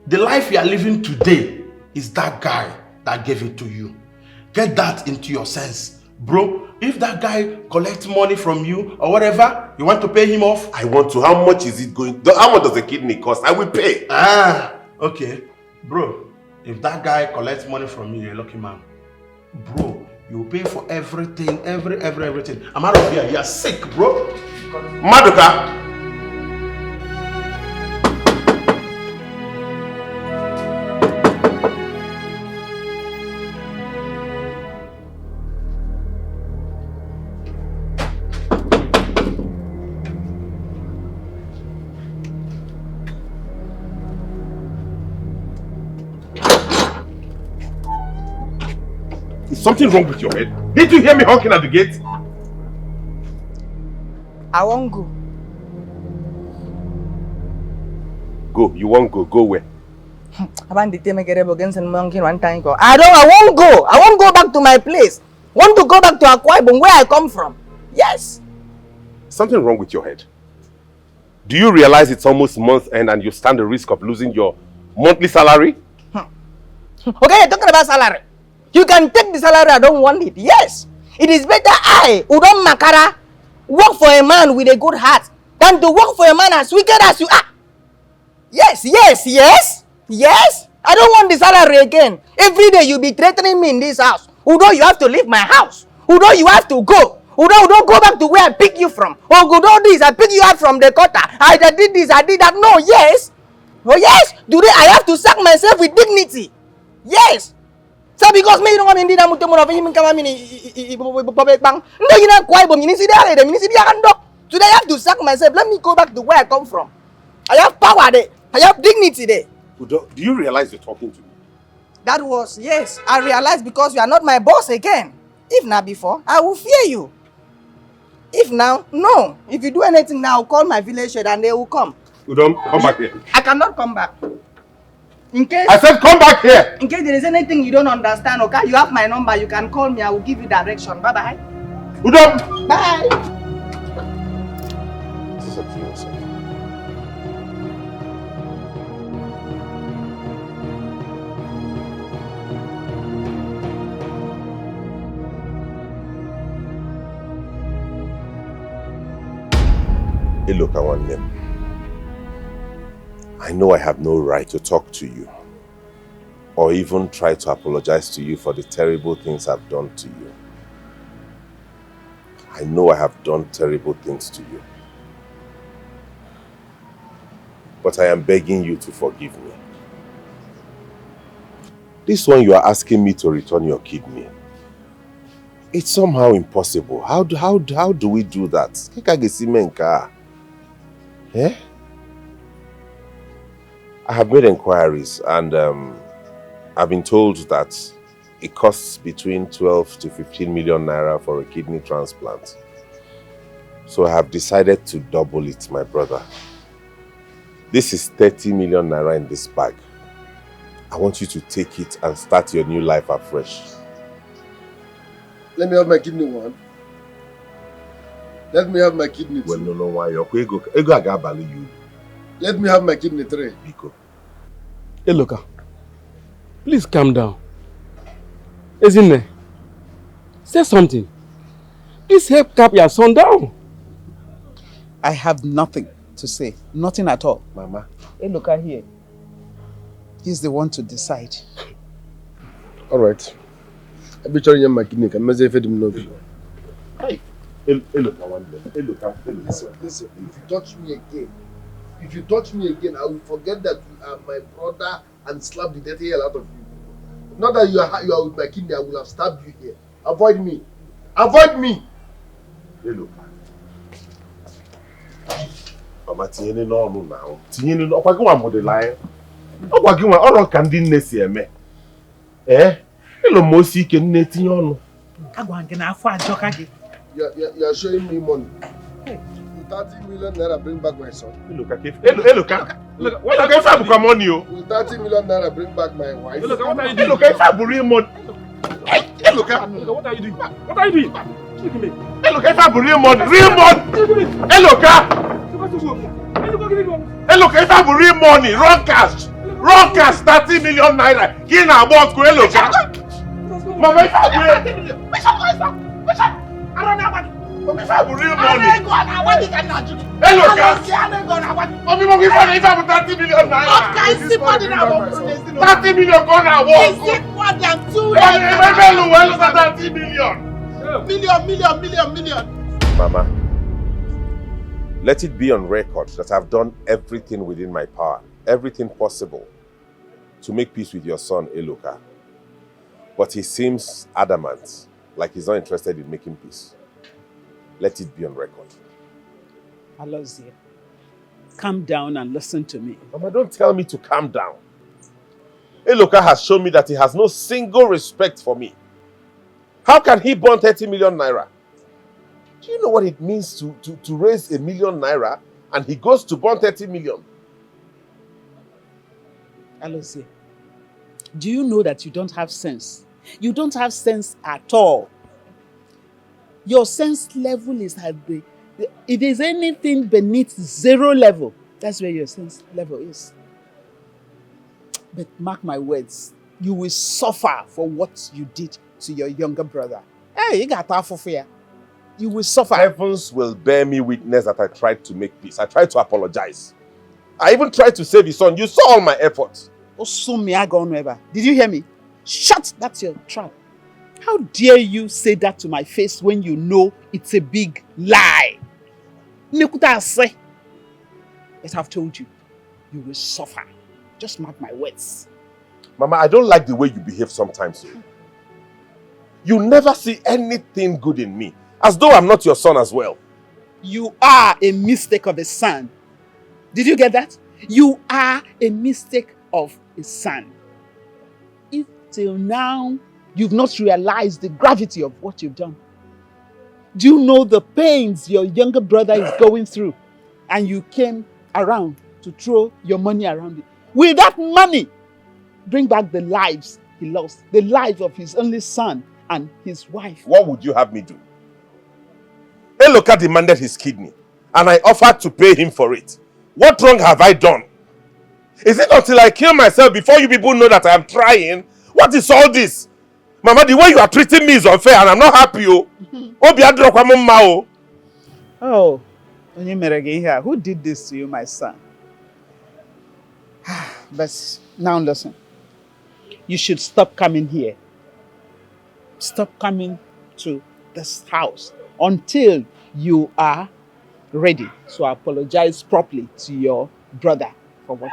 The life you are living today is that guy that gave it to you. Get that into your sense. Bro, if that guy collects money from you or whatever, you want to pay him off? I want to. How much is it going? How much does a kidney cost? I will pay. Okay. Bro, if that guy collects money from you, you're a lucky man. Bro, you pay for everything, everything. I'm out of here. You're sick, bro. Maduka! Is something wrong with your head? Did you hear me honking at the gate? I won't go. Go. You won't go. Go where? I won't go. I won't go back to my place. Want to go back to Akwa Ibom where I come from. Yes. Something wrong with your head? Do you realize it's almost month end and you stand the risk of losing your monthly salary? Okay, you're talking about salary. You can take the salary, I don't want it. Yes. It is better I, Udon Makara, work for a man with a good heart than to work for a man as wicked as you are. Yes. I don't want the salary again. Every day you be threatening me in this house. Udo, you have to leave my house. Udo, you have to go. Udo, go back to where I pick you from. Oh, Udo, this, I pick you up from the gutter. I did this, I did that. No, yes. Oh, yes. Today I have to sack myself with dignity. Yes. So because me, you don't want me to do today I have to sack myself. Let me go back to where I come from. I have power there. I have dignity there. Udo, do you realize you're talking to me? That was, yes, I realized because you are not my boss again. If not before, I will fear you. If now, no. If you do anything now, call my village head and they will come. Udom, come back here. I cannot come back. In case I said come back here! In case there is anything you don't understand, okay? You have my number, you can call me, I will give you direction. Bye-bye. Udom! Bye! This is a philosophy. Hey, look, I want them. I know I have no right to talk to you or even try to apologize to you for the terrible things I've done to you. I know I have done terrible things to you. But I am begging you to forgive me. This one you are asking me to return your kidney. It's somehow impossible. How do we do that? Eh? I have made inquiries and I've been told that it costs between 12 to 15 million naira for a kidney transplant. So I have decided to double it, my brother. This is 30 million naira in this bag. I want you to take it and start your new life afresh. Let me have my kidney one. Let me have my kidney two. Well, no, why? You. Let me have my kidney 3. Biko. Hey, Loka. Please calm down. Isn't say something. Please help cap your son down. I have nothing to say. Nothing at all. Mama. Hey, look at here. He's the one to decide. All right. I'll be trying my kidney. I'm not going Hey, look, I want them. Hey, look, listen. If you touch me again, I will forget that you are my brother and slap the dirty hell out of you. Not that you are with my kidney, I will have stabbed you here. Avoid me. Avoid me. Hey, look. Mama, tinyeni n'ọnụ now. Tinyeni n'ọnụ. Ọkwa gị nwa bụ the lion. Ọkwa gị nwa ọrụ ka ndị nne si eme. Ịlụ m osi ike nne tinye ọnụ. Agwa gị na afọ ajọka gị. You are showing me money. 30 million naira bring back my son. Look, what are you doing for money? Will 30 million naira bring back my wife? Look, what are you doing? Look, if I real money. Hey, look, what are you doing? What are you doing? Look at me. Hey, look, if I real money, Hey, look, Hey, look, if I real money, raw cash, 30 million naira. Give na boss go, look. Mama, if I real. If I real money. Hey, look, 30 million naira. 30 million gonna walk. Is it more than 2 million? Mama, let it be on record that I've done everything within my power, everything possible to make peace with your son, Eloka. But he seems adamant, like he's not interested in making peace. Let it be on record. Alozia, calm down and listen to me. Mama, don't tell me to calm down. Eloka has shown me that he has no single respect for me. How can he burn 30 million naira? Do you know what it means to raise 1 million naira and he goes to burn 30 million? Alozia, do you know that you don't have sense? You don't have sense at all. Your sense level is at if there's anything beneath 0 level, that's where your sense level is. But mark my words, you will suffer for what you did to your younger brother. Hey, you got half of fear. You will suffer. Heavens will bear me witness that I tried to make peace. I tried to apologize. I even tried to save his son. You saw all my efforts. Did you hear me? Shut! That's your trap. How dare you say that to my face when you know it's a big lie? But I've told you, you will suffer. Just mark my words. Mama, I don't like the way you behave sometimes. You never see anything good in me, as though I'm not your son as well. You are a mistake of a son. Did you get that? You are a mistake of a son. If till now you've not realized the gravity of what you've done. Do you know the pains your younger brother is going through? And you came around to throw your money around it. Will that money bring back the lives he lost? The lives of his only son and his wife? What would you have me do? Eloka demanded his kidney, and I offered to pay him for it. What wrong have I done? Is it until I kill myself before you people know that I am trying? What is all this? Mama, the way you are treating me is unfair and I'm not happy. Oh, Onyemerege, who did this to you, my son? But now listen, you should stop coming here. Stop coming to this house until you are ready to apologize properly to your brother for what.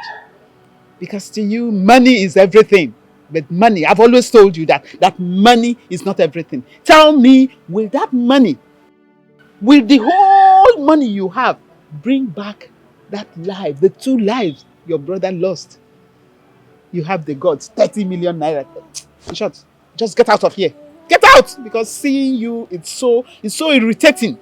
Because to you, money is everything. But money, I've always told you that money is not everything. Tell me, will that money, will the whole money you have bring back that life, the 2 lives your brother lost? You have the gods, 30 million naira. In short, just get out of here. Get out! Because seeing you, it's so irritating.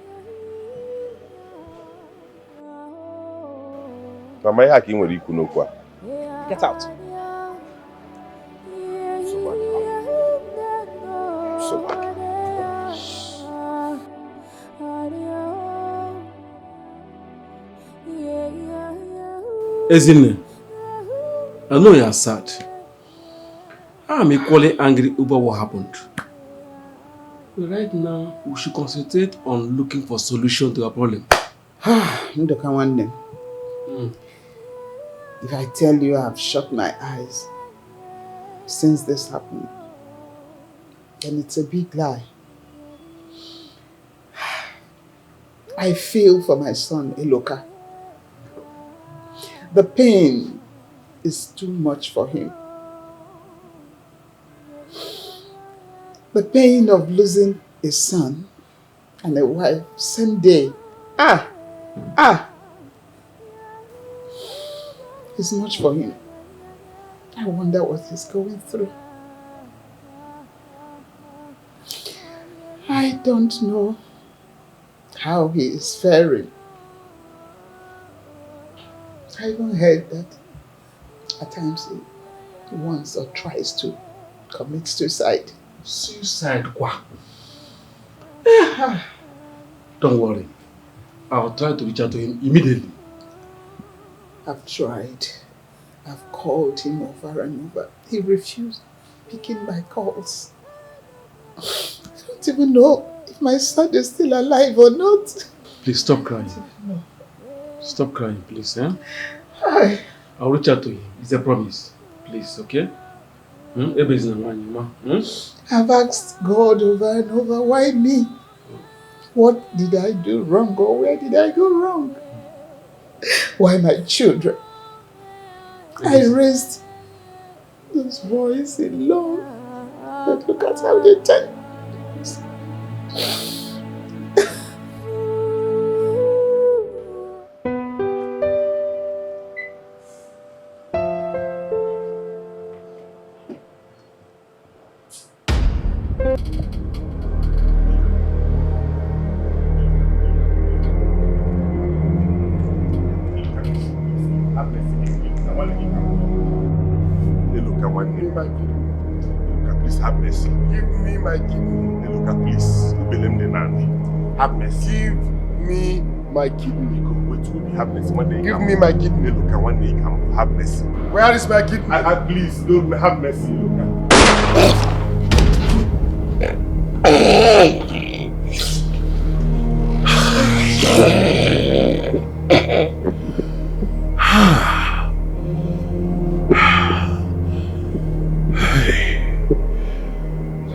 Get out. Ezinne, I know you are sad. I am equally angry over what happened. But right now, we should concentrate on looking for solution to our problem. If I tell you I've shut my eyes since this happened, then it's a big lie. I feel for my son, Eloka. The pain is too much for him. The pain of losing a son and a wife same day. It's much for him. I wonder what he's going through. I don't know how he is faring. I even heard that at times he wants or tries to commit suicide. Suicide, quoi? Don't worry. I'll try to reach out to him immediately. I've tried. I've called him over and over. He refused picking my calls. I don't even know if my son is still alive or not. Please stop crying. Stop crying, please. Eh? Hi. I'll reach out to him. It's a promise. Please, okay? I've asked God over and over, why me? What did I do wrong or where did I go wrong? Why my children? I raised those boys in love, but look at how they turn. Please have mercy. Give me my kidney. Eloka, please. Have mercy. Give me my kidney. Wait, have mercy. One day Give me my kidney. Eloka, one day you can have mercy. Where is my kidney? Please, don't have mercy, Eloka.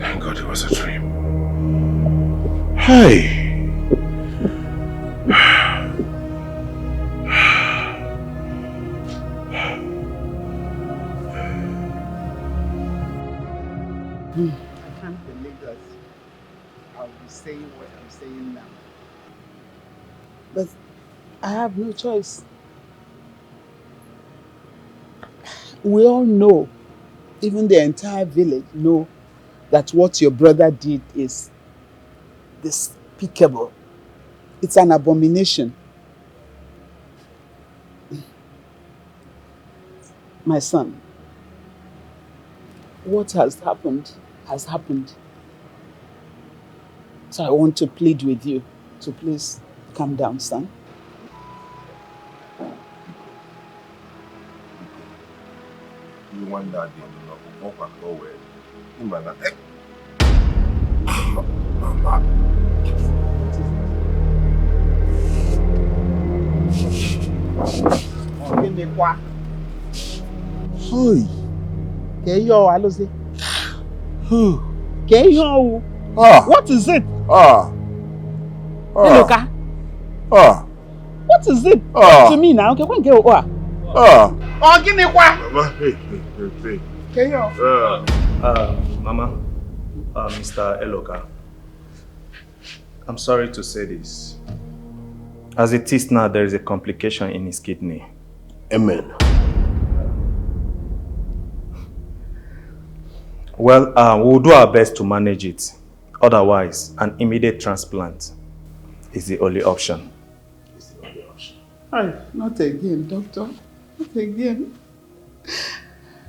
Thank God it was a dream. Hey. I can't believe that I'll be saying what I'm saying now. But I have no choice. We all know, even the entire village know, that what your brother did is despicable. It's an abomination. My son, what has happened has happened. So I want to plead with you to please calm down, son. You want that day, you know, walk nowhere. Mama. Hey. Keyo, Alose. Keyo. What is it? Eloka. What is it? Talk to me now. Okay, when go. Mama, hey. Keyo. Mama, Mr. Eloka, I'm sorry to say this. As it is now, there is a complication in his kidney. Amen. Well, we'll do our best to manage it. Otherwise, an immediate transplant is the only option. Not again, doctor. Not again.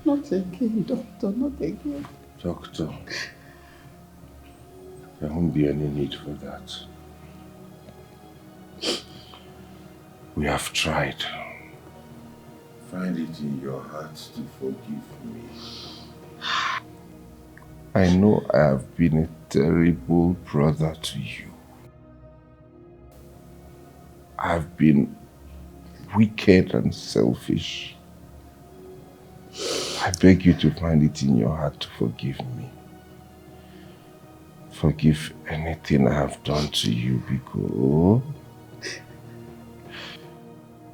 Not again, doctor. Not again. Doctor, there won't be any need for that. We have tried. Find it in your heart to forgive me. I know I have been a terrible brother to you. I've been wicked and selfish. I beg you to find it in your heart to forgive me. Forgive anything I have done to you, because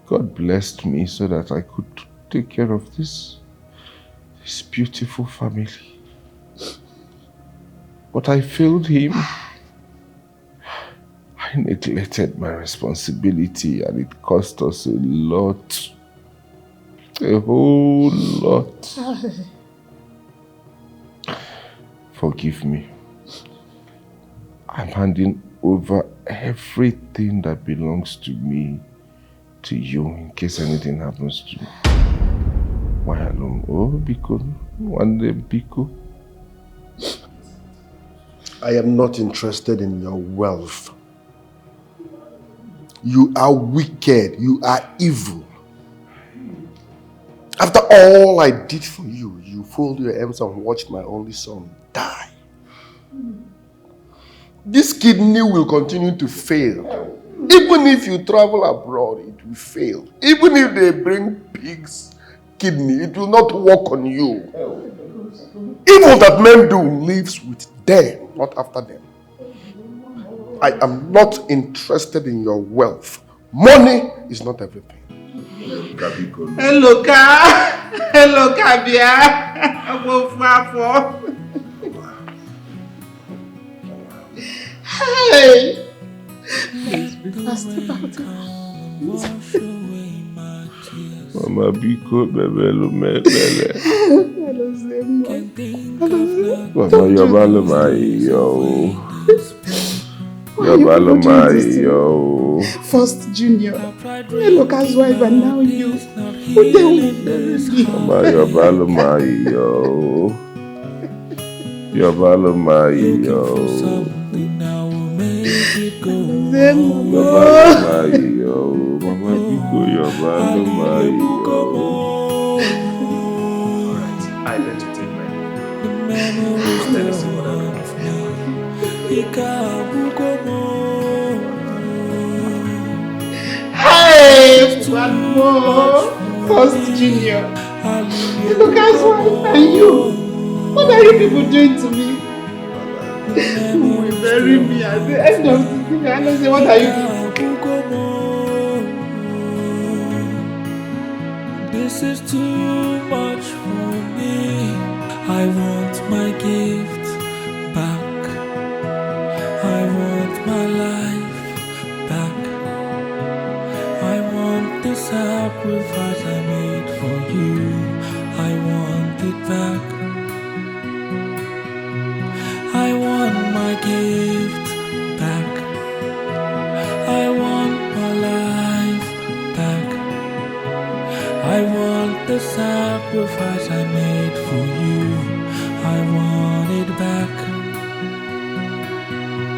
God blessed me so that I could take care of this beautiful family. But I failed him. I neglected my responsibility and it cost us a lot. A whole lot. Forgive me. I'm handing over everything that belongs to me to you in case anything happens to me. Why alone? Oh, Biko. One day, Biko. I am not interested in your wealth. You are wicked. You are evil. After all I did for you, you folded your arms and watched my only son die. This kidney will continue to fail. Even if you travel abroad, it will fail. Even if they bring pig's kidney, it will not work on you. Evil that men do lives with them, not after them. I am not interested in your wealth. Money is not everything. Hello, Kabia. Hey! Please be fast about it. Mama Biko, bebelu mele. Mama, your balumai, yo. Your balumai, yo. First Junior, Eloka's wife, and now you. Who they will bury me? Mama, your balumai, yo. Your balumai, yo. Your balumai, yo. Mama Biko, your balumai, yo. Alright, I let you take my leave. Let us see what happens. Hey, one more. First Junior, Eloka's wife, and you. What are you people doing to me? You will bury me at the end of the day. I don't say, what are you doing? This is too much for me. I want my gift back. I want my life back. I want the sacrifice I made for you. I want it back. I want my gift back. I want my life back. I want the sacrifice I made for you. I want it back.